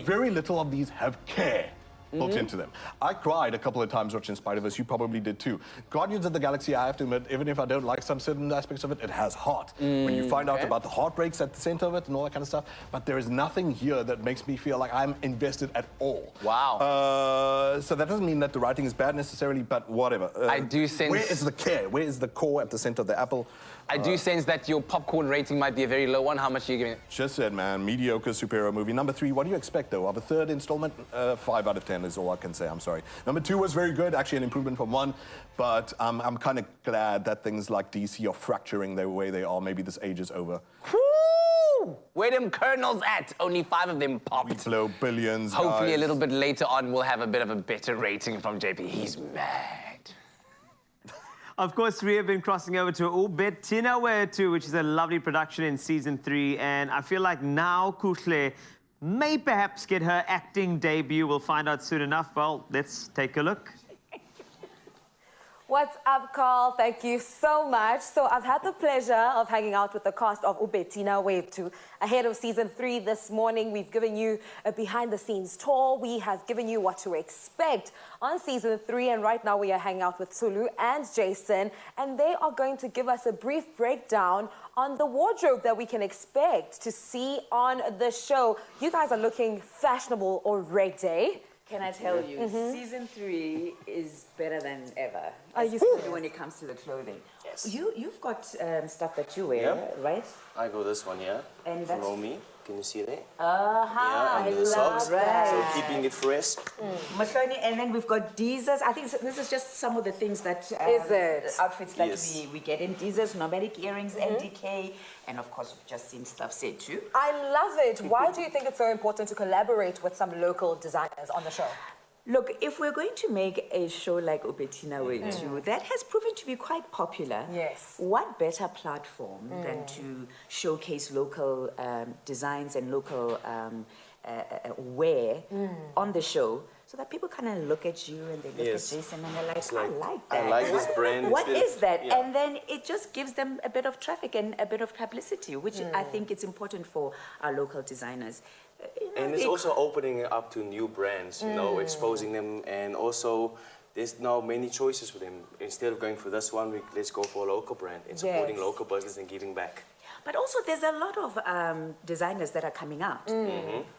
E: very little of these have care built into them. I cried a couple of times watching Spider-Verse. You probably did too. Guardians of the Galaxy, I have to admit, even if I don't like some certain aspects of it, it has heart. When you find out about the heartbreaks at the center of it and all that kind of stuff, but there is nothing here that makes me feel like I'm invested at all.
A: Wow.
E: So that doesn't mean that the writing is bad necessarily, but whatever.
A: I do sense...
E: Where is the care? Where is the core at the center of the apple?
A: I do sense that your popcorn rating might be a very low one. How much are you giving it?
E: Just said, man, mediocre superhero movie. Number 3, what do you expect, though? Of a third installment, 5 out of 10 is all I can say, I'm sorry. Number 2 was very good, actually an improvement from 1, but I'm kind of glad that things like DC are fracturing the way they are. Maybe this age is over.
A: Woo! Where them kernels at? Only 5 of them popped.
E: We blow billions,
A: Hopefully
E: guys.
A: a little bit later on we'll have a bit of a better rating from JP. He's mad.
B: Of course, we have been crossing over to Ubetina Wetu, which is a lovely production in season 3, and I feel like now Kuhle may perhaps get her acting debut. We'll find out soon enough. Well, let's take a look.
Q: What's up, Carl? Thank you so much. So I've had the pleasure of hanging out with the cast of Ubetina Wetu ahead of season 3 this morning. We've given you a behind-the-scenes tour. We have given you what to expect on season 3, and right now we are hanging out with Sulu and Jason, and they are going to give us a brief breakdown on the wardrobe that we can expect to see on the show. You guys are looking fashionable already.
N: Can I tell you, season 3 is better than ever.
Q: Are you
N: especially
Q: serious?
N: when it comes to the clothing?
O: Yes.
N: You've got stuff that you wear, right?
O: I go this one, yeah.
N: And that's...
O: Follow me. Can you see that?
N: I
O: and the
N: love
O: socks.
N: that.
O: So keeping it fresh.
N: Mahloni, and then we've got Deezers. I think this is just some of the things that...
Q: Is it?
N: Outfits that
O: Yes.
N: we get in. Deezers, nomadic earrings, MDK, and of course, we've just seen stuff said too.
Q: I love it. Why do you think it's so important to collaborate with some local designers on the show?
N: Look, if we're going to make a show like Ubetina Wetu, that has proven to be quite popular.
Q: Yes.
N: What better platform than to showcase local designs and local wear on the show, so that people kind of look at you and they look
O: Yes.
N: at Jason and they're like,
O: It's
N: I
O: like,
N: like that.
O: I like this brand.
N: What
O: instead
N: is
O: of-
N: that?
O: Yeah.
N: And then it just gives them a bit of traffic and a bit of publicity, which I think it's important for our local designers.
O: And it's also opening it up to new brands, you know, exposing them, and also there's now many choices for them. Instead of going for this one, let's go for a local brand and supporting
N: Yes.
O: local business and giving back.
N: But also, there's a lot of designers that are coming out,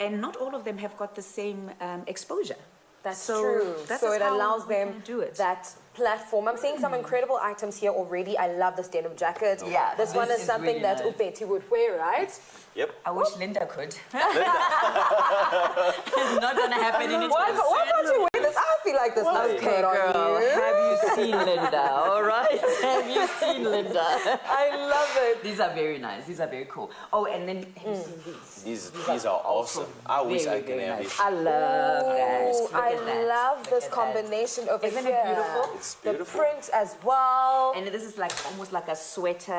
N: and not all of them have got the same exposure.
Q: That's
N: So
Q: true.
N: that
Q: So
N: is
Q: it
N: how
Q: allows
N: we
Q: them
N: can do it.
Q: that platform. I'm seeing some incredible items here already. I love this denim jacket.
N: Yeah,
Q: This one
N: this
Q: is
N: is
Q: something
N: really
Q: that
N: nice.
Q: Ubeti would wear, right?
O: Yep.
N: I wish Linda could. It's not going to happen anytime
Q: Why can't you wear this? I feel like this looks
N: Okay,
Q: good
N: girl,
Q: on you.
N: have you seen Linda? All right, have you seen Linda?
Q: I love it.
N: These are very nice. These are very cool. Oh, and then have you seen these?
O: These are awesome. I wish I could have this.
N: I love that.
Q: Ooh,
N: Look
Q: I
N: at that.
Q: love
N: Look
Q: this
N: at that.
Q: combination over
N: Isn't
Q: here.
N: it beautiful?
O: It's
Q: The
O: beautiful.
Q: print as well.
N: And this is like almost like a sweater.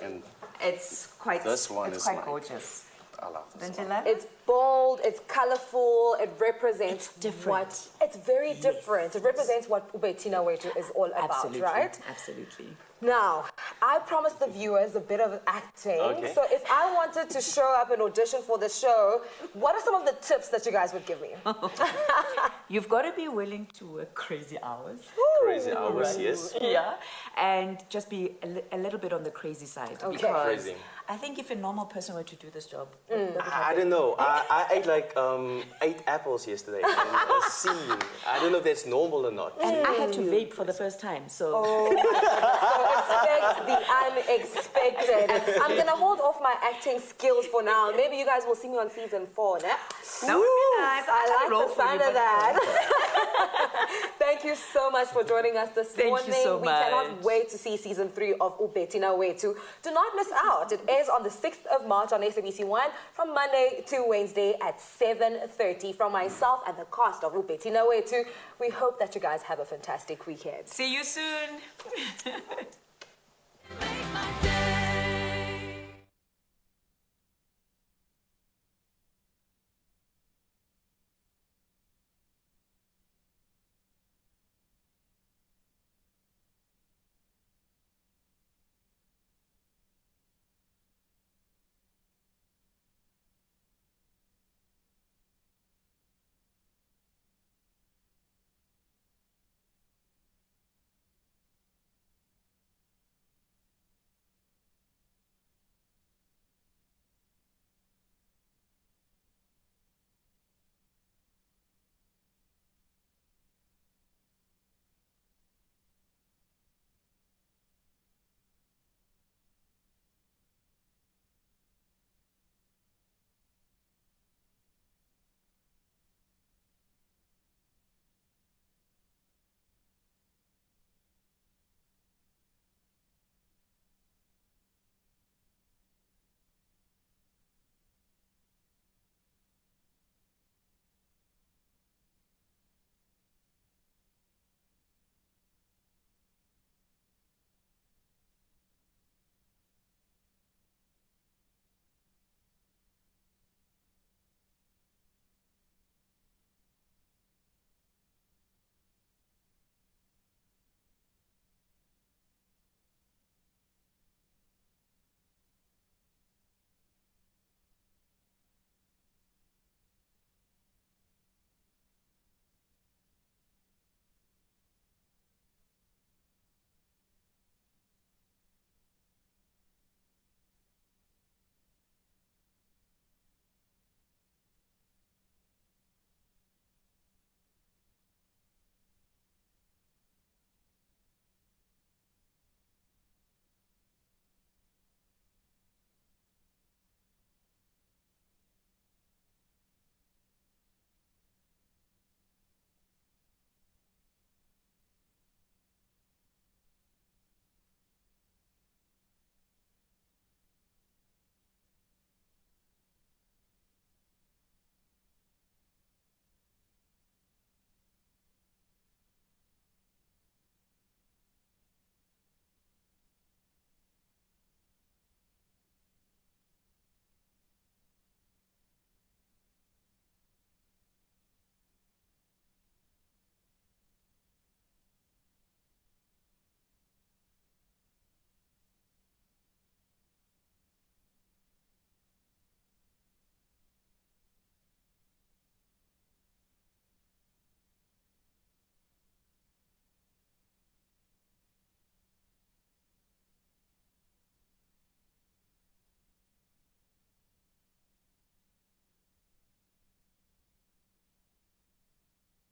O: And
N: It's quite.
O: This one
N: it's
O: is
N: quite
O: like-
N: gorgeous.
O: I love this.
N: Don't you love
Q: It's bold, it's colorful, it represents
N: It's different.
Q: It's very different. It represents what Ubetina Wetu is all about,
N: Absolutely.
Q: right?
N: Absolutely.
Q: Now, I promised the viewers a bit of acting.
O: Okay.
Q: So if I wanted to show up and audition for the show, what are some of the tips that you guys would give me?
N: You've got to be willing to work crazy hours.
O: Crazy hours, yes.
N: Yeah, and just be a little bit on the crazy side.
Q: Okay.
N: Because
O: Crazy.
N: I think if a normal person were to do this job,
O: I don't know. I ate like 8 apples yesterday. And a C. I don't know if that's normal or not.
N: And I had to vape for the first time, so...
Q: Oh my goodness. So expect the unexpected. I'm going to hold off my acting skills for now. Maybe you guys will see me on season 4. That
N: would be nice.
Q: I like the sound of that. Thank you so much for joining us this morning.
N: Thank you so
Q: we
N: much.
Q: cannot wait to see season 3 of Ubetina Wetu. Do not miss out. It airs on the 6th of March on SABC1 from Monday to Wednesday at 7:30. From myself and the cast of Ubetina Wetu, we hope that you guys have a fantastic weekend.
N: See you soon.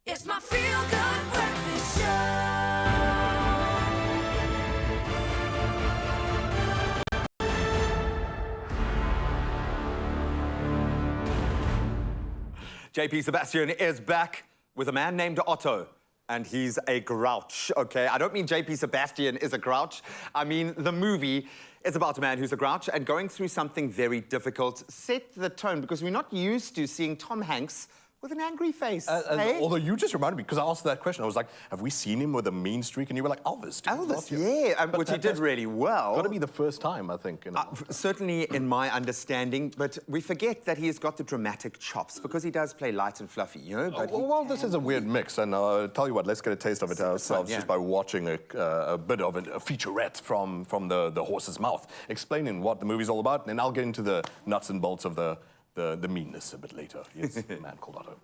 F: It's my feel-good breakfast show.
C: JP Sebastian is back with a man named Otto. And he's a grouch, okay? I don't mean JP Sebastian is a grouch. I mean, the movie is about a man who's a grouch and going through something very difficult. Set the tone, because we're not used to seeing Tom Hanks with an angry face. Hey?
E: Although you just reminded me, because I asked that question, I was like, have we seen him with a mean streak? And you were like, Elvis.
C: Elvis, yeah, which he did really well.
E: Got to be the first time, I think.
C: Certainly in my understanding, but we forget that he's got the dramatic chops, because he does play light and fluffy, you know? But
E: well, this is a weird mix, and I'll tell you what, let's get a taste of it ourselves just by watching a bit of a featurette from the horse's mouth, explaining what the movie's all about, and then I'll get into the nuts and bolts of the meanness a bit later. Here's a man called Otto.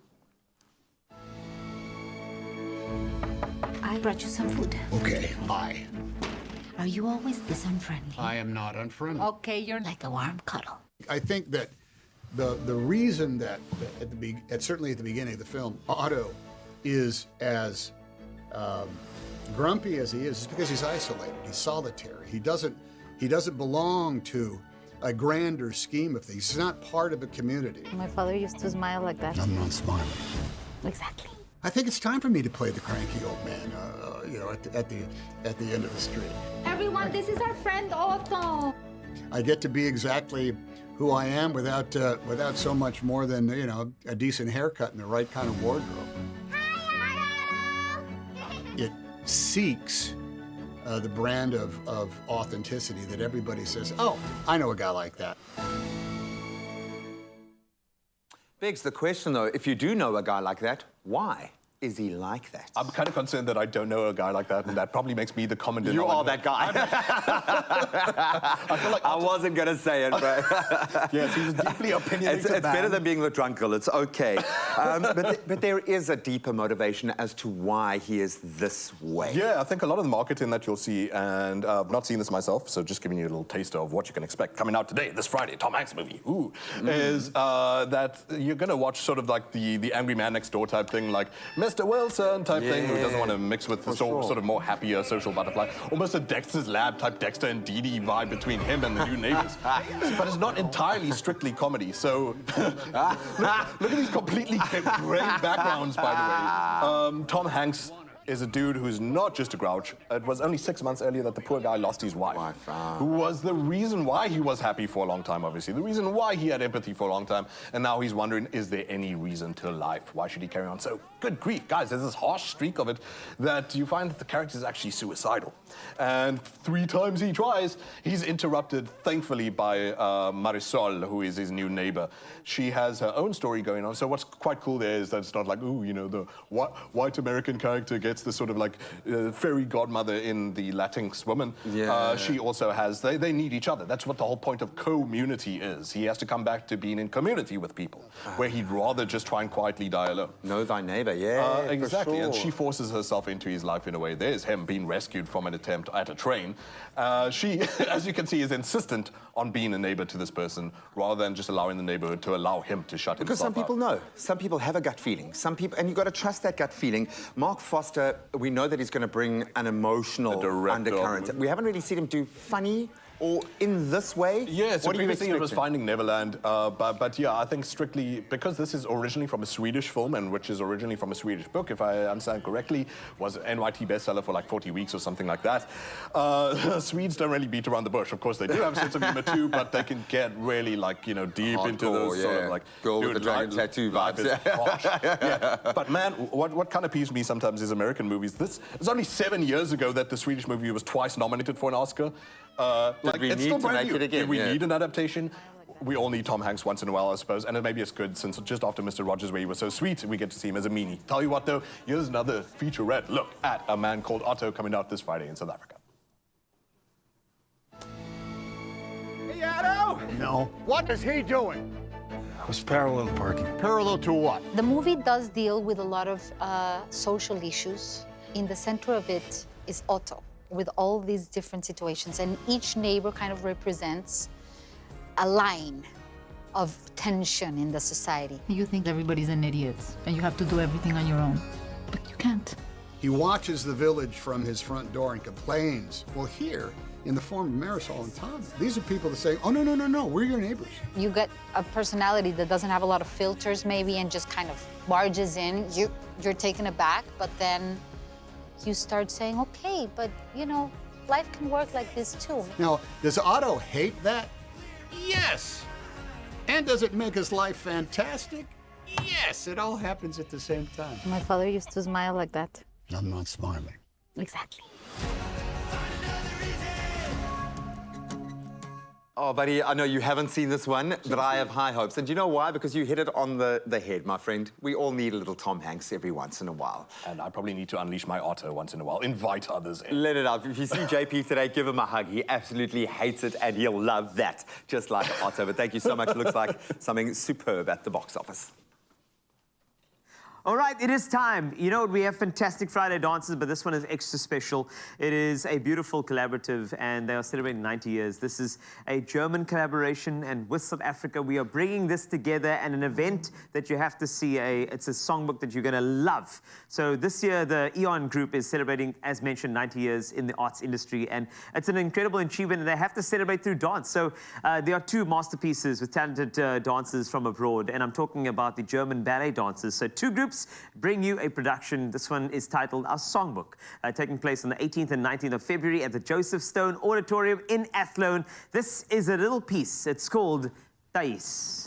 P: I brought you some food.
R: Okay, hi.
P: Are you always this unfriendly?
R: I am not unfriendly.
P: Okay, you're like a warm cuddle.
R: I think that The reason that certainly at the beginning of the film, Otto is as grumpy as he is because he's isolated. He's solitary. He doesn't belong to a grander scheme of things. He's not part of a community.
P: My father used to smile like that.
R: I'm not smiling.
P: Exactly.
R: I think it's time for me to play the cranky old man, at the end of the street.
P: Everyone, this is our friend Otto.
R: I get to be exactly who I am without so much more than a decent haircut and the right kind of wardrobe. It seeks the brand of authenticity that everybody says, oh, I know a guy like that.
C: Begs the question, though, if you do know a guy like that, why is he like that?
E: I'm kind of concerned that I don't know a guy like that, and that probably makes me the common
C: You
E: denominator.
C: are that guy.
E: I feel like
C: I wasn't going to say it, but...
E: Yes, he's a deeply opinionated
C: It's
E: man.
C: better than being the drunk girl. It's okay. But there is a deeper motivation as to why he is this way.
E: Yeah, I think a lot of the marketing that you'll see, and I've not seen this myself, so just giving you a little taster of what you can expect coming out today, this Friday, Tom Hanks movie, is that you're going to watch sort of like the angry man next door type thing, like Mr. Wilson type thing, who doesn't want to mix with the sort of more happier social butterfly. Almost a Dexter's Lab type Dexter and Dee Dee vibe between him and the new neighbors. But it's not entirely strictly comedy, so look at these completely grey backgrounds, by the way. Tom Hanks is a dude who's not just a grouch. It was only 6 months earlier that the poor guy lost his wife, who was the reason why he was happy for a long time, obviously, the reason why he had empathy for a long time, and now he's wondering, is there any reason to life? Why should he carry on? So, good grief, guys, there's this harsh streak of it that you find that the character is actually suicidal. And 3 times he tries, he's interrupted, thankfully, by Marisol, who is his new neighbor. She has her own story going on, so what's quite cool there is that it's not like, ooh, the white American character gets the sort of like fairy godmother in the Latinx woman. She also has, they need each other. That's what the whole point of community is. He has to come back to being in community with people, where he'd rather just try and quietly die alone.
C: Know thy neighbor,
E: exactly,
C: for sure.
E: and she forces herself into his life in a way. There's him being rescued from an attempt at a train. She, as you can see, is insistent on being a neighbor to this person, rather than just allowing the neighborhood to allow him to shut
C: Because
E: himself
C: some people know. Some people have a gut feeling. Some people, and you've got to trust that gut feeling. Mark Foster, we know that he's going to bring an emotional undercurrent. We haven't really seen him do funny or in this way.
E: Yeah, so
C: what are you
E: previously it was
C: expecting?
E: Finding Neverland, but yeah, I think strictly, because this is originally from a Swedish film, and which is originally from a Swedish book, if I understand correctly, was an NYT bestseller for like 40 weeks or something like that. Swedes don't really beat around the bush. Of course, they do have a sense of humor too, but they can get really like, deep
C: Hardcore,
E: into those sort of like...
C: Girl with the dragon tattoo vibes.
E: Is harsh. Yeah. But man, what kind of peeves me sometimes is American movies. This was only 7 years ago that the Swedish movie was twice nominated for an Oscar.
C: Did we
E: it's
C: need
E: still
C: to
E: brand
C: make
E: new.
C: it again?
E: Did we
C: Yeah.
E: need an adaptation? We all need Tom Hanks once in a while, I suppose, and maybe it's good since just after Mr. Rogers, where he was so sweet, we get to see him as a meanie. Tell you what, though, here's another featurette look at A Man Called Otto coming out this Friday in South Africa.
R: Hey, Otto! No. What is he doing?
H: I was parallel parking.
R: Parallel to what?
P: The movie does deal with a lot of social issues. In the center of it is Otto, with all these different situations, and each neighbor kind of represents a line of tension in the society.
T: You think everybody's an idiot and you have to do everything on your own, but you can't.
R: He watches the village from his front door and complains. Well, here, in the form of Marisol and Tom, these are people that say, oh, no, we're your neighbors.
P: You get a personality that doesn't have a lot of filters maybe and just kind of barges in. You're taken aback, but then you start saying, okay, but life can work like this too.
R: Now, does Otto hate that? Yes. And does it make his life fantastic? Yes, it all happens at the same time.
P: My father used to smile like that.
R: I'm not smiling.
P: Exactly.
C: Oh, buddy, I know you haven't seen this one, but I have high hopes. And do you know why? Because you hit it on the head, my friend. We all need a little Tom Hanks every once in a while.
E: And I probably need to unleash my Otto once in a while, invite others in.
C: Let it out. If you see JP today, give him a hug. He absolutely hates it, and he'll love that, just like Otto. But thank you so much. It looks like something superb at the box office.
B: All right, it is time. You know, we have fantastic Friday dances, but this one is extra special. It is a beautiful collaborative, and they are celebrating 90 years. This is a German collaboration, and with South Africa, we are bringing this together, and an event that you have to see. It's a songbook that you're going to love. So this year, the Eon Group is celebrating, as mentioned, 90 years in the arts industry, and it's an incredible achievement, and they have to celebrate through dance. So there are two masterpieces with talented dancers from abroad, and I'm talking about the German ballet dancers. So two groups bring you a production. This one is titled Our Songbook, taking place on the 18th and 19th of February at the Joseph Stone Auditorium in Athlone. This is a little piece. It's called Thais.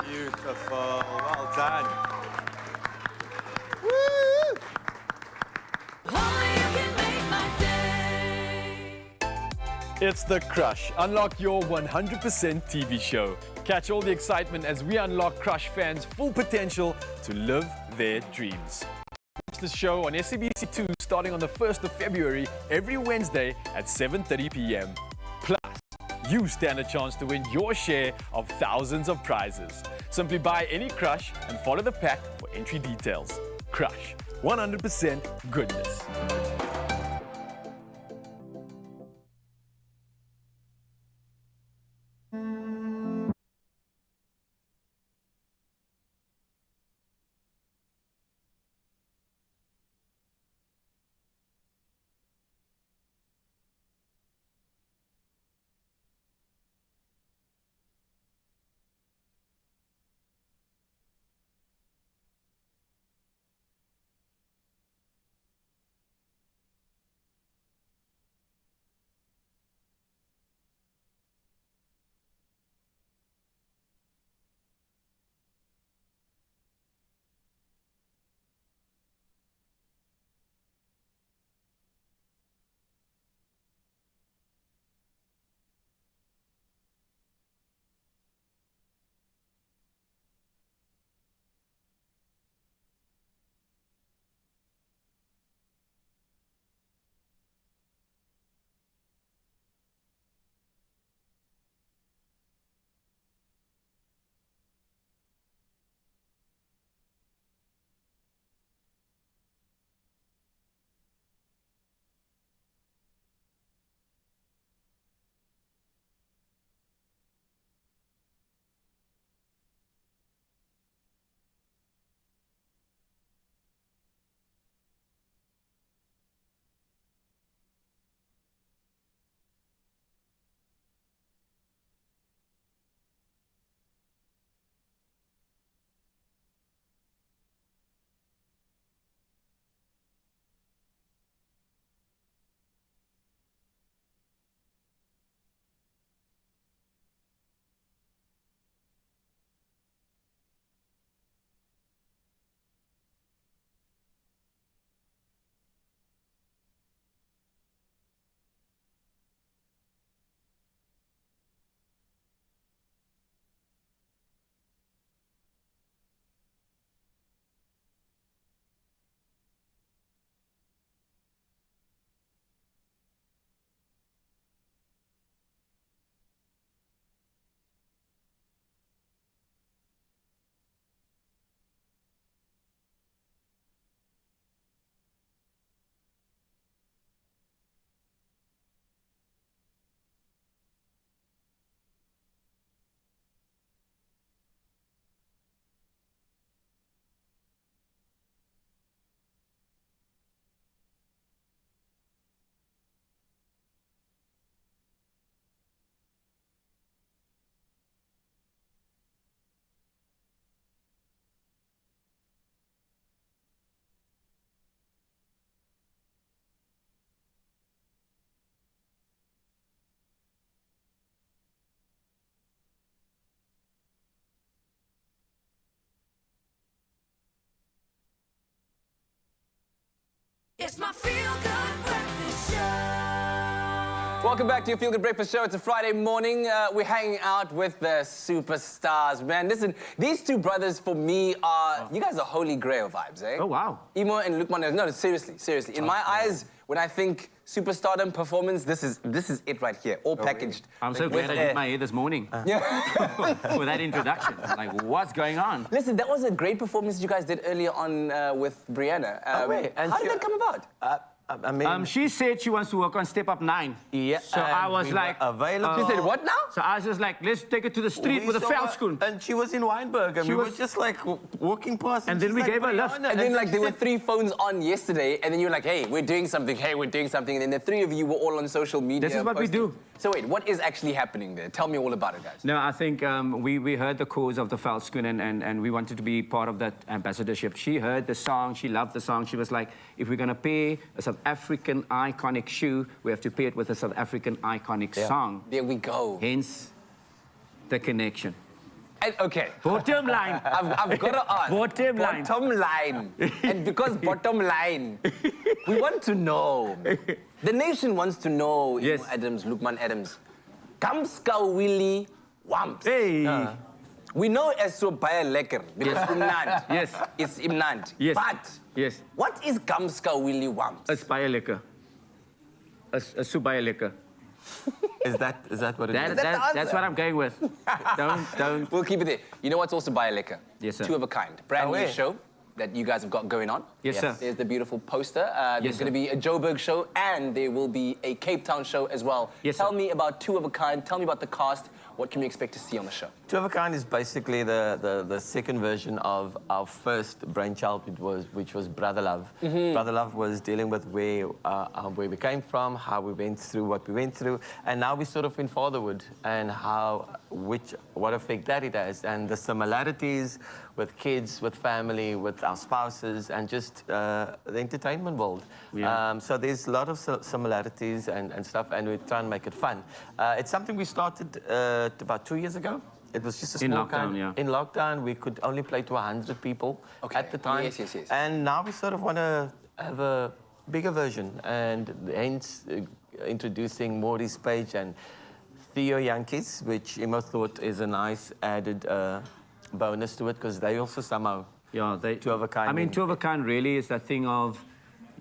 C: Beautiful. Well done.
D: It's The Crush. Unlock your 100% TV show. Catch all the excitement as we unlock Crush fans' full potential to live their dreams. Watch the show on SABC2 starting on the 1st of February every Wednesday at 7:30 p.m. Plus, you stand a chance to win your share of thousands of prizes. Simply buy any Crush and follow the pack for entry details. Crush, 100% goodness.
F: It's my feel-good breakfast show.
A: Welcome back to your Feel Good Breakfast Show. It's a Friday morning. We're hanging out with the superstars, man. Listen, these two brothers for me are, you guys are holy grail vibes, eh?
J: Oh, wow.
A: Emo and Lukman. No, seriously. In my eyes, when I think superstardom performance, this is it right here, all packaged.
J: I'm so glad I did my hair this morning. For that introduction. Like, what's going on?
A: Listen, that was a great performance you guys did earlier on with Brianna. How did that come about?
J: I mean... she said she wants to work on Step Up 9.
U: Yeah.
J: So I was like...
U: available.
A: She said, what now?
J: So I was just like, let's take it to the street with a veldskoen.
U: And she was in Weinberg, and we were just like walking past.
J: And then we gave her a lift.
A: And then like there were 3 phones on yesterday, and then you were like, hey, we're doing something, and then the 3 of you were all on social media.
J: This is what we do.
A: So wait, what is actually happening there? Tell me all about it, guys.
J: No, I think we heard the cause of the veldskoen, and we wanted to be part of that ambassadorship. She heard the song, she loved the song. She was like, if we're going to pair a South African iconic shoe, we have to pair it with a South African iconic song.
A: There we go.
J: Hence, the connection.
A: And, okay.
J: Bottom line.
A: I've got to ask.
J: Bottom line.
A: Bottom line. And because bottom line, we want to know. The nation wants to know,
J: yes.
A: Adams, Lukman Adams. Kamska Willy Wamps.
J: Hey.
A: We know as so baya lekker because imnand.
J: Yes.
A: It's imnand.
J: Yes.
A: But
J: yes.
A: What is Kamska Willy Wamps?
J: It's baie lekker. It's so baie lekker.
U: Is that what it is?
J: That's what I'm going with. Don't.
A: We'll keep it there. You know what's also by Lekker?
J: Yes, sir.
A: Two of a kind. Brand new show that you guys have got going on.
J: Yes, sir.
A: There's the beautiful poster. There's going to be a Joburg show and there will be a Cape Town show as well.
J: Yes,
A: Tell me about Two of a Kind. Tell me about the cast. What can we expect to see on the show?
U: Two of a Kind is basically the second version of our first brainchild, which was Brother Love. Brother Love was dealing with where we came from, how we went through what we went through, and now we sort of in fatherhood and what effect that it has, and the similarities with kids, with family, with our spouses, and just the entertainment world.
J: Yeah.
U: So there's a lot of similarities and stuff, and we try and make it fun. It's something we started about 2 years ago. It was just a small kind. In lockdown, we could only play to 100 people at the time.
A: Yes.
U: And now we sort of want to have a bigger version, and hence introducing Maurice Page and Theo Yankees, which Imo thought is a nice added bonus to it, because they also somehow Two of a Kind.
J: I mean, Two of a Kind really is that thing of,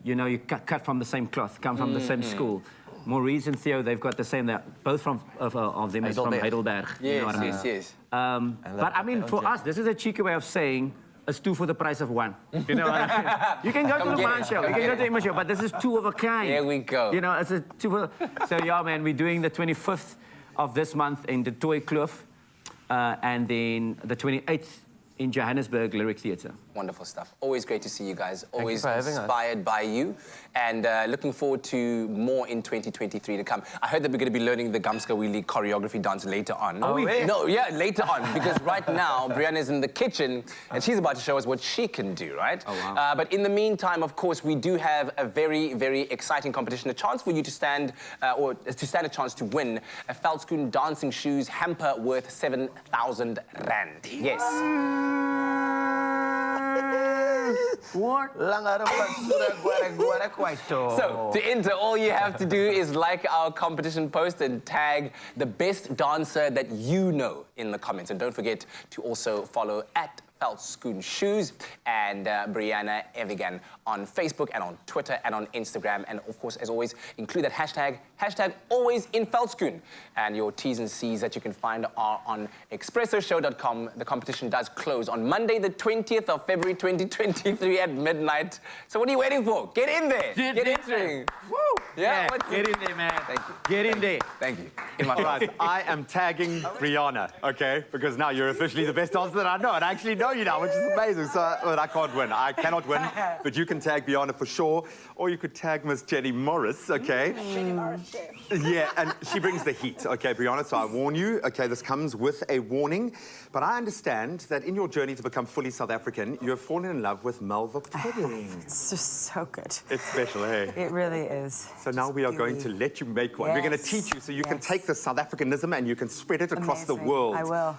J: you know, you cut from the same cloth, come from the same school. Maurice and Theo, they've got the same. They're both from of them is from Heidelberg.
A: Yes,
J: you know what I mean?
A: yes.
J: But I mean, for us, this is a cheeky way of saying it's two for the price of one. You know what I mean? You can go to the man show, you can go to the Imo show, but this is Two of a Kind.
A: There we go.
J: You know, it's a two for. So yeah, man, we're doing the 25th of this month in the Toy Kloof, and then the 28th in Johannesburg Lyric Theatre.
A: Wonderful stuff. Always great to see you guys.
U: you
A: Always
U: for having us.
A: inspired by you. And looking forward to more in 2023 to come. I heard that we're going to be learning the Gamska Wheelie choreography dance later on.
U: Oh, we?
A: No, yeah, later on. Because right now, Brianna's in the kitchen and she's about to show us what she can do, right?
J: Oh, wow.
A: But in the meantime, of course, we do have a very, very exciting competition. A chance for you to stand a chance to win a Veldskoen dancing shoes hamper worth 7,000 Rand. Yes.
U: What?
A: So, to enter, all you have to do is like our competition post and tag the best dancer that you know in the comments. And don't forget to also follow at Veldskoen Shoes and Brianna Evigan on Facebook and on Twitter and on Instagram. And of course, as always, include that hashtag always in Veldskoen. And your T's and C's that you can find are on expressoshow.com. The competition does close on Monday, the 20th of February 2023 at midnight. So what are you waiting for? Get in there. Get entering. Woo! Yeah,
J: get in there, man.
A: Thank you.
J: Get in there.
A: Thank you. In my
C: All right, I am tagging Brianna, okay? Because now you're officially the best dancer that I know, and I actually know you now, which is amazing. So, but I can't win. I cannot win, but you can tag Brianna for sure, or you could tag Miss Jenny Morris, okay?
S: Jenny Morris,
C: Yeah, and she brings the heat, okay, Brianna? So I warn you, okay, this comes with a warning, but I understand that in your journey to become fully South African, you have fallen in love with Malva pudding.
S: It's just so good.
C: It's special, hey?
S: It really is.
C: So now we are going to let you make one. We're going to teach you so you can take the South Africanism and you can spread it across the world.
S: I will.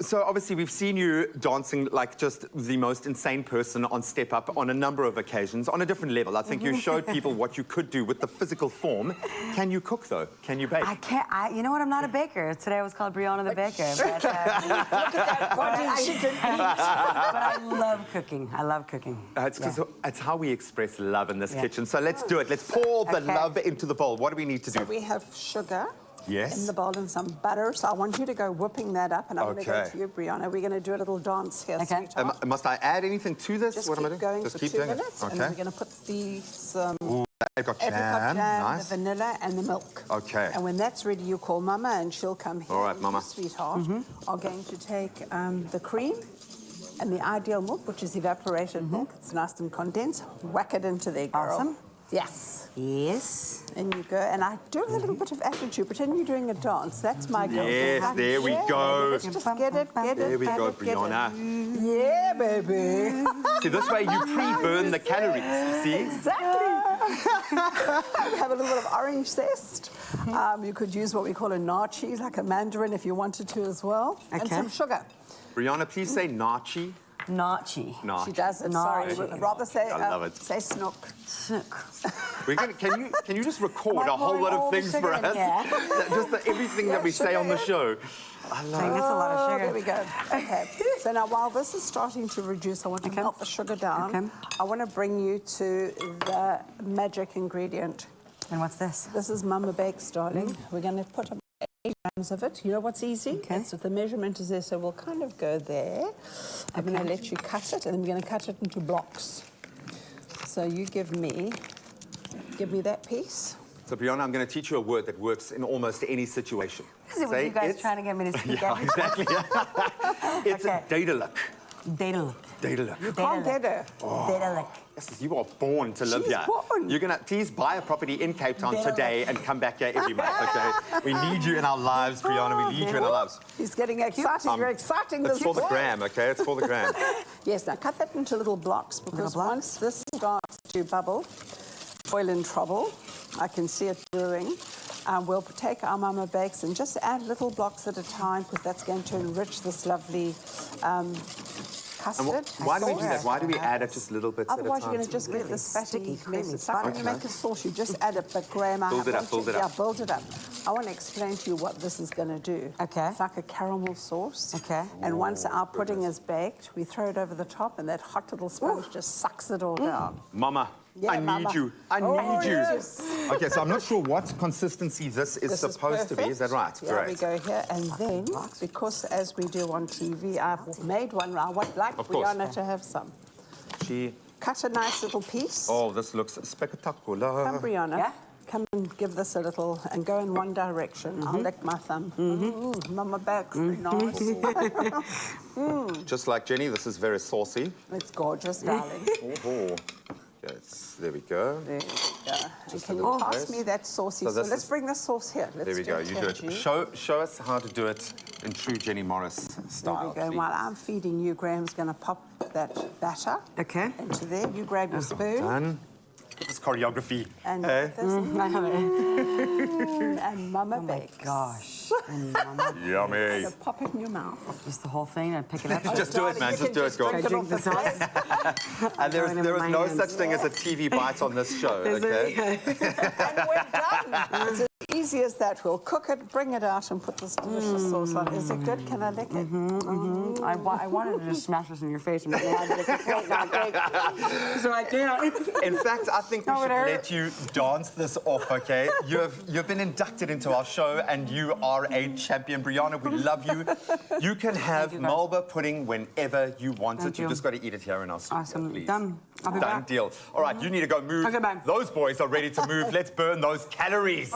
C: So obviously we've seen you dancing like just the most insane person on Step Up on a number of occasions, on a different level. I think you showed people what you could do with the physical form. Can you cook though? Can you bake?
S: I can't. You know what? I'm not a baker. Today I was called Brianna the Baker. But, but I love cooking. I love cooking.
C: It's how we express love in this kitchen. So let's do it. Let's pour the love into the bowl. What do we need to do?
S: So we have sugar.
C: Yes.
S: In the bowl and some butter. So I want you to go whipping that up, and I'm going to go to you, Brianna. We're going to do a little dance here, sweetheart.
C: Must I add anything to this?
S: Just
C: what
S: keep
C: am I doing?
S: going
C: Just
S: for
C: keep
S: 2
C: doing
S: minutes,
C: it.
S: and then we're going to put the
C: Apricot jam.
S: the vanilla, and the milk.
C: Okay.
S: And when that's ready, you call Mama, and she'll come here.
C: All right, Mama.
S: Sweetheart, are going to take the cream and the ideal milk, which is evaporated milk. It's nice and condensed. Whack it into there, girl. Awesome. Yes. Yes. And you go, and I do a little bit of attitude. Pretend you're doing a dance. That's my girl.
C: Yes, there we go.
S: Let's just get it.
C: There we go, Brianna.
S: Yeah, baby.
C: See, this way you pre-burn the calories, you see?
S: Exactly. We have a little bit of orange zest. You could use what we call a nachi, like a mandarin if you wanted to as well. Okay. And some sugar.
C: Brianna, please say nachi.
S: Nachi.
C: Nachi.
S: She does it. Sorry, rather say.
C: I love it.
S: Say snook. Snook.
C: Can you just record a whole lot of things for us? Just everything that we say on the show. I love it.
S: That's a lot of sugar. There we go. Okay. So now while this is starting to reduce, I want to melt the sugar down. I want to bring you to the magic ingredient. And what's this? This is Mama Bakes, darling. We're going to put about 8 grams of it. You know what's easy? Okay. It's the measurement is there, so we'll kind of go there. I'm going to let you cut it, and then we're going to cut it into blocks. So you give me that piece.
C: So, Brianna, I'm going to teach you a word that works in almost any situation.
S: Is it what you guys trying to get me to speak?
C: Yeah, exactly. It's a Daedalic.
S: Daedalic.
C: Daedalic.
S: You can't get her. Daedalic.
C: Yes, you are born to live
S: She's
C: here.
S: born.
C: You're going to please buy a property in Cape Town
S: Daedalic.
C: today and come back here every month, okay? We need you in our lives, Brianna. We need you in our lives.
S: He's getting excited. You're exciting this
C: It's for the
S: boy.
C: gram, okay? It's for the gram.
S: Yes, now cut that into little blocks because once this starts to bubble, boil in trouble, I can see it brewing. We'll take our Mama Bakes and just add little blocks at a time because that's going to enrich this lovely custard.
C: And why do we do that? Why do we add it just little bits
S: Otherwise,
C: at a time?
S: you're going to just get this fatty mess. It's like when you
C: Okay.
S: make a sauce, you just add it, but Graham,
C: Build it up, build it up.
S: Yeah, build it up. I want to explain to you what this is going to do. Okay. It's like a caramel sauce. Okay. And once our pudding is baked, we throw it over the top, and that hot little sponge just sucks it all down.
C: Mama,
S: Yeah,
C: I need
S: Mama.
C: you. I
S: Oh,
C: need you.
S: yes.
C: Okay, so I'm not sure what consistency this is supposed to be. Is that right?
S: Yeah,
C: Great.
S: we go here, and then, because as we do on TV, I've made one. I would like
C: Of course.
S: Brianna to have some. Cut a nice little piece.
C: Oh, this looks spectacular.
S: Come, Brianna. Come and give this a little, and go in one direction. I'll lick my thumb. Mama Bakes, nice.
C: Just like Jenny, this is very saucy.
S: It's gorgeous, darling.
C: Oh, yes, there we go.
S: There we go.
C: Just
S: Can
C: a
S: you
C: little
S: pass
C: place.
S: me that saucy?
C: So
S: So
C: this
S: let's
C: is-
S: bring the sauce here. Let's
C: There we go. You do
S: Kenji.
C: it. Show us how to do it in true Jenny Morris style.
S: There we go.
C: please.
S: While I'm feeding you, Graham's going to pop that batter into there. You grab your spoon.
C: Done. This is choreography.
S: And
C: eh?
S: and Mama Bakes.
I: Gosh. And Mama
C: Yummy.
S: So pop it in your mouth.
I: Just the whole thing and pick it up.
C: Just do it, man. Just do it. Go.
S: Drink it off the plate.
C: And there is
I: Going in my
C: no
I: hands.
C: such thing as a TV bite on this show, okay?
S: It's as easy as that. We'll cook it, bring it out, and put this delicious sauce on. Is it good? Can I lick it?
I: I wanted to just smash this in your face and make it like a plate, not cake. So I can't.
C: In fact, I think we should let you dance this off, okay? You've been inducted into our show, and you are a champion. Brianna, we love you. You can have Melba pudding whenever you want
I: Thank
C: it. You
I: you.
C: just got to eat it here in our studio,
I: Awesome.
C: please.
I: Done. I'll be
C: Done
I: back.
C: deal. All right, you need to go move.
I: I'll get back.
C: Those boys are ready to move. Let's burn those calories.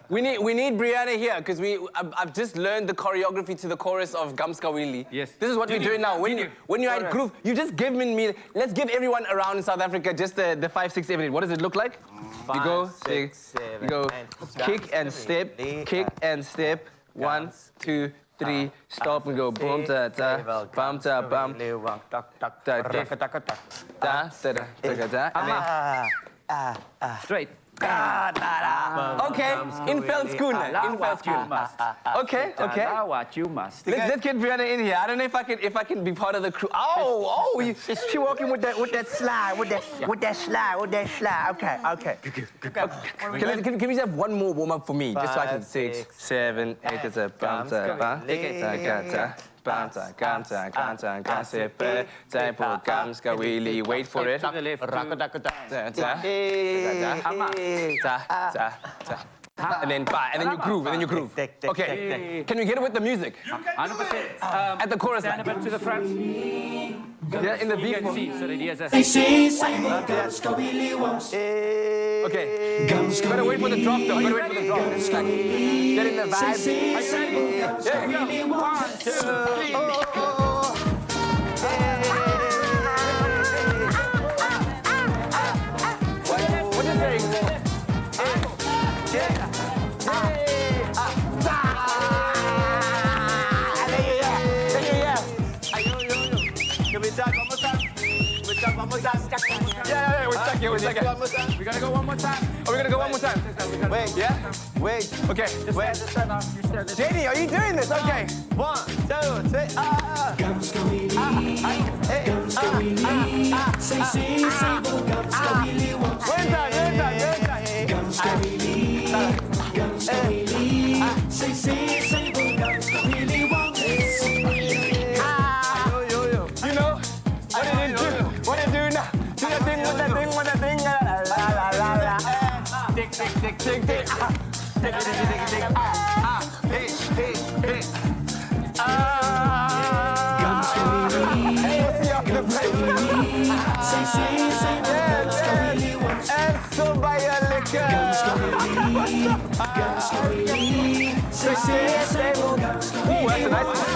A: We need Brianna here because I've just learned the choreography to the chorus of Gamskawili.
J: Yes.
A: This is what we're doing now. When you're at group, you just give me. Let's give everyone around in South Africa just the 5, 6, 7, 8. What does it look like? You go,
U: 6, 7,
A: you go,
U: 8.
A: kick and step, kick and step. 1, 2, 3. Stop and go. Boom ta ta, bum ta bum. Da da da da da. And then straight. Okay, in Veldskoenen. In Veldskoenen. Okay, okay.
J: What you must.
A: Let's get Brianna in here. I don't know if I can be part of the crew. She walking with that slide, with that slide. Okay. Can we just have one more warm up for me, just so I can 6, 7, 8. It's a bum ta bum. Wait for it. And then you groove, Okay. Can we get it with the music?
J: 100%.
A: At the chorus
J: Stand a
A: line.
J: bit to the front.
A: Yeah, in the
J: You
A: beat.
J: can see, so that he has a...
A: Okay. Gotta wait for the drop though. Gotta wait for the drop. It's like, get in the vibe. Yeah, go. 1, 2, 3. What you saying? Yeah, we're stuck here. We gotta go one more time. Oh, we're gonna go one more time.
U: Wait.
A: Yeah?
U: Wait.
A: Okay.
U: Wait.
A: JD, are you doing this? Okay.
U: 1, 2, 3.
A: You know what it do now? Do that thing with that thing with that thing. La la la. Ding, ding, ah. Ding, ding, ding, ding, ding, ah. Ah. Hey, hey, hey. Ah. Hey, what's the other place? And so buy a liquor. Say, say, oh, that's a nice one.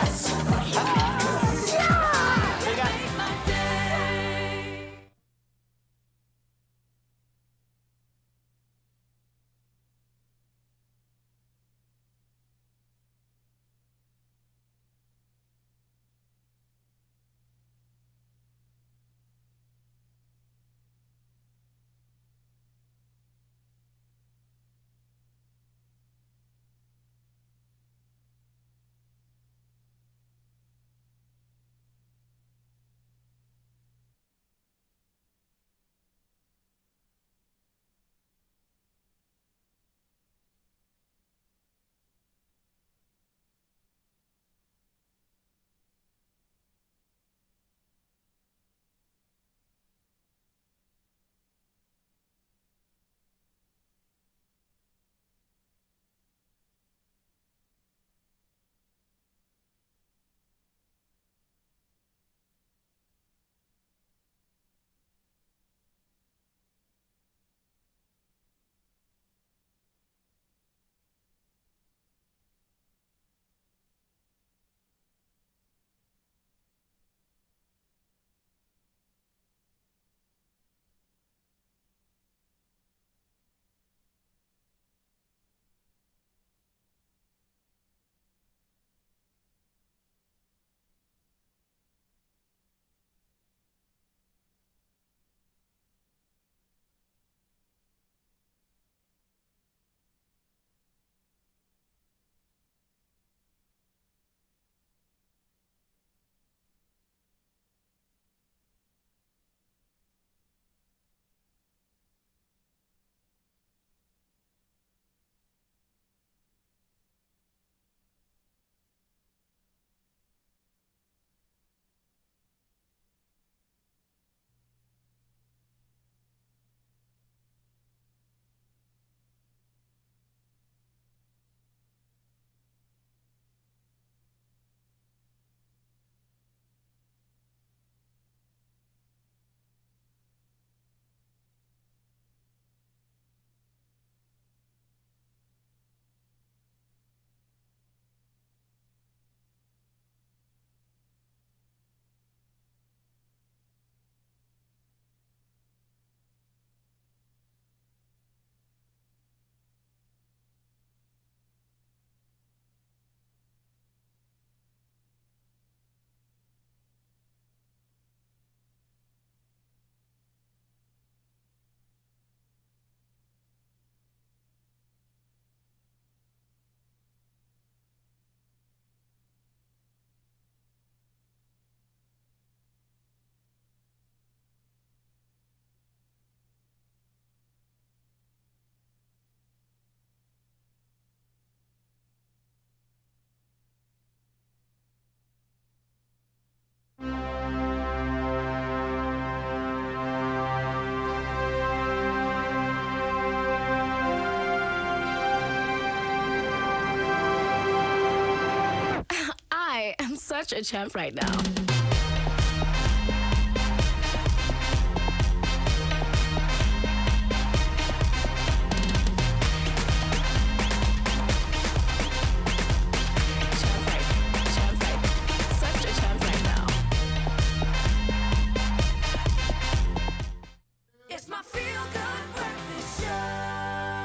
K: I am such a champ right now.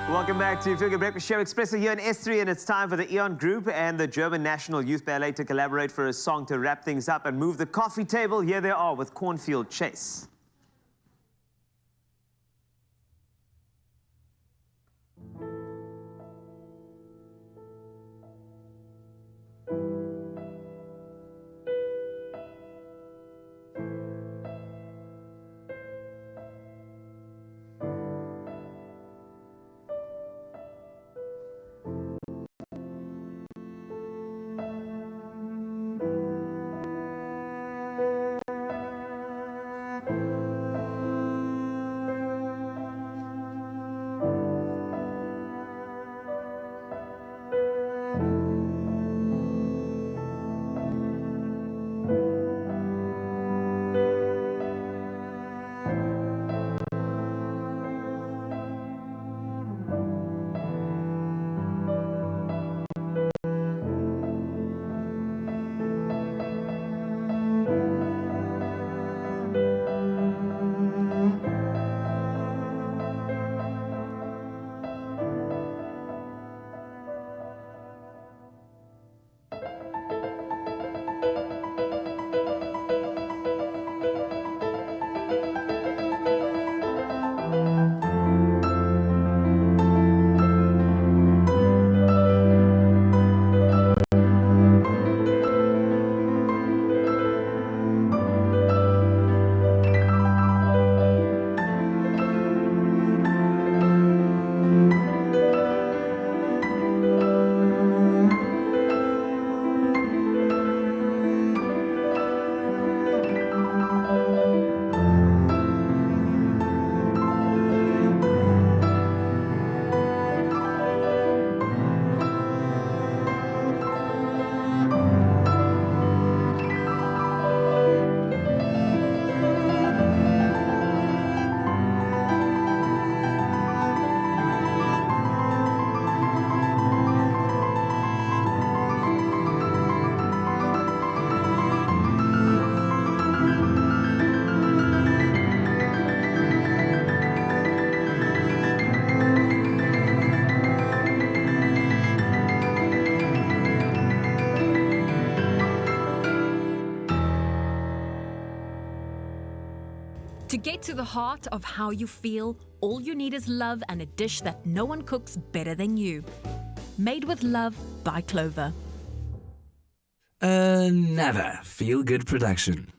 B: Welcome back to Feel Good Breakfast Show. Expresso here in S3, and it's time for the Eon Group and the German National Youth Ballet to collaborate for a song to wrap things up and move the coffee table. Here they are with Cornfield Chase.
M: get to the heart of how you feel, all you need is love and a dish that no one cooks better than you. Made with love by Clover.
V: Another feel-good production.